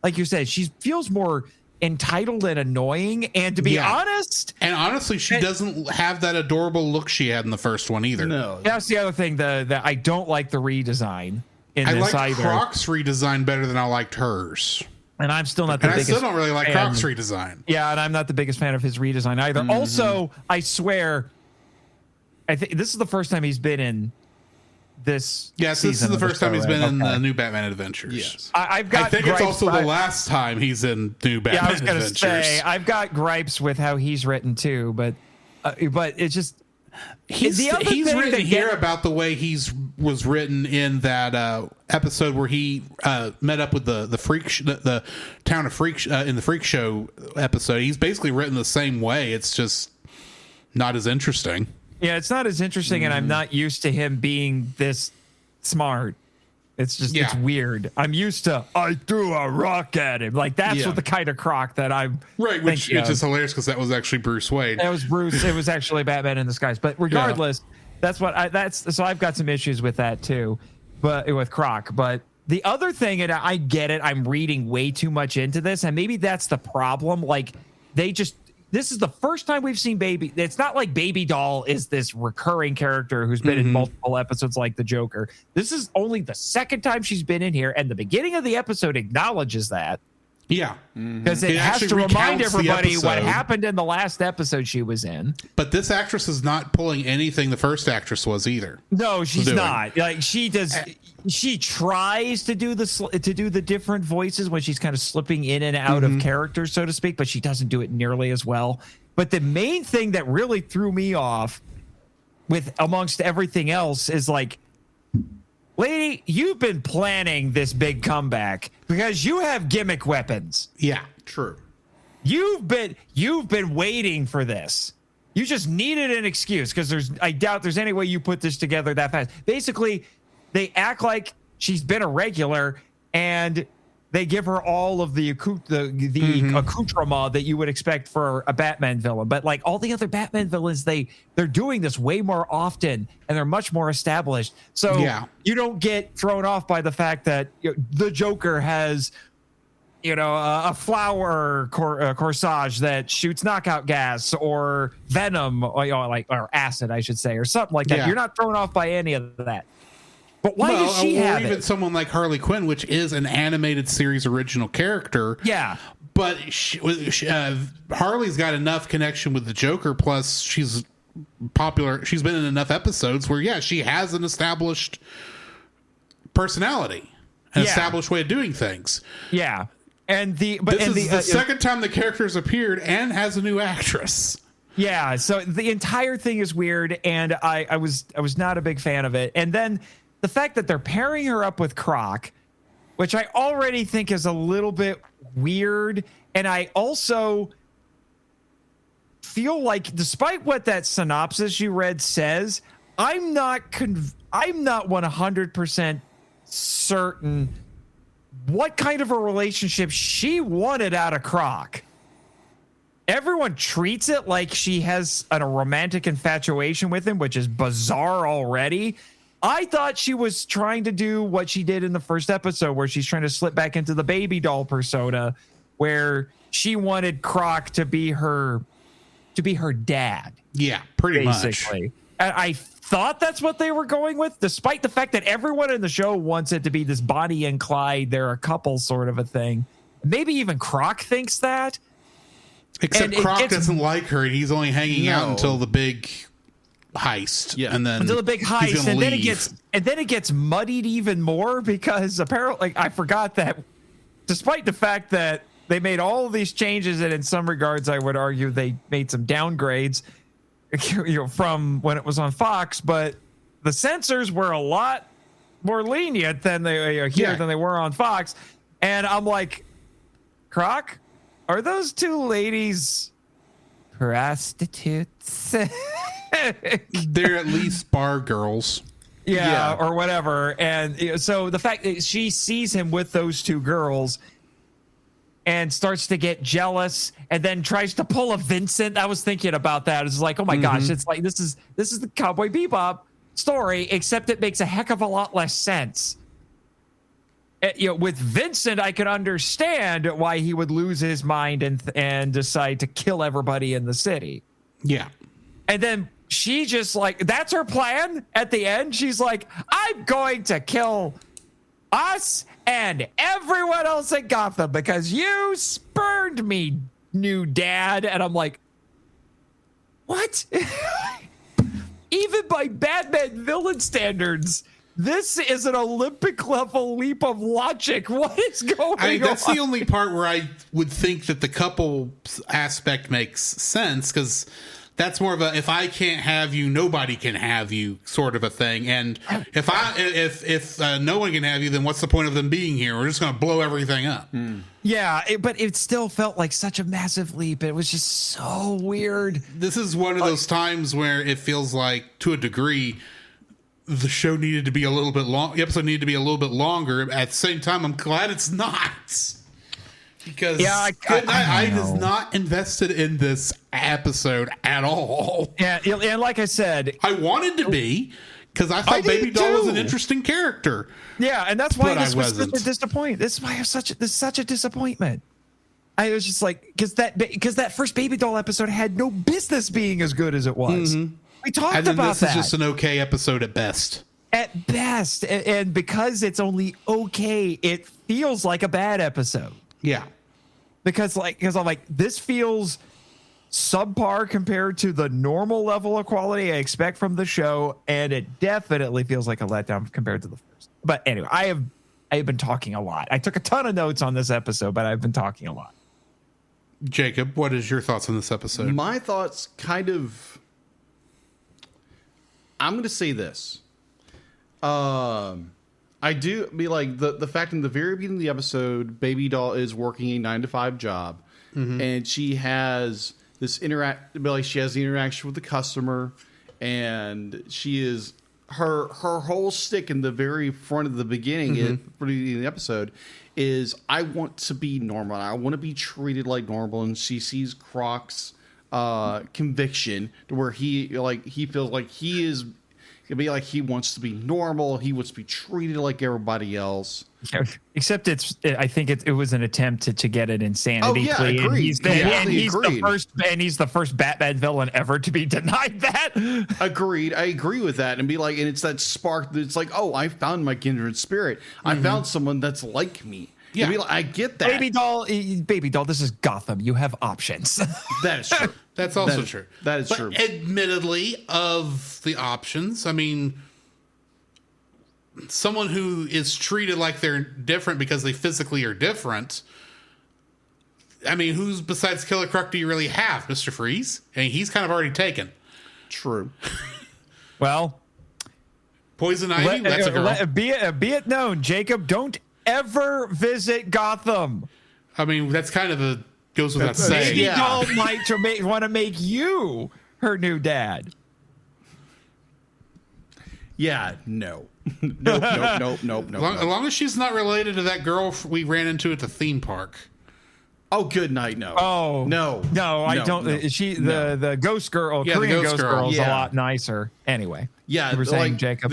Like you said, she feels more entitled and annoying. And to be honest... And honestly, she doesn't have that adorable look she had in the first one either. No. That's the other thing, that I don't like the redesign in this I like either. Croc's redesign better than I liked hers. And I'm still not the And I biggest still don't really like fan. Croc's redesign. Yeah, and I'm not the biggest fan of his redesign either. Also, I swear, I think this is the first time he's been in this. Yes, this is the first time he's been in the new Batman Adventures. Yes. I've got. I think it's also the last time he's in new Batman I was gonna Adventures. say I've got gripes with how he's written too, but it's just He's written here about the way was written in that episode where he met up with the freak the town of freak in the Freak Show episode. He's basically written the same way. It's just not as interesting. Yeah, it's not as interesting, and I'm not used to him being this smart. It's just it's weird. I'm used to I threw a rock at him. Like that's what the kind of Croc that I'm which is hilarious because that was actually Bruce Wayne. That was Bruce. It was actually Batman in disguise. But regardless, so I've got some issues with that too, but with Croc. But the other thing, and I get it, I'm reading way too much into this, and maybe that's the problem. Like this is the first time we've seen Baby. It's not like Baby Doll is this recurring character who's been in multiple episodes like the Joker. This is only the second time she's been in here, and the beginning of the episode acknowledges that. Yeah. Because it has to remind everybody what happened in the last episode she was in. But this actress is not pulling anything the first actress was either. No, she's not. Like she does. She tries to do the different voices when she's kind of slipping in and out of character, so to speak, but she doesn't do it nearly as well. But the main thing that really threw me off with amongst everything else is like, lady, you've been planning this big comeback because you have gimmick weapons. Yeah, true. You've been waiting for this. You just needed an excuse because I doubt there's any way you put this together that fast. Basically, they act like she's been a regular and they give her all of the accoutrement that you would expect for a Batman villain. But like all the other Batman villains, they're doing this way more often and they're much more established. So you don't get thrown off by the fact that the Joker has, a flower corsage that shoots knockout gas or venom or acid, I should say, or something like that. You're not thrown off by any of that. But why does she have even it? Someone like Harley Quinn, which is an animated series original character. Yeah. But Harley's got enough connection with the Joker, plus she's popular. She's been in enough episodes where, she has an established personality, an established way of doing things. Yeah. And this is the second time the character's appeared and has a new actress. Yeah. So the entire thing is weird, and I was not a big fan of it. And then the fact that they're pairing her up with Croc, which I already think is a little bit weird. And I also feel like, despite what that synopsis you read says, I'm not 100% certain what kind of a relationship she wanted out of Croc. Everyone treats it like she has a romantic infatuation with him, which is bizarre already. I thought she was trying to do what she did in the first episode, where she's trying to slip back into the Baby Doll persona, where she wanted Croc to be her dad. Yeah, pretty basically. much. And I thought that's what they were going with, despite the fact that everyone in the show wants it to be this Bonnie and Clyde, they're a couple sort of a thing. Maybe even Croc thinks that. Except Croc doesn't like her, and he's only hanging out until the big heist. Yeah, and then until the big heist, and then it gets muddied even more because apparently I forgot that, despite the fact that they made all of these changes, and in some regards I would argue they made some downgrades, from when it was on Fox, but the censors were a lot more lenient than they are here than they were on Fox, and I'm like, Croc, are those two ladies prostitutes? They're at least bar girls. Yeah, or whatever. And so the fact that she sees him with those two girls and starts to get jealous and then tries to pull a Vincent. I was thinking about that. It's like, oh my gosh, it's like this is the Cowboy Bebop story, except it makes a heck of a lot less sense. With Vincent, I could understand why he would lose his mind and decide to kill everybody in the city. Yeah. And then she just that's her plan at the end. She's like, I'm going to kill us and everyone else in Gotham because you spurned me, new dad. And I'm like, what? even by Batman villain standards, this is an Olympic level leap of logic. What is going on? That's the only part where I would think that the couple aspect makes sense, because that's more of a if I can't have you, nobody can have you sort of a thing. And if no one can have you, then what's the point of them being here? We're just going to blow everything up. Yeah, but it still felt like such a massive leap. It was just so weird. This is one of those times where it feels like, to a degree, the show needed to be a little bit long. The episode needed to be a little bit longer. At the same time, I'm glad it's not. Because I was not invested in this episode at all. Yeah, and like I said, I wanted to be, because I thought Baby Doll was an interesting character. Yeah, and that's why this was wasn't. such a disappointment. This is why this is such a disappointment. I was just like, because that first Baby Doll episode had no business being as good as it was. Mm-hmm. We talked about that. This is just an okay episode at best. At best, and because it's only okay, it feels like a bad episode. Yeah. Because I'm like, this feels subpar compared to the normal level of quality I expect from the show, and it definitely feels like a letdown compared to the first. But anyway, I have been talking a lot. I took a ton of notes on this episode, but I've been talking a lot. Jacob, what is your thoughts on this episode? My thoughts kind of, I'm going to say this. I do be like the fact in the very beginning of the episode, Baby Doll is working a 9-to-5 job, and she has this she has the interaction with the customer, and she is her whole stick in the very front of the beginning of the episode is, I want to be normal. I want to be treated like normal, and she sees Croc's conviction to where he feels like he is. It'd be like he wants to be normal. He wants to be treated like everybody else. Except I think it was an attempt to get an insanity plea. Agreed. And he's the first Batman villain ever to be denied that. Agreed. I agree with that. And it's that spark. It's like, oh, I found my kindred spirit. I found someone that's like me. Yeah, I get that. Baby doll. This is Gotham. You have options. That is true. That's also true. That is true. Admittedly, of the options, I mean, someone who is treated like they're different because they physically are different. I mean, who's besides Killer Croc do you really have, Mr. Freeze? I mean, he's kind of already taken. True. Well, Poison Ivy. That's a girl. Be it known, Jacob, don't ever visit Gotham. I mean, that's kind of goes without saying. Baby Doll might want to make you her new dad. Yeah, no. Nope. As long as she's not related to that girl we ran into at the theme park. Oh, good night. No. Oh, no. I don't. No, the ghost girl, Korean ghost girl is a lot nicer. Anyway. Yeah, you were saying, Jacob.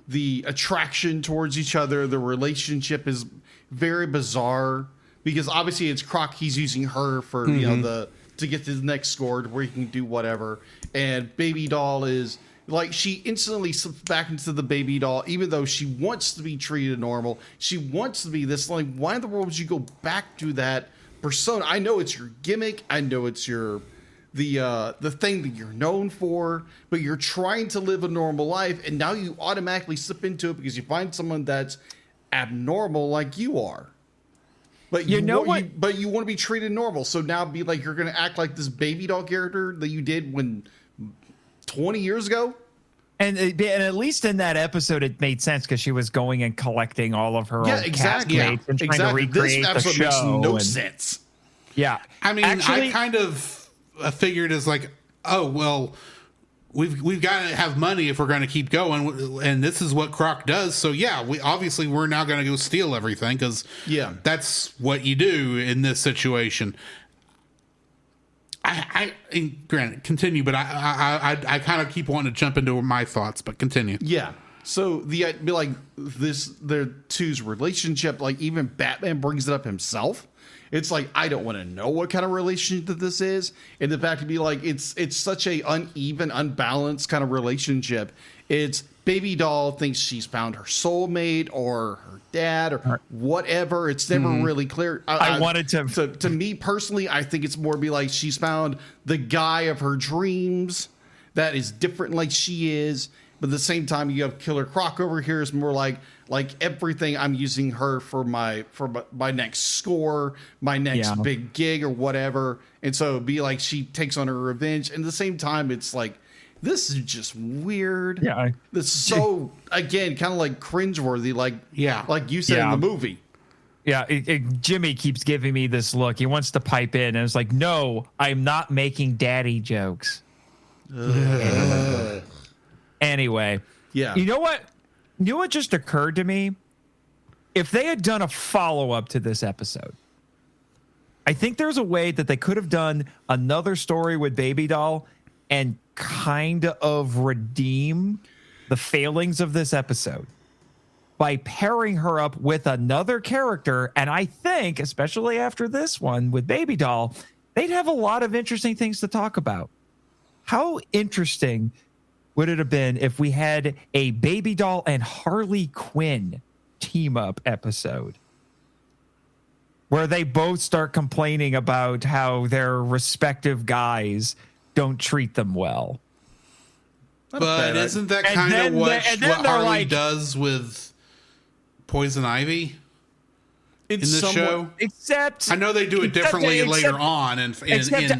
The attraction towards each other, the relationship is very bizarre because obviously it's Croc. He's using her for to get to the next score to where he can do whatever. And Baby Doll is like, she instantly slips back into the Baby Doll, even though she wants to be treated normal. She wants to be this. Like, why in the world would you go back to that persona? I know it's your gimmick. I know it's your the thing that you're known for, but you're trying to live a normal life, and now you automatically slip into it because you find someone that's abnormal like you are. But you want to be treated normal. So now be like, you're going to act like this Baby Doll character that you did when 20 years ago. And at least in that episode, it made sense because she was going and collecting all of her old castmates and trying to recreate this episode the show. Makes no sense. Yeah, I mean, I kind of figured as like, oh well, we've got to have money if we're going to keep going, and this is what Croc does. So yeah, we're now going to go steal everything because that's what you do in this situation. Granted, continue, but I kind of keep wanting to jump into my thoughts, but continue. Yeah. So their two's relationship, like even Batman brings it up himself. It's like, I don't want to know what kind of relationship that this is. And the fact to be like, it's such a uneven, unbalanced kind of relationship. It's Baby Doll thinks she's found her soulmate or her dad or whatever. It's never really clear. I wanted to me personally, I think it's more be like she's found the guy of her dreams that is different like she is. But at the same time, you have Killer Croc over here is more like everything. I'm using her for my next score, my next big gig or whatever. And so it'd be like she takes on her revenge. And at the same time, it's like, this is just weird. Yeah. This is so, again, kind of like cringeworthy, like you said in the movie. Yeah, Jimmy keeps giving me this look. He wants to pipe in, and it's like, no, I'm not making daddy jokes. Anyway, yeah. You know what? You know what just occurred to me? If they had done a follow-up to this episode, I think there's a way that they could have done another story with Baby Doll and kind of redeem the failings of this episode by pairing her up with another character. And I think, especially after this one with Baby Doll, they'd have a lot of interesting things to talk about. How interesting would it have been if we had a Baby Doll and Harley Quinn team up episode where they both start complaining about how their respective guys don't treat them well? But isn't that kind of what Harley does with Poison Ivy in the show? Except I know they do it differently later on.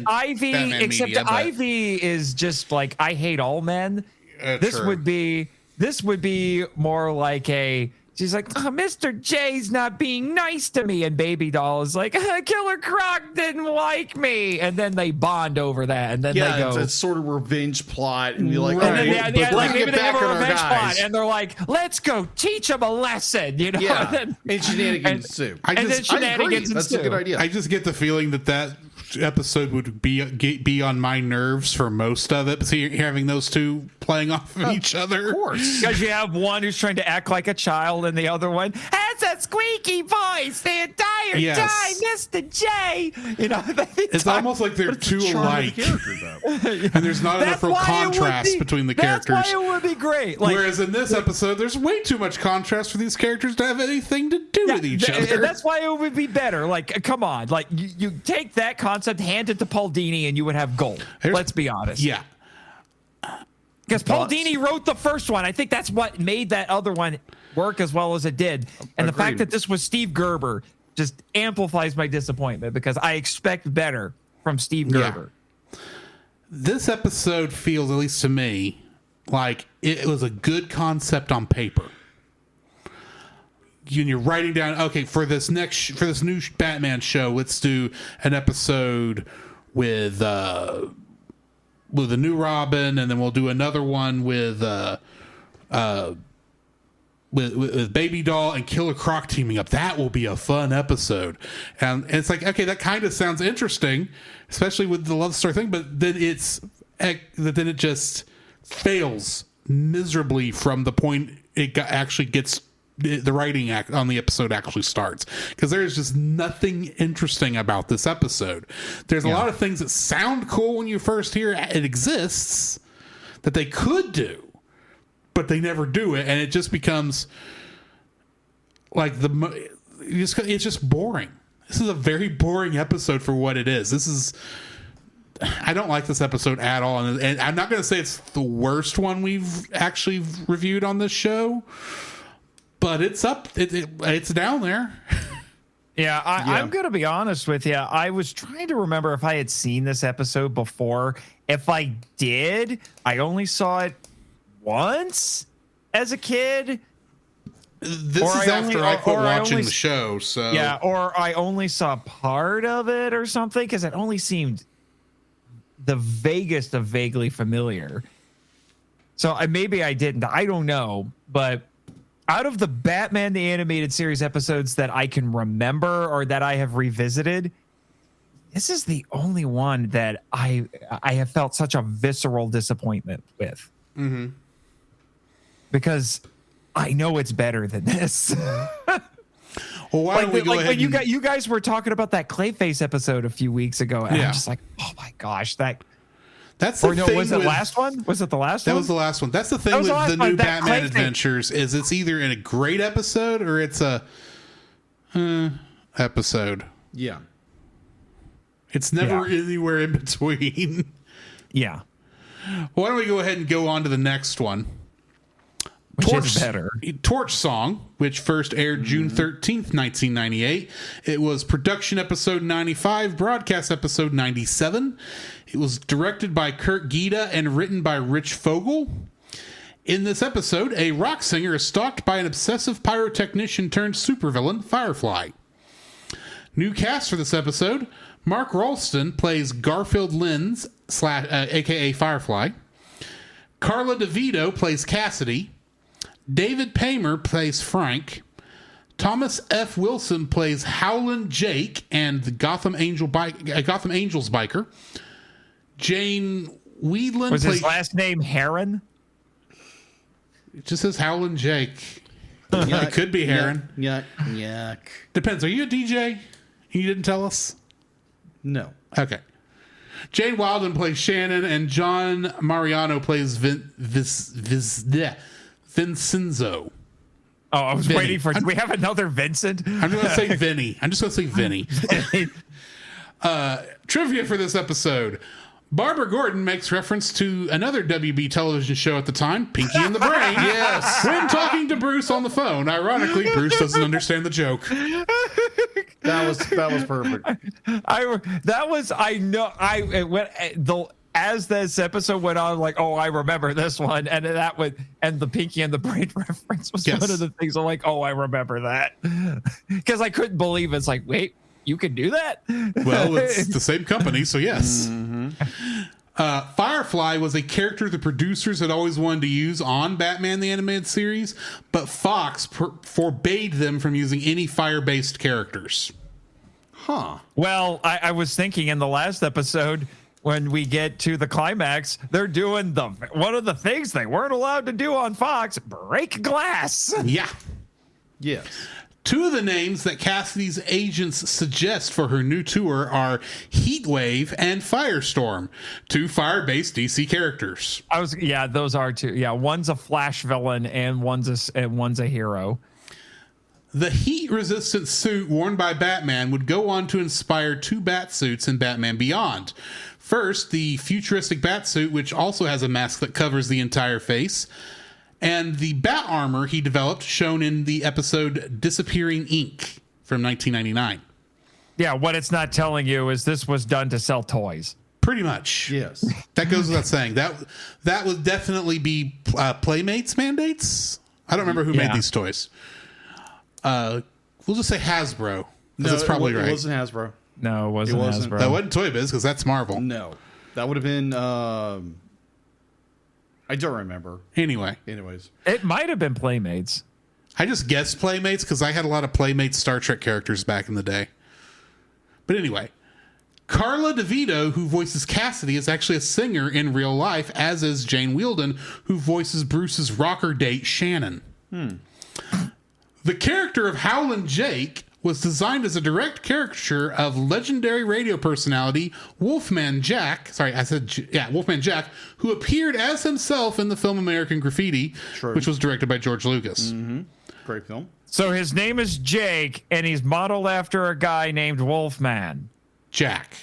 Ivy is just like, I hate all men. This would be more like a, she's like, oh, Mr. J's not being nice to me, and Baby Doll is like, Killer Croc didn't like me, and then they bond over that, and then they go, it's sort of revenge plot, and you're like, maybe they have a revenge plot, and they're like, let's go teach them a lesson, you know? Yeah. And shenanigans too. I agree. That's a good idea. I just get the feeling that episode would be on my nerves for most of it. See, having those two playing off of each other, of course, because you have one who's trying to act like a child, and the other one has a squeaky voice the entire time, Mr. J. You know, it's almost like they're too alike, and there's not enough real contrast between the characters. That's why it would be great. Like, whereas in this episode, there's way too much contrast for these characters to have anything to do with each other. That's why it would be better. Like, come on, like you take that concept, hand it to Paul Dini, and you would have gold. Let's be honest. Yeah. Because Paul Dini wrote the first one. I think that's what made that other one work as well as it did. And the fact that this was Steve Gerber just amplifies my disappointment, because I expect better from Steve Gerber. Yeah. This episode feels, at least to me, like it was a good concept on paper. You're writing down, okay, for this new Batman show, let's do an episode with a new Robin, and then we'll do another one with Baby Doll and Killer Croc teaming up. That will be a fun episode. And it's like, okay, that kind of sounds interesting, especially with the love story thing. But then it just fails miserably from the point actually gets. The writing on the episode actually starts, because there's just nothing interesting about this episode. There's a lot of things that sound cool when you first hear it exists that they could do, but they never do it, and it just becomes like it's just boring. This is a very boring episode for what it is. I don't like this episode at all, and I'm not going to say it's the worst one we've actually reviewed on this show. But it's up. It's down there. Yeah, I'm going to be honest with you. I was trying to remember if I had seen this episode before. If I did, I only saw it once as a kid. This is after I quit watching the show. So yeah, or I only saw part of it or something, because it only seemed the vaguest of vaguely familiar. So maybe I didn't. I don't know, but. Out of the Batman the Animated Series episodes that I can remember or that I have revisited, this is the only one that I have felt such a visceral disappointment with. Mm-hmm. Because I know it's better than this. Well, why don't we go ahead? When you guys were talking about that Clayface episode a few weeks ago, and I'm just like, oh my gosh, that's the thing. Was it last one? Was it the last one? That was the last one. That's the thing with the new Batman Adventures is it's either in a great episode or it's a episode. Yeah. It's never anywhere in between. Yeah. Why don't we go ahead and go on to the next one? Which is better. Torch Song, which first aired June 13th, 1998. It was production episode 95, broadcast episode 97. It was directed by Kurt Gita and written by Rich Fogel. In this episode, a rock singer is stalked by an obsessive pyrotechnician turned supervillain, Firefly. New cast for this episode: Mark Rolston plays Garfield Lins, aka Firefly. Carla DeVito plays Cassidy. David Paymer plays Frank. Thomas F. Wilson plays Howlin' Jake and the Gotham Angels biker. Jane Weedland was his last name Heron? It just says Howlin' Jake. It could be Heron. Yuck. Depends. Are you a DJ? You didn't tell us? No. Okay. Jane Wilden plays Shannon, and John Mariano plays Vincenzo. Oh, I was Vinny. waiting for. Do we have another Vincent? I'm going to say Vinny. I'm just going to say Vinny. Trivia for this episode. Barbara Gordon makes reference to another WB television show at the time, Pinky and the Brain. Yes. When talking to Bruce on the phone. Ironically, Bruce doesn't understand the joke. That was perfect. As this episode went on, like, oh, I remember this one, and the Pinky and the Brain reference was one of the things. I'm like, oh, I remember that, because I couldn't believe it's like, wait, you can do that? Well, it's the same company, so yes. Mm-hmm. Firefly was a character the producers had always wanted to use on Batman the Animated Series, but Fox forbade them from using any fire-based characters. Huh. Well, I was thinking in the last episode, when we get to the climax, they're doing one of the things they weren't allowed to do on Fox: break glass. Yeah. Yes. Two of the names that Cassidy's agents suggest for her new tour are Heatwave and Firestorm, two fire-based DC characters. Those are two. Yeah, one's a Flash villain and one's a hero. The heat-resistant suit worn by Batman would go on to inspire two bat suits in Batman Beyond. First, the futuristic bat suit, which also has a mask that covers the entire face, and the bat armor he developed, shown in the episode Disappearing Ink from 1999. Yeah, what it's not telling you is this was done to sell toys. Pretty much. Yes. That goes without saying. That would definitely be Playmates mandates. I don't remember who made these toys. We'll just say Hasbro. No, that's probably right. It wasn't Hasbro. No, it wasn't Hasbro. That wasn't Toy Biz, because that's Marvel. No. That would have been... I don't remember. Anyways. It might have been Playmates. I just guessed Playmates because I had a lot of Playmates Star Trek characters back in the day. But anyway, Carla DeVito, who voices Cassidy, is actually a singer in real life, as is Jane Wielden, who voices Bruce's rocker date, Shannon. The character of Howlin' Jake was designed as a direct caricature of legendary radio personality Wolfman Jack. Wolfman Jack, who appeared as himself in the film American Graffiti, which was directed by George Lucas. Mm-hmm. Great film. So his name is Jake, and he's modeled after a guy named Wolfman. Jack.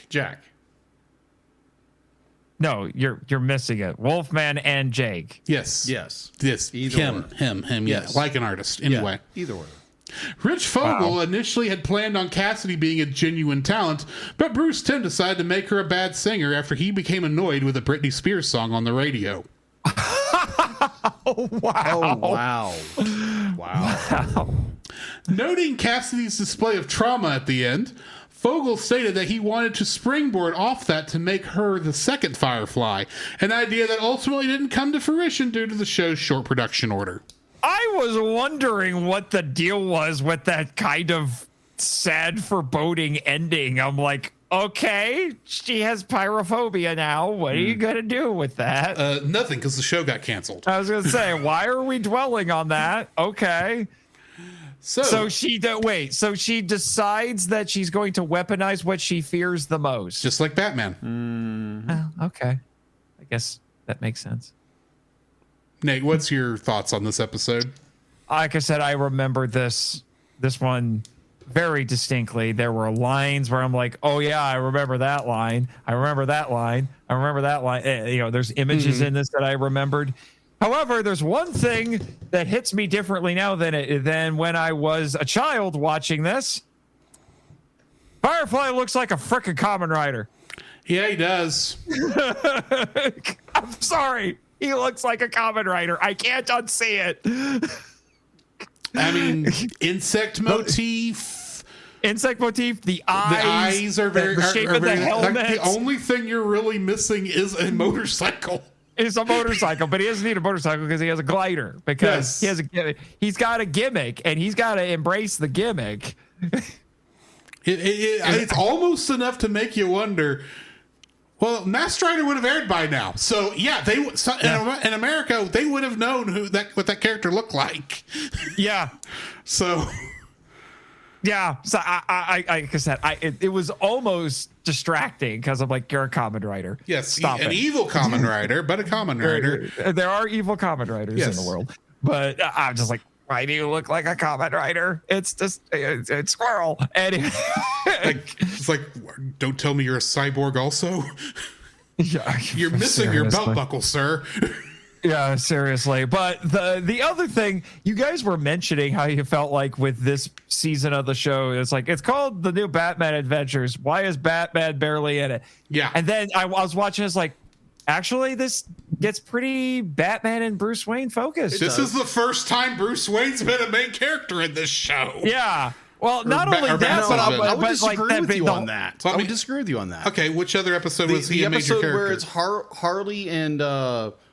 No, you're missing it. Wolfman and Jake. Yes. Either him. Yes. Yeah, like an artist. Anyway. Yeah, either way. Rich Fogel initially had planned on Cassidy being a genuine talent, but Bruce Timm decided to make her a bad singer after he became annoyed with a Britney Spears song on the radio. Oh, wow. Noting Cassidy's display of trauma at the end, Fogel stated that he wanted to springboard off that to make her the second Firefly, an idea that ultimately didn't come to fruition due to the show's short production order. I was wondering what the deal was with that kind of sad, foreboding ending. I'm like, okay, she has pyrophobia now. What are you going to do with that? Nothing, because the show got canceled. I was going to say, why are we dwelling on that? Okay. So she decides that she's going to weaponize what she fears the most. Just like Batman. Okay. I guess that makes sense. Nate, what's your thoughts on this episode? Like I said, I remember this one very distinctly there were lines where I'm like, oh yeah, I remember that line. I remember that line. I remember that line. There's images in this that I remembered. However, there's one thing that hits me differently now than when I was a child watching this. Firefly looks like a frickin' Kamen Rider. Yeah, he does. I'm sorry. He looks like a Kamen Rider. I can't unsee it. I mean, insect motif. The eyes are very. the shape of the helmet. Like, the only thing you're really missing is a motorcycle. Is a motorcycle, but he doesn't need a motorcycle because he has a glider. Because he's got a gimmick, and he's got to embrace the gimmick. It's almost enough to make you wonder. Well, Masked Rider would have aired by now, so yeah, in America they would have known what that character looked like. Yeah. So. Yeah. So I like I said, it was almost distracting because I'm like, you're a Kamen Rider. Yes, Stop an it. evil Kamen Rider, but a Kamen Rider. There are evil Kamen Riders in the world, but I'm just like, why do you look like a Kamen Rider? It's just it's Squirrel. And it's like, don't tell me you're a cyborg also. Yeah, you're missing your belt buckle, sir. Yeah, seriously. But the other thing, you guys were mentioning how you felt like with this season of the show, it's like, it's called The New Batman Adventures. Why is Batman barely in it? Yeah. And then I was watching, it's like, actually, this gets pretty Batman and Bruce Wayne focused. This is the first time Bruce Wayne's been a main character in this show. Yeah. Well, not only that, but I would disagree with you on that. Well, I would disagree with you on that. Okay, which other episode was he a major character? The episode where it's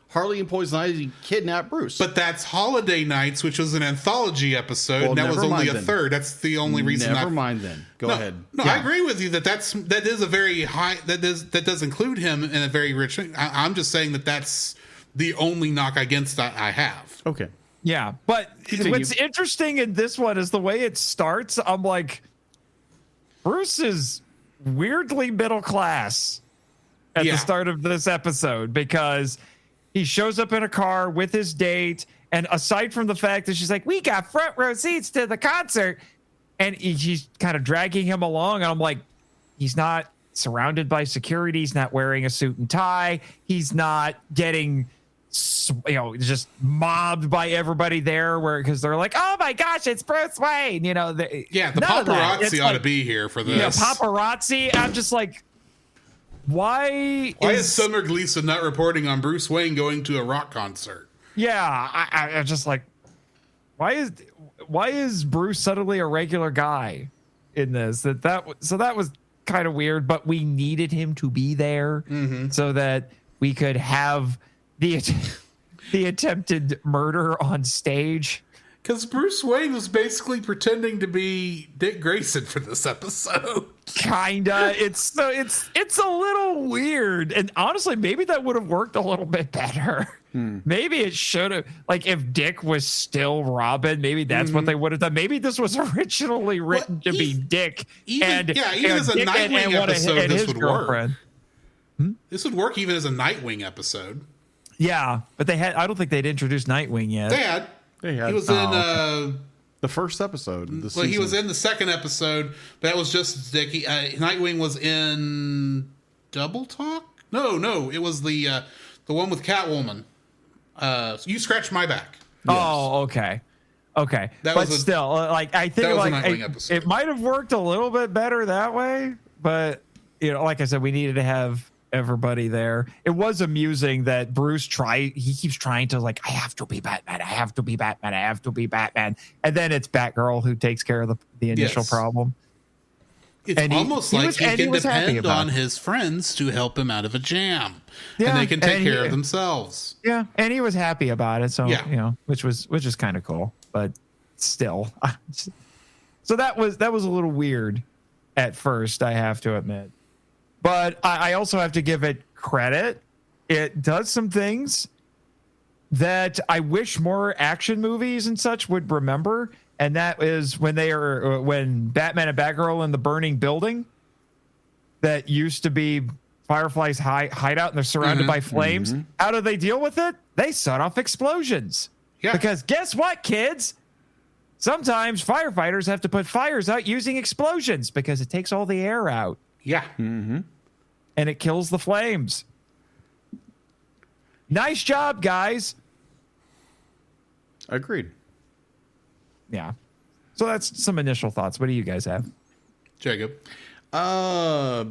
Harley and Poison Ivy kidnap Bruce. But that's Holiday Nights, which was an anthology episode. Well, and that was only a then. third. That's the only reason. Never mind then. Go ahead. No, I agree with you that is a very high. That does include him in a very rich. I'm just saying that's the only knock against I have. Okay. Yeah, but Continue. What's interesting in this one is the way it starts. I'm like, Bruce is weirdly middle class at the start of this episode because he shows up in a car with his date, and aside from the fact that she's like, we got front row seats to the concert, and she's kind of dragging him along, and I'm like, he's not surrounded by security, he's not wearing a suit and tie, he's not getting just mobbed by everybody there because they're like, oh my gosh, it's Bruce Wayne. The paparazzi ought to be here for this. Yeah, paparazzi. I'm just like, why is Summer Gleason not reporting on Bruce Wayne going to a rock concert? Yeah, I'm just like, why is Bruce suddenly a regular guy in this? That was kind of weird, but we needed him to be there so that we could have the attempted murder on stage. Because Bruce Wayne was basically pretending to be Dick Grayson for this episode. Kinda. It's a little weird. And honestly, maybe that would have worked a little bit better. Maybe it should have, like, if Dick was still Robin, maybe that's what they would have done. Maybe this was originally written to be Dick. Even as a Dick Nightwing episode, this would girlfriend. work. This would work even as a Nightwing episode. Yeah, but I don't think they'd introduced Nightwing yet. They had. He was in the first episode. He was in the second episode. That was just Dick. Nightwing was in Double Talk. No, it was the one with Catwoman. You Scratch My Back. Yes. Oh, okay. Still, like, I think it might have worked a little bit better that way. But like I said, we needed to have everybody there. It was amusing that Bruce keeps trying to, like, I have to be Batman, and then it's Batgirl who takes care of the initial problem. It's almost like he can depend on his friends to help him out of a jam, and they can take care of themselves. Yeah, and he was happy about it. So which is kind of cool, but still, so that was a little weird at first, I have to admit. But I also have to give it credit. It does some things that I wish more action movies and such would remember. And that is when Batman and Batgirl in the burning building that used to be Firefly's hideout, and they're surrounded by flames. How do they deal with it? They set off explosions. Yeah. Because guess what, kids? Sometimes firefighters have to put fires out using explosions because it takes all the air out Yeah. and it kills the flames. Nice job, guys. Agreed. Yeah. So that's some initial thoughts. What do you guys have? Jacob. I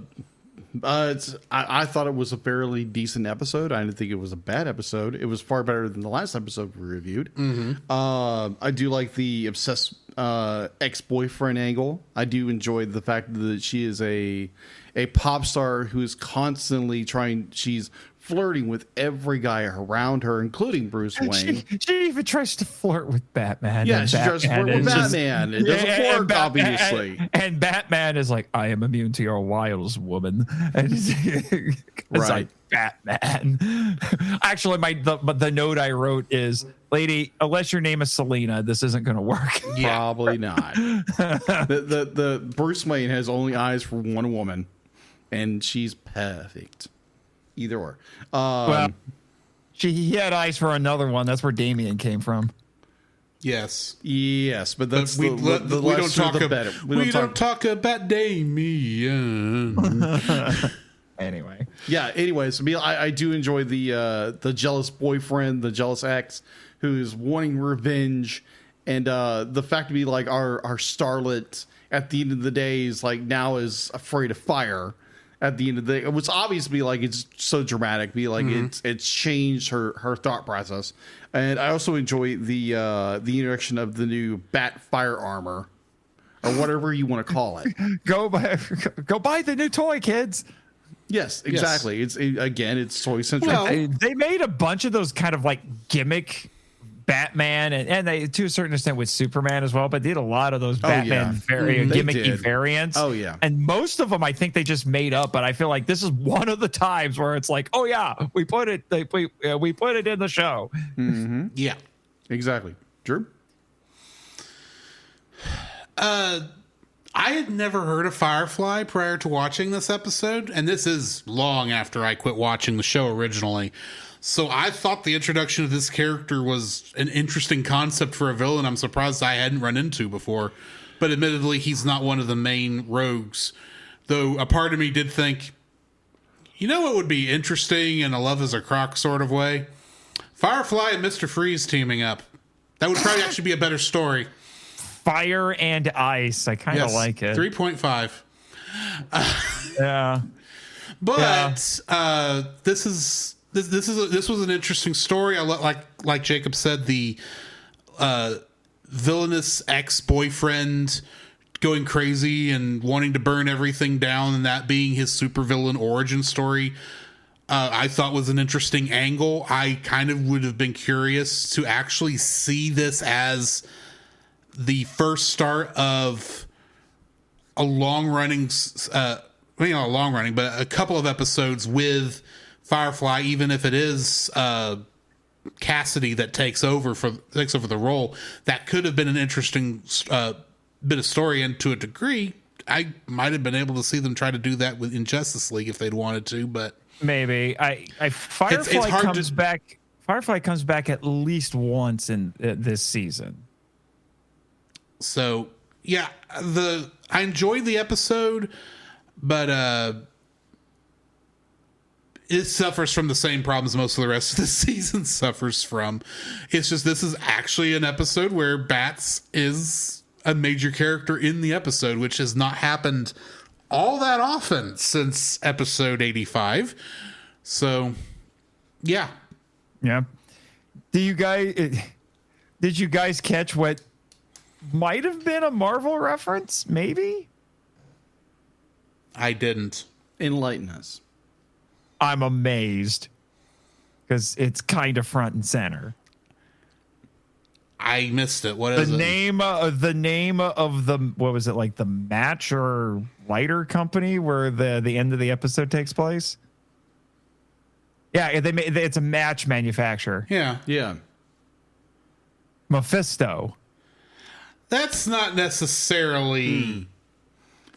thought it was a fairly decent episode. I didn't think it was a bad episode. It was far better than the last episode we reviewed. I do like the obsessed ex-boyfriend angle. I do enjoy the fact that she is a pop star who is constantly she's flirting with every guy around her, including Bruce Wayne. She even tries to flirt with Batman. Yeah, she tries to flirt with Batman. It doesn't work, obviously. And Batman is like, I am immune to your wiles, woman. And it's like, Batman. Actually, the note I wrote is, lady, unless your name is Selena, this isn't going to work. Probably not. The Bruce Wayne has only eyes for one woman, and she's perfect. Either or. Well, he had eyes for another one. That's where Damien came from. Yes. Yes, but that's we don't talk about Damien. Anyway. Yeah. Anyways, I do enjoy the jealous boyfriend, the jealous ex, who's wanting revenge, and the fact to be like our starlet at the end of the day is like now is afraid of fire. At the end of the day, it was obviously like it's so dramatic. It's changed her thought process, and I also enjoy the introduction of the new Bat fire armor, or whatever you want to call it. Go buy the new toy, kids. Yes, exactly. Yes. It's toy centric. Well, They made a bunch of those kind of like gimmick Batman and they to a certain extent with Superman as well, but did a lot of those Batman gimmicky variants. Oh yeah, and most of them I think they just made up. But I feel like this is one of the times where it's like, oh yeah, we put it in the show. Mm-hmm. Yeah, exactly. Drew. I had never heard of Firefly prior to watching this episode, and this is long after I quit watching the show originally. So I thought the introduction of this character was an interesting concept for a villain I'm surprised I hadn't run into before. But admittedly, he's not one of the main rogues. Though a part of me did think, you know what would be interesting in a Love is a Croc sort of way? Firefly and Mr. Freeze teaming up. That would probably actually be a better story. Fire and ice. I kind of like it. 3.5. Yeah. But this was an interesting story. I like Jacob said, the villainous ex-boyfriend going crazy and wanting to burn everything down, and that being his supervillain origin story. I thought was an interesting angle. I kind of would have been curious to actually see this as the first start of a long-running, not long running, but a couple of episodes with Firefly, even if it is Cassidy that takes over the role. That could have been an interesting bit of story, and to a degree, I might have been able to see them try to do that in Justice League if they'd wanted to, but maybe Firefly comes back. Firefly comes back at least once in this season. So yeah, I enjoyed the episode, but it suffers from the same problems most of the rest of the season suffers from. It's just this is actually an episode where Bats is a major character in the episode, which has not happened all that often since episode 85. So, yeah. Yeah. Did you guys catch what might have been a Marvel reference? Maybe? I didn't. Enlighten us. I'm amazed because it's kind of front and center. I missed it. What is the name of the what was it, like the match or lighter company where the end of the episode takes place? Yeah, it's a match manufacturer. Yeah. Mephisto. That's not necessarily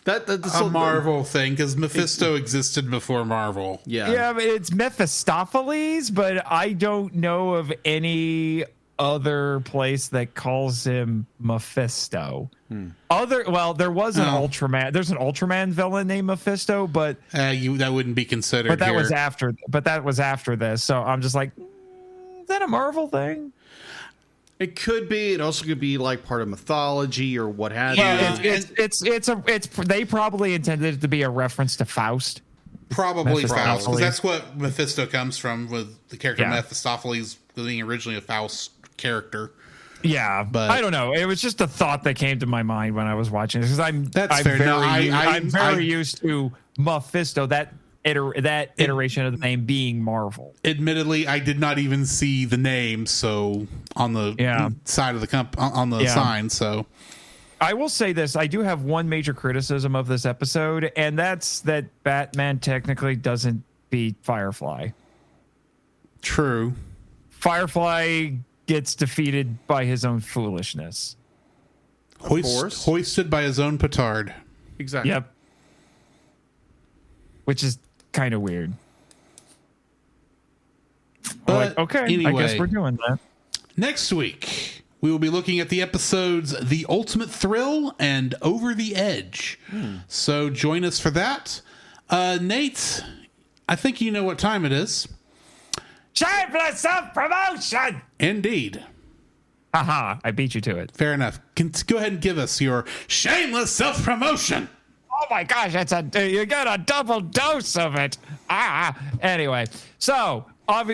that's a Marvel thing, because Mephisto existed before Marvel. Yeah, but it's Mephistopheles, but I don't know of any other place that calls him Mephisto. There was an Ultraman. There's an Ultraman villain named Mephisto, but that wouldn't be considered. But that here. was after. But that was after this. So I'm just like, is that a Marvel thing? It could be. It also could be like part of mythology or what have you. It's they probably intended it to be a reference to Faust. Probably Faust, because that's what Mephisto comes from, with the character Mephistopheles being originally a Faust character. Yeah, but I don't know. It was just a thought that came to my mind when I was watching this, because I'm very used to Mephisto, that iteration of the name being Marvel. Admittedly, I did not even see the name, so on the side of the on the sign. So I will say this: I do have one major criticism of this episode, and that's that Batman technically doesn't beat Firefly. True. Firefly gets defeated by his own foolishness. Hoisted by his own petard. Exactly. Yep. Which is kind of weird. But okay, anyway, I guess we're doing that. Next week, we will be looking at the episodes The Ultimate Thrill and Over the Edge. So join us for that. Nate, I think you know what time it is. Shameless self-promotion! Indeed. Haha, I beat you to it. Fair enough. Go ahead and give us your shameless self-promotion. Oh my gosh, you get a double dose of it. Anyway, so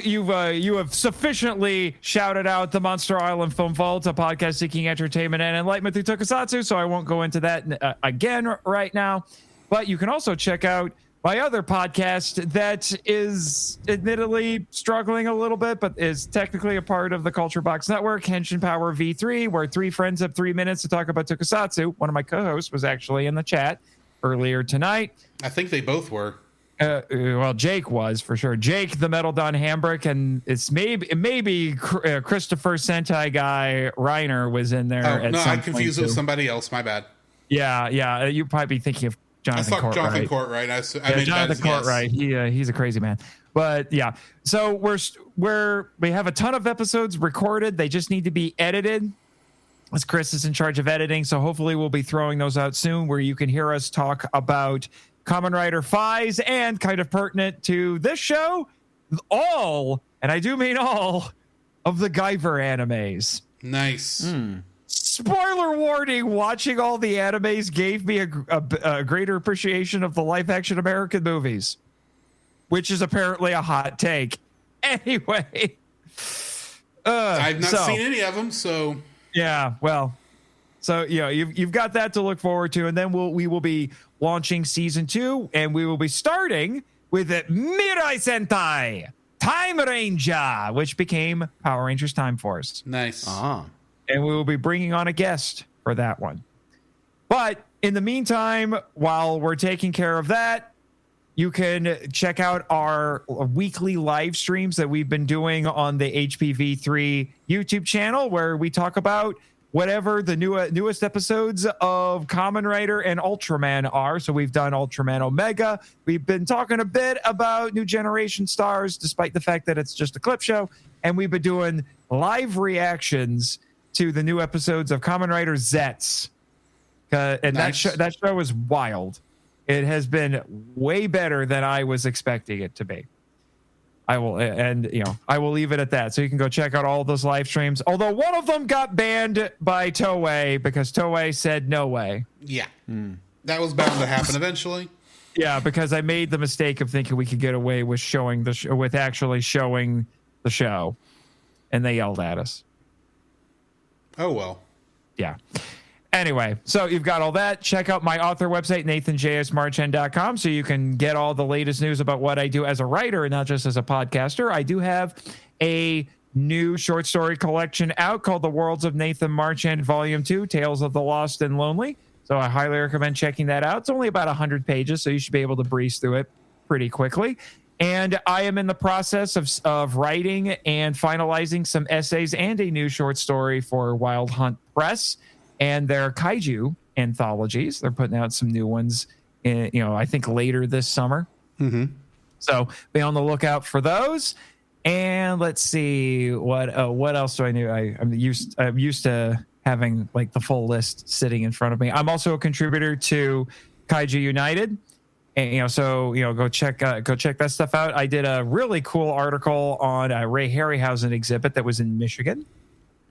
you have sufficiently shouted out the Monster Island Film Vault, a podcast seeking entertainment and enlightenment through tokusatsu, so I won't go into that again right now. But you can also check out my other podcast that is admittedly struggling a little bit, but is technically a part of the Culture Box Network, Henshin Power V3, where three friends have 3 minutes to talk about tokusatsu. One of my co-hosts was actually in the chat earlier tonight. I think they both were. Well, Jake was for sure. Jake, the Metal Don Hambrick, and it's maybe Christopher Sentai guy Reiner was in there. Oh, no, I confused it with somebody else. My bad. Yeah. You probably be thinking of Jonathan Courtwright. Jonathan Courtwright. I made Jonathan Courtwright. He's a crazy man. But yeah, so we have a ton of episodes recorded. They just need to be edited. As Chris is in charge of editing, so hopefully we'll be throwing those out soon, where you can hear us talk about Kamen Rider Fies and, kind of pertinent to this show, all, and I do mean all, of the Guyver animes. Nice. Spoiler warning, watching all the animes gave me a greater appreciation of the live-action American movies, which is apparently a hot take. Anyway. I've not seen any of them, so... Yeah, well, so you've got that to look forward to, and then we will be launching season 2, and we will be starting with Mirai Sentai Time Ranger, which became Power Rangers Time Force. Nice. And we will be bringing on a guest for that one. But in the meantime, while we're taking care of that, you can check out our weekly live streams that we've been doing on the HPV3 YouTube channel, where we talk about whatever the newest episodes of Kamen Rider and Ultraman are. So we've done Ultraman Omega. We've been talking a bit about New Generation Stars, despite the fact that it's just a clip show. And we've been doing live reactions to the new episodes of Kamen Rider Zets. And nice. that show is wild. It has been way better than I was expecting it to be. I will leave it at that. So you can go check out all those live streams. Although one of them got banned by Toei because Toei said no way. Yeah. That was bound to happen eventually. Yeah, because I made the mistake of thinking we could get away with actually showing the show, and they yelled at us. Oh well. Yeah. Anyway, so you've got all that. Check out my author website, nathanjsmarchand.com, so you can get all the latest news about what I do as a writer and not just as a podcaster. I do have a new short story collection out called The Worlds of Nathan Marchand Volume 2, Tales of the Lost and Lonely. So I highly recommend checking that out. It's only about 100 pages, so you should be able to breeze through it pretty quickly. And I am in the process of writing and finalizing some essays and a new short story for Wild Hunt Press and their kaiju anthologies. They're putting out some new ones, I think later this summer. Mm-hmm. So be on the lookout for those. And let's see what else do I know? I'm used to having like the full list sitting in front of me. I'm also a contributor to Kaiju United, and so go check that stuff out. I did a really cool article on a Ray Harryhausen exhibit that was in Michigan.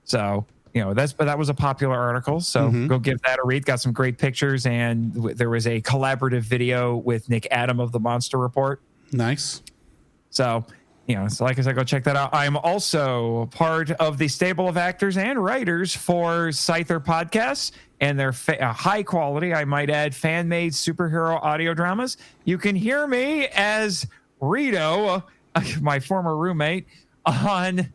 So that was a popular article. So go give that a read. Got some great pictures, and there was a collaborative video with Nick Adam of the Monster Report. Nice. So. So like I said, go check that out. I'm also part of the stable of actors and writers for Scyther Podcasts, and they're high quality, I might add, fan-made superhero audio dramas. You can hear me as Rito, my former roommate, on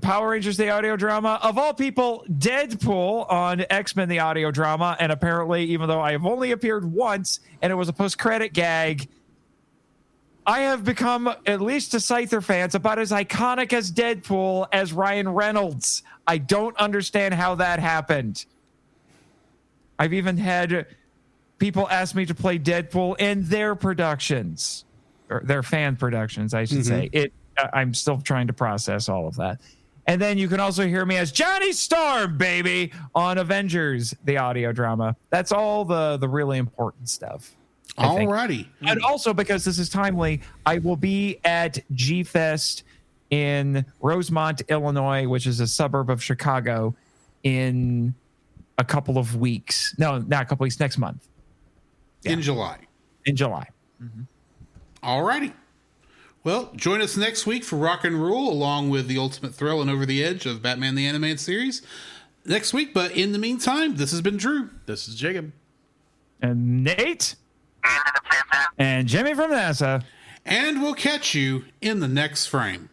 Power Rangers, the audio drama. Of all people, Deadpool on X-Men, the audio drama. And apparently, even though I have only appeared once, and it was a post-credit gag, I have become, at least to Scyther fans, about as iconic as Deadpool as Ryan Reynolds. I don't understand how that happened. I've even had people ask me to play Deadpool in their productions, or their fan productions, I should say. I'm still trying to process all of that. And then you can also hear me as Johnny Storm, baby, on Avengers, the audio drama. That's all the really important stuff. Alrighty. And also, because this is timely, I will be at G-Fest in Rosemont, Illinois, which is a suburb of Chicago, in a couple of weeks. No, not a couple weeks, next month. Yeah. In July. Alrighty. Well, join us next week for Rock and Rule, along with the ultimate thrill and over the edge of Batman the Animated Series next week. But in the meantime, this has been Drew. This is Jacob. And Nate. And Jimmy from NASA. And we'll catch you in the next frame.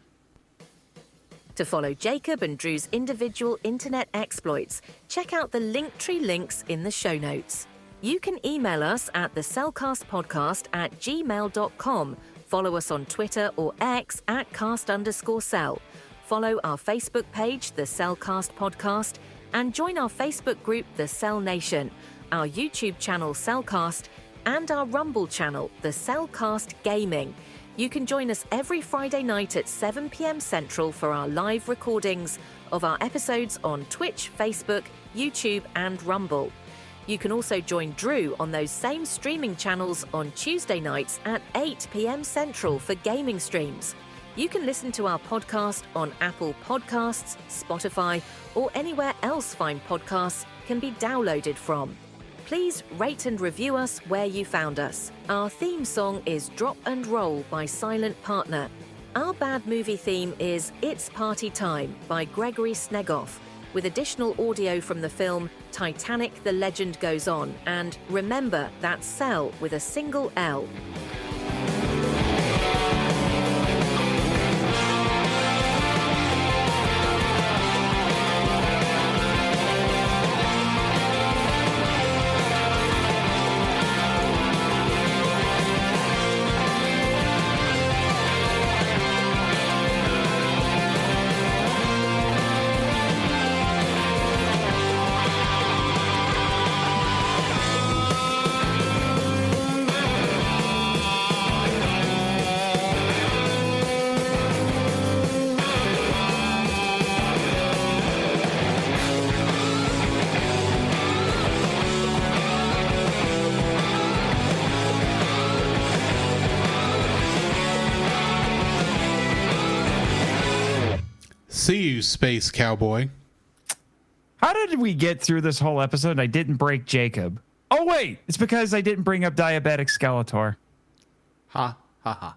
To follow Jacob and Drew's individual internet exploits, check out the Linktree links in the show notes. You can email us at thecellcastpodcast@gmail.com. Follow us on Twitter or X at @cast_cell. Follow our Facebook page, The Cellcast Podcast, and join our Facebook group, The Cell Nation, our YouTube channel, Cellcast, and our Rumble channel, The Cellcast Gaming. You can join us every Friday night at 7 p.m. Central for our live recordings of our episodes on Twitch, Facebook, YouTube, and Rumble. You can also join Drew on those same streaming channels on Tuesday nights at 8 p.m. Central for gaming streams. You can listen to our podcast on Apple Podcasts, Spotify, or anywhere else fine podcasts can be downloaded from. Please rate and review us where you found us. Our theme song is Drop and Roll by Silent Partner. Our bad movie theme is It's Party Time by Gregory Snegoff, with additional audio from the film Titanic: The Legend Goes On, and remember, that's Cell with a single L. See you, Space Cowboy. How did we get through this whole episode and I didn't break Jacob? Oh, wait. It's because I didn't bring up Diabetic Skeletor. Ha, ha, ha.